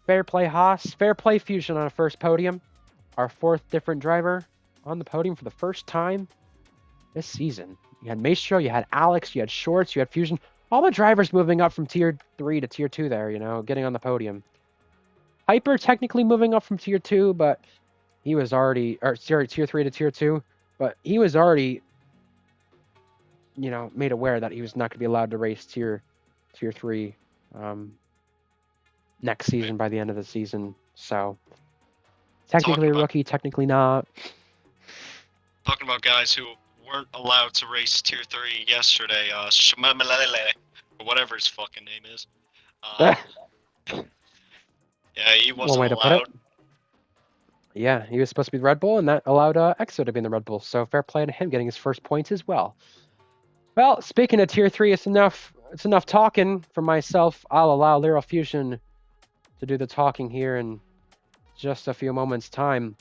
Fair play, Haas. Fair play, Fusion on a first podium. Our fourth different driver on the podium for the first time this season. You had Maestro, you had Alex, you had Shorts, you had Fusion. All the drivers moving up from Tier 3 to Tier 2 there, getting on the podium. Hyper technically moving up from Tier 2, but he was already... Or, sorry, Tier 3 to Tier 2. But he was already... made aware that he was not going to be allowed to race Tier 3 next season by the end of the season. So, technically a rookie, technically not. Talking about guys who weren't allowed to race Tier 3 yesterday, Shmamalele, or whatever his fucking name is. Yeah, he wasn't allowed. Yeah, he was supposed to be the Red Bull, and that allowed Exo to be in the Red Bull. So fair play to him getting his first points as well. Well, speaking of Tier 3, it's enough talking for myself. I'll allow Lyral Fusion to do the talking here in just a few moments' time.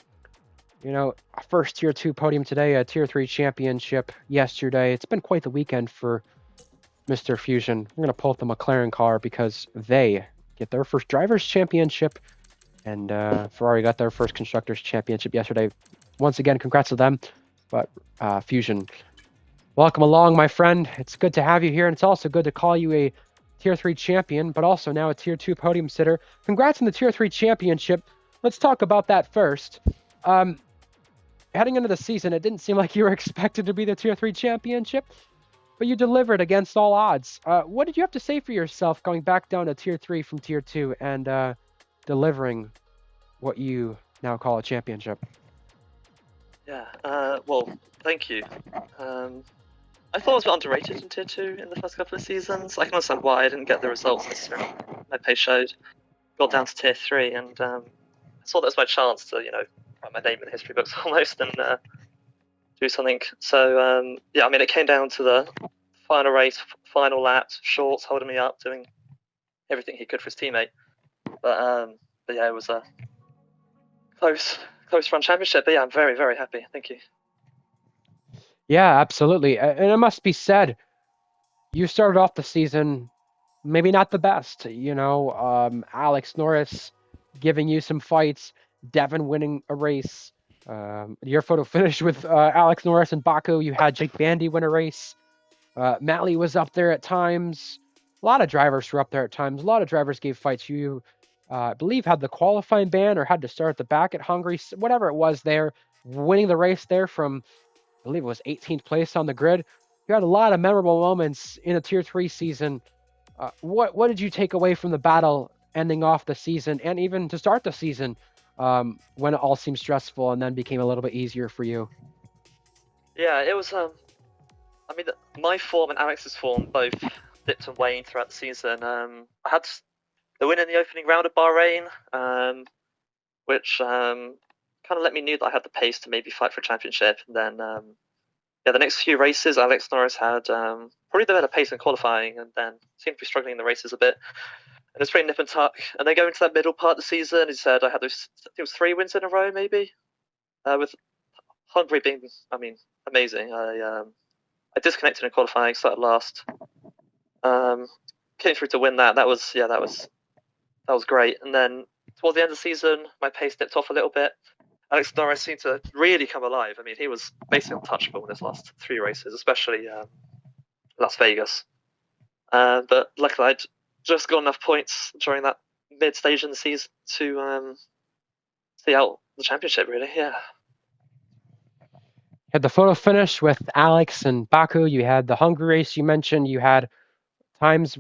First Tier 2 podium today, a Tier 3 championship yesterday. It's been quite the weekend for Mr. Fusion. We're going to pull up the McLaren car because they get their first Drivers' Championship, and Ferrari got their first Constructors' Championship yesterday. Once again, congrats to them. But Fusion, welcome along, my friend. It's good to have you here, and it's also good to call you a Tier 3 champion, but also now a Tier 2 podium sitter. Congrats on the Tier 3 championship. Let's talk about that first. Heading into the season, it didn't seem like you were expected to be the Tier 3 championship, but you delivered against all odds. What did you have to say for yourself going back down to Tier 3 from Tier 2 and delivering what you now call a championship? Yeah, well, thank you. I thought I was a bit underrated in Tier 2 in the first couple of seasons. I can understand why I didn't get the results necessarily my pace showed. Got down to Tier 3, and I saw that as my chance to, write my name in the history books almost and do something. So, it came down to the final race, final lap, Shorts holding me up, doing everything he could for his teammate. But yeah, it was a close run championship. But yeah, I'm very, very happy. Thank you. Yeah, absolutely. And it must be said, you started off the season maybe not the best. Alex Norris giving you some fights, Devin winning a race. Your photo finished with Alex Norris and Baku. You had Jake Bandy win a race. Matley was up there at times. A lot of drivers were up there at times. A lot of drivers gave fights. You, I believe, had the qualifying ban or had to start at the back at Hungary, whatever it was there, winning the race there from, I believe it was 18th place on the grid. You had a lot of memorable moments in a Tier 3 season. What did you take away from the battle ending off the season and even to start the season when it all seemed stressful and then became a little bit easier for you? Yeah, it was, my form and Alex's form both dipped and waned throughout the season. I had the win in the opening round of Bahrain, which kind of let me know that I had the pace to maybe fight for a championship. And then, the next few races, Alex Norris had probably the better pace in qualifying, and then seemed to be struggling in the races a bit. And it's pretty nip and tuck. And then going into that middle part of the season, he said I had those, I think it was 3 wins in a row, maybe, with Hungary being, amazing. I disconnected in qualifying, started last. Came through to win that. That was great. And then towards the end of the season, my pace dipped off a little bit. Alex Norris seemed to really come alive. I mean, he was basically untouchable in his last 3 races, especially Las Vegas. But luckily, I'd just got enough points during that mid stage in the season to see out the championship, really. Yeah. You had the photo finish with Alex and Baku. You had the Hungary race you mentioned. You had times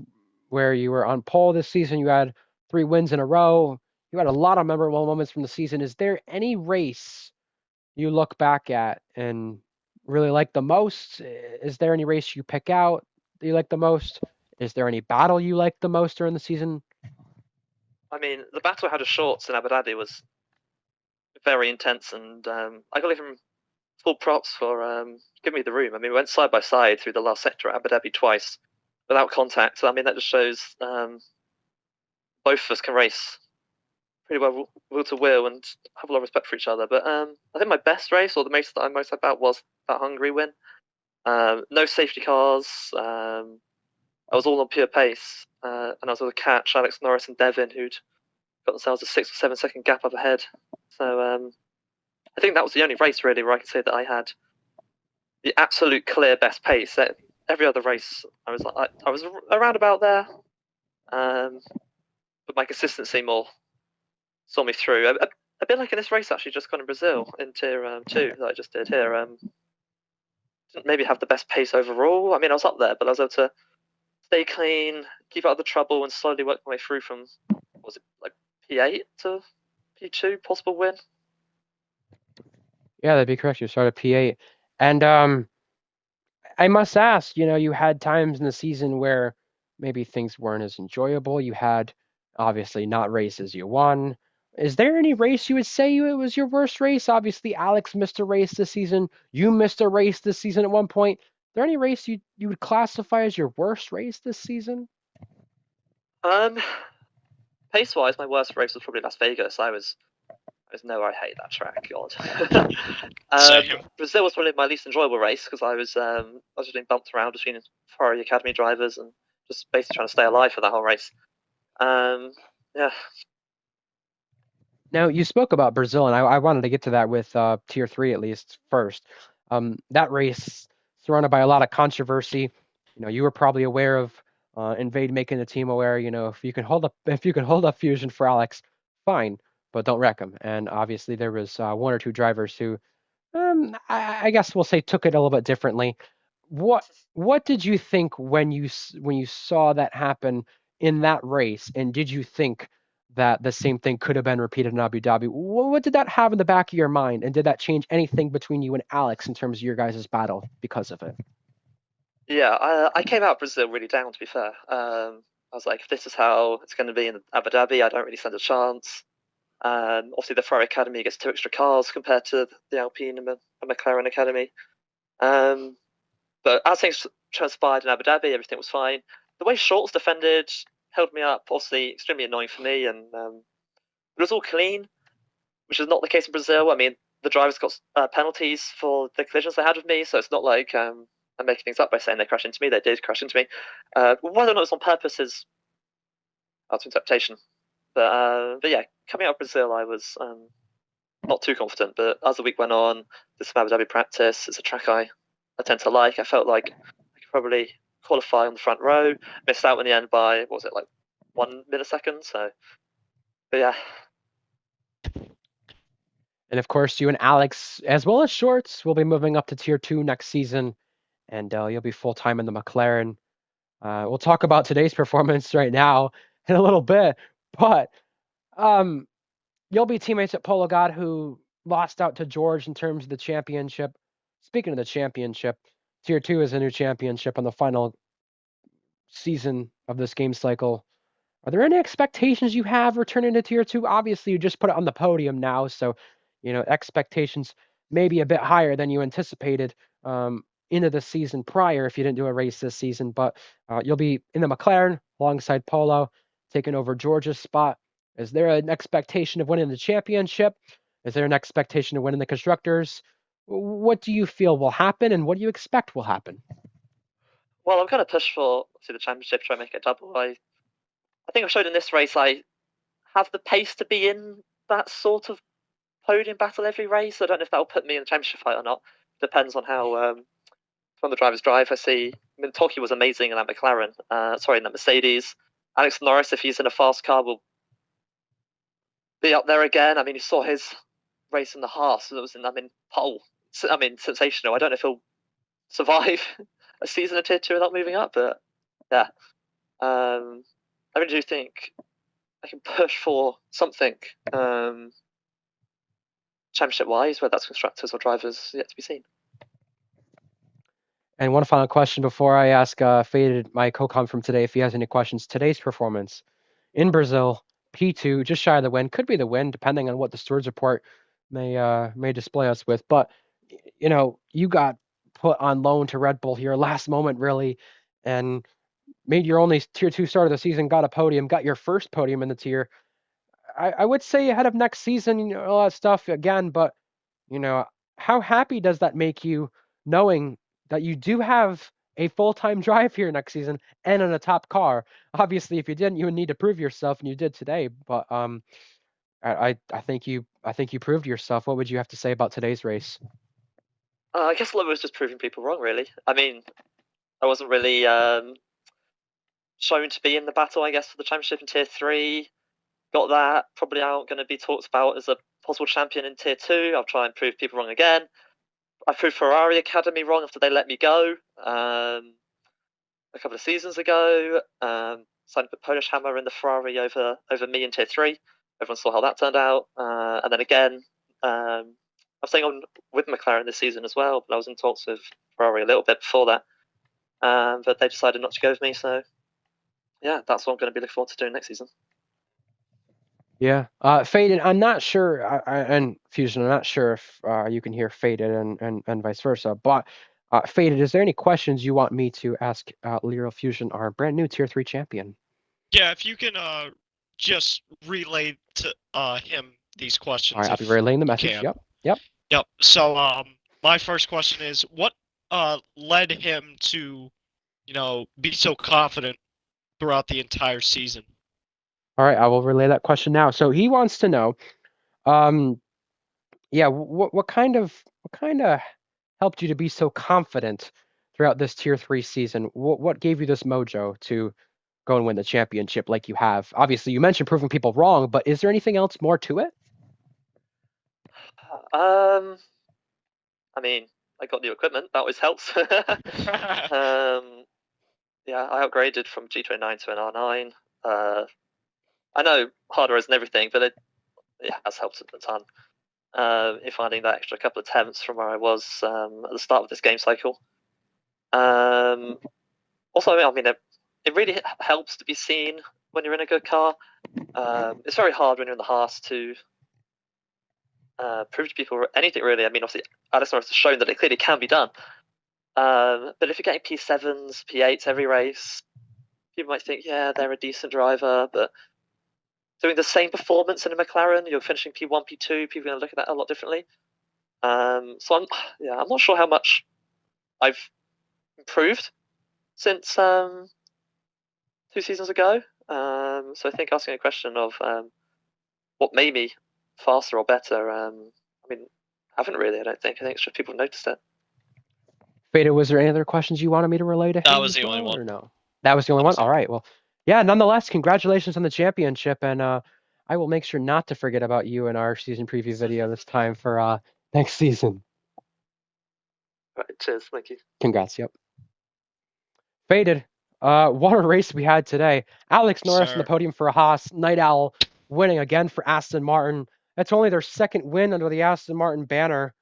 where you were on pole this season. You had 3 wins in a row. You had a lot of memorable moments from the season. Is there any race you look back at and really like the most? Is there any race you pick out that you like the most? Is there any battle you like the most during the season? I mean, the battle I had of shorts in Abu Dhabi was very intense, and I got to give him full props for giving me the room. I mean, we went side by side through the last sector at Abu Dhabi twice without contact. So, I mean, that just shows both of us can race pretty well will to will and have a lot of respect for each other. But I think my best race, or the race that I'm most about, was that Hungary win. No safety cars. I was all on pure pace, and I was with a catch, Alex Norris and Devin, who'd got themselves a 6 or 7 second gap up ahead. So I think that was the only race really where I could say that I had the absolute clear best pace. Every other race, I was around about there, but my consistency more saw me through. A bit like in this race actually, just gone in Brazil in Tier 2 that I just did here. Didn't maybe have the best pace overall. I mean, I was up there, but I was able to stay clean, keep out of the trouble, and slowly work my way through from, was it like P8 to P2 possible win? Yeah, that'd be correct. You started P8. And I must ask, you had times in the season where maybe things weren't as enjoyable. You had obviously not races you won. Is there any race you would say it was your worst race? Obviously, Alex missed a race this season. You missed a race this season at one point. Is there any race you would classify as your worst race this season? Pace wise, my worst race was probably Las Vegas. I hate that track. God. Brazil was probably my least enjoyable race because I was just being bumped around between Ferrari Academy drivers and just basically trying to stay alive for that whole race. Yeah. Now, you spoke about Brazil, and I wanted to get to that with Tier 3 at least first. That race surrounded by a lot of controversy. You were probably aware of Invade making the team aware. If you can hold up Fusion for Alex, fine, but don't wreck him. And obviously, there was 1 or 2 drivers who, I guess we'll say, took it a little bit differently. What did you think when you saw that happen in that race, and did you think that the same thing could have been repeated in Abu Dhabi? What did that have in the back of your mind, and did that change anything between you and Alex in terms of your guys' battle because of it? Yeah, I came out of Brazil really down, to be fair. I was like, if this is how it's going to be in Abu Dhabi, I don't really stand a chance. Obviously, the Ferrari Academy gets 2 extra cars compared to the Alpine and McLaren Academy. But as things transpired in Abu Dhabi, everything was fine. The way Shorts defended held me up, obviously extremely annoying for me, and it was all clean, which is not the case in Brazil. I mean, the drivers got penalties for the collisions they had with me, so it's not like I'm making things up by saying they crashed into me. They did crash into me. Whether or not it was on purpose is up to interpretation. But yeah, coming out of Brazil, I was not too confident. But as the week went on, did some Abu Dhabi practice. It's a track I tend to like. I felt like I could probably qualify on the front row. Missed out in the end by, what was it, like 1 millisecond? So, but yeah. And of course, you and Alex, as well as Shorts, will be moving up to Tier 2 next season, and you'll be full time in the McLaren. We'll talk about today's performance right now in a little bit, but you'll be teammates at Polo God, who lost out to George in terms of the championship. Speaking of the championship, Tier 2 is a new championship on the final season of this game cycle. Are there any expectations you have returning to Tier 2? Obviously, you just put it on the podium now, so expectations may be a bit higher than you anticipated into the season prior if you didn't do a race this season. But you'll be in the McLaren alongside Polo, taking over George's spot. Is there an expectation of winning the championship? Is there an expectation of winning the constructors? What do you feel will happen, and what do you expect will happen? Well, I'm going to push for the championship, try and make it a double. I think I've showed in this race I have the pace to be in that sort of podium battle every race. I don't know if that'll put me in the championship fight or not. Depends on how from the drivers drive. I mean, Tokyo was amazing in that McLaren. In that Mercedes. Alex Norris, if he's in a fast car, will be up there again. I mean, you saw his race in the Haas that was in pole. Sensational. I don't know if he'll survive a season of Tier 2 without moving up, but yeah. I really do think I can push for something championship-wise, whether that's constructors or drivers, yet to be seen. And one final question before I ask Faded, my co-com from today, if he has any questions. Today's performance in Brazil, P2, just shy of the win, could be the win, depending on what the stewards report may display us with. But you got put on loan to Red Bull here last moment, really, and made your only Tier 2 start of the season, got a podium, got your first podium in the tier. I would say ahead of next season, all that stuff again, but how happy does that make you knowing that you do have a full-time drive here next season and in a top car? Obviously, if you didn't, you would need to prove yourself, and you did today. But I think you proved yourself. What would you have to say about today's race? I guess a lot of it was just proving people wrong, really. I mean, I wasn't really shown to be in the battle, I guess, for the championship in Tier 3. Got that. Probably aren't going to be talked about as a possible champion in Tier 2. I'll try and prove people wrong again. I proved Ferrari Academy wrong after they let me go a couple of seasons ago. Signed to put Polish Hammer in the Ferrari over me in Tier 3. Everyone saw how that turned out. And then again, I was staying on with McLaren this season as well, but I was in talks with Ferrari a little bit before that. But they decided not to go with me, so yeah, that's what I'm going to be looking forward to doing next season. Yeah, Faded. I'm not sure, and Fusion. I'm not sure if you can hear Faded and vice versa. But Faded, is there any questions you want me to ask Lyral Fusion, our brand new Tier 3 champion? Yeah, if you can just relay to him these questions. All right, I'll be relaying the message. Can. Yep. So my first question is, what led him to, be so confident throughout the entire season? All right, I will relay that question now. So he wants to know, what kind of helped you to be so confident throughout this Tier 3 season? What gave you this mojo to go and win the championship like you have? Obviously, you mentioned proving people wrong, but is there anything else more to it? I mean, I got new equipment. That always helps. Yeah, I upgraded from G29 to an R9. I know hardware isn't everything, but it has helped a ton in finding that extra couple of tenths from where I was at the start of this game cycle. Also, I mean, it really helps to be seen when you're in a good car. It's very hard when you're in the Haas to prove to people anything, really. I mean, obviously, Alex Norris has shown that it clearly can be done. But if you're getting P7s, P8s every race, people might think, yeah, they're a decent driver, but doing the same performance in a McLaren, you're finishing P1, P2, people are going to look at that a lot differently. So I'm not sure how much I've improved since 2 seasons ago. So I think asking a question of what made me faster or better, I mean, I haven't really, I don't think. I think it's just people noticed it. Fada, was there any other questions you wanted me to relay to him? That was the only one. Or no? That was the only one? All right. Well, yeah, nonetheless, congratulations on the championship. And I will make sure not to forget about you in our season preview video this time for next season. Right, cheers. Thank you. Congrats. Yep. Faded. What a race we had today. Alex Norris on the podium for a Haas. Night Owl winning again for Aston Martin. That's only their second win under the Aston Martin banner.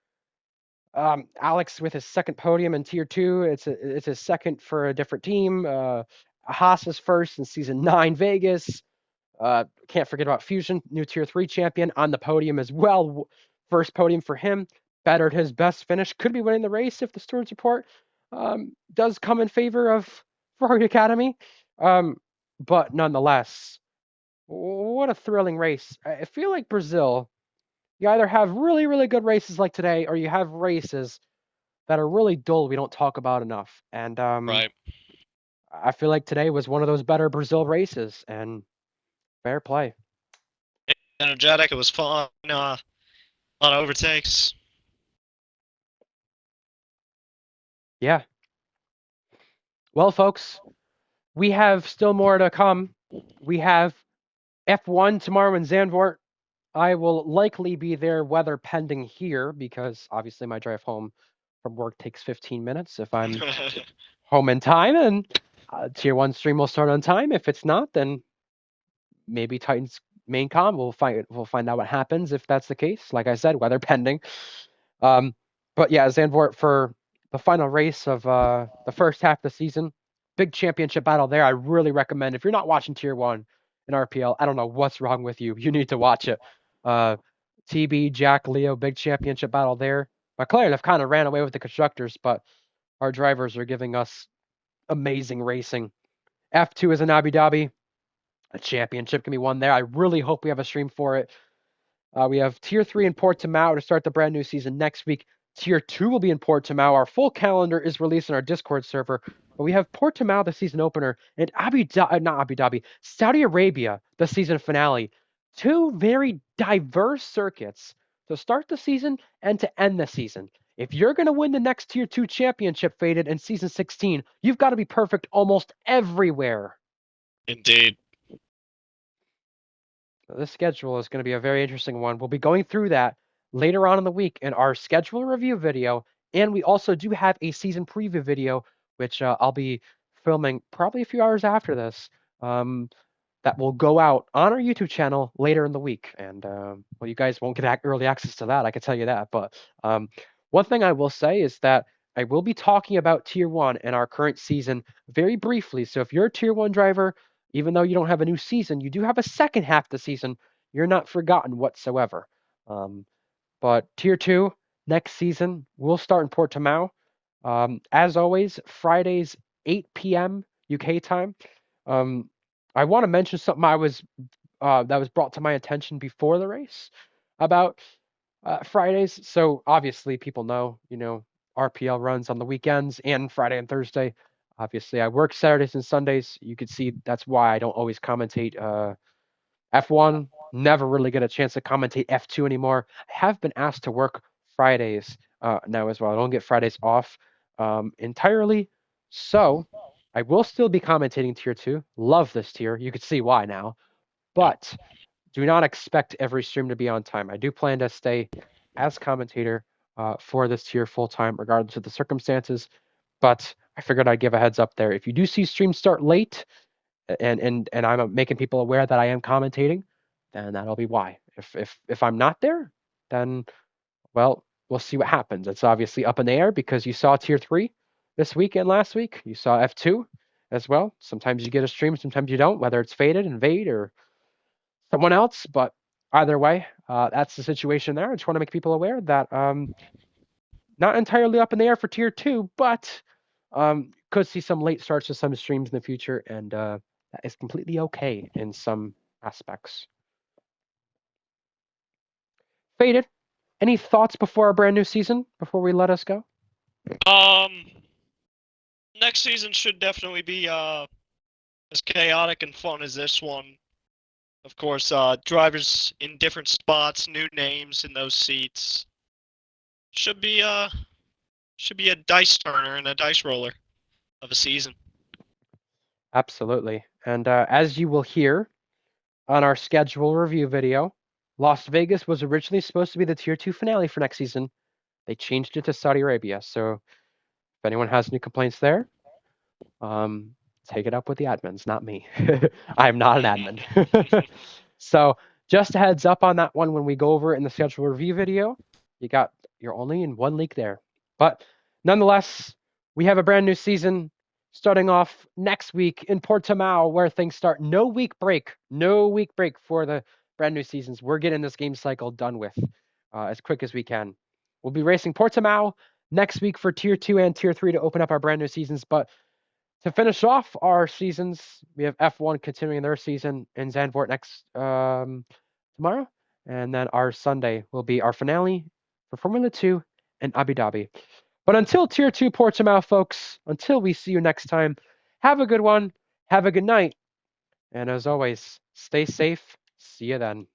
Alex with his second podium in Tier 2. It's his second for a different team. Haas's first in Season 9 Vegas. Can't forget about Fusion, new Tier 3 champion on the podium as well. First podium for him. Bettered his best finish. Could be winning the race if the stewards report does come in favor of Ferrari Academy. But nonetheless, what a thrilling race. I feel like Brazil, you either have really, really good races like today, or you have races that are really dull we don't talk about enough. And Right. I feel like today was one of those better Brazil races, and fair play. Energetic, it was fun. A lot of overtakes. Yeah. Well, folks, we have still more to come. We have F1 tomorrow in Zandvoort. I will likely be there, weather pending here, because obviously my drive home from work takes 15 minutes if I'm home in time, and Tier 1 stream will start on time. If it's not, then maybe Titans main com. We'll find out what happens if that's the case. Like I said, weather pending. But yeah, Zandvoort for the final race of the first half of the season. Big championship battle there. I really recommend. If you're not watching Tier 1 in RPL, I don't know what's wrong with you. You need to watch it. TB, Jack, Leo, big championship battle there. McLaren have kind of ran away with the constructors, but our drivers are giving us amazing racing. F2 is in Abu Dhabi. A championship can be won there. I really hope we have a stream for it. We have Tier 3 in Portimao to start the brand new season next week. Tier 2 will be in Portimao. Our full calendar is released on our Discord server. But we have Portimao, the season opener, and not Abu Dhabi, Saudi Arabia, the season finale. Two very diverse circuits to start the season and to end the season. If you're going to win the next Tier 2 championship, Faded, in Season 16, you've got to be perfect almost everywhere. Indeed. This schedule is going to be a very interesting one. We'll be going through that later on in the week in our schedule review video, and we also do have a season preview video, which I'll be filming probably a few hours after this. That will go out on our YouTube channel later in the week, and well, you guys won't get early access to that. I can tell you that. But one thing I will say is that I will be talking about Tier 1 and our current season very briefly. So if you're a Tier 1 driver, even though you don't have a new season, you do have a second half of the season. You're not forgotten whatsoever. But Tier 2, next season, will start in Portimao. As always, Fridays, 8 p.m. UK time. I want to mention something that was brought to my attention before the race about Fridays. So obviously people know, RPL runs on the weekends and Friday and Thursday. Obviously, I work Saturdays and Sundays. You could see that's why I don't always commentate F1. Never really get a chance to commentate F2 anymore. I have been asked to work Fridays now as well. I don't get Fridays off entirely. So I will still be commentating Tier 2. Love this tier. You could see why now. But do not expect every stream to be on time. I do plan to stay as commentator for this tier full time, regardless of the circumstances. But I figured I'd give a heads up there. If you do see streams start late, and I'm making people aware that I am commentating, then that'll be why. If I'm not there, then well, we'll see what happens. It's obviously up in the air because you saw Tier 3 this week and last week. You saw F2 as well. Sometimes you get a stream, sometimes you don't, whether it's Faded, Invade, or someone else. But either way, that's the situation there. I just want to make people aware that not entirely up in the air for Tier 2, but could see some late starts to some streams in the future, and that is completely okay in some aspects. Faded, any thoughts before our brand new season, before we let us go? Next season should definitely be as chaotic and fun as this one. Of course, drivers in different spots, new names in those seats. Should be a dice turner and a dice roller of a season. Absolutely. And as you will hear on our schedule review video, Las Vegas was originally supposed to be the Tier 2 finale for next season. They changed it to Saudi Arabia. So if anyone has any complaints there, take it up with the admins, not me. I'm not an admin. So just a heads up on that one when we go over it in the schedule review video. You're only in one league there. But nonetheless, we have a brand new season starting off next week in Portimao, where things start. No week break for the brand new seasons. We're getting this game cycle done with as quick as we can. We'll be racing Portimao next week for Tier 2 and Tier 3 to open up our brand new seasons. But to finish off our seasons, we have F1 continuing their season in Zandvoort next tomorrow. And then our Sunday will be our finale for Formula 2 in Abu Dhabi. But until Tier 2 Portimao, folks, until we see you next time, have a good one, have a good night, and as always, stay safe. See you then.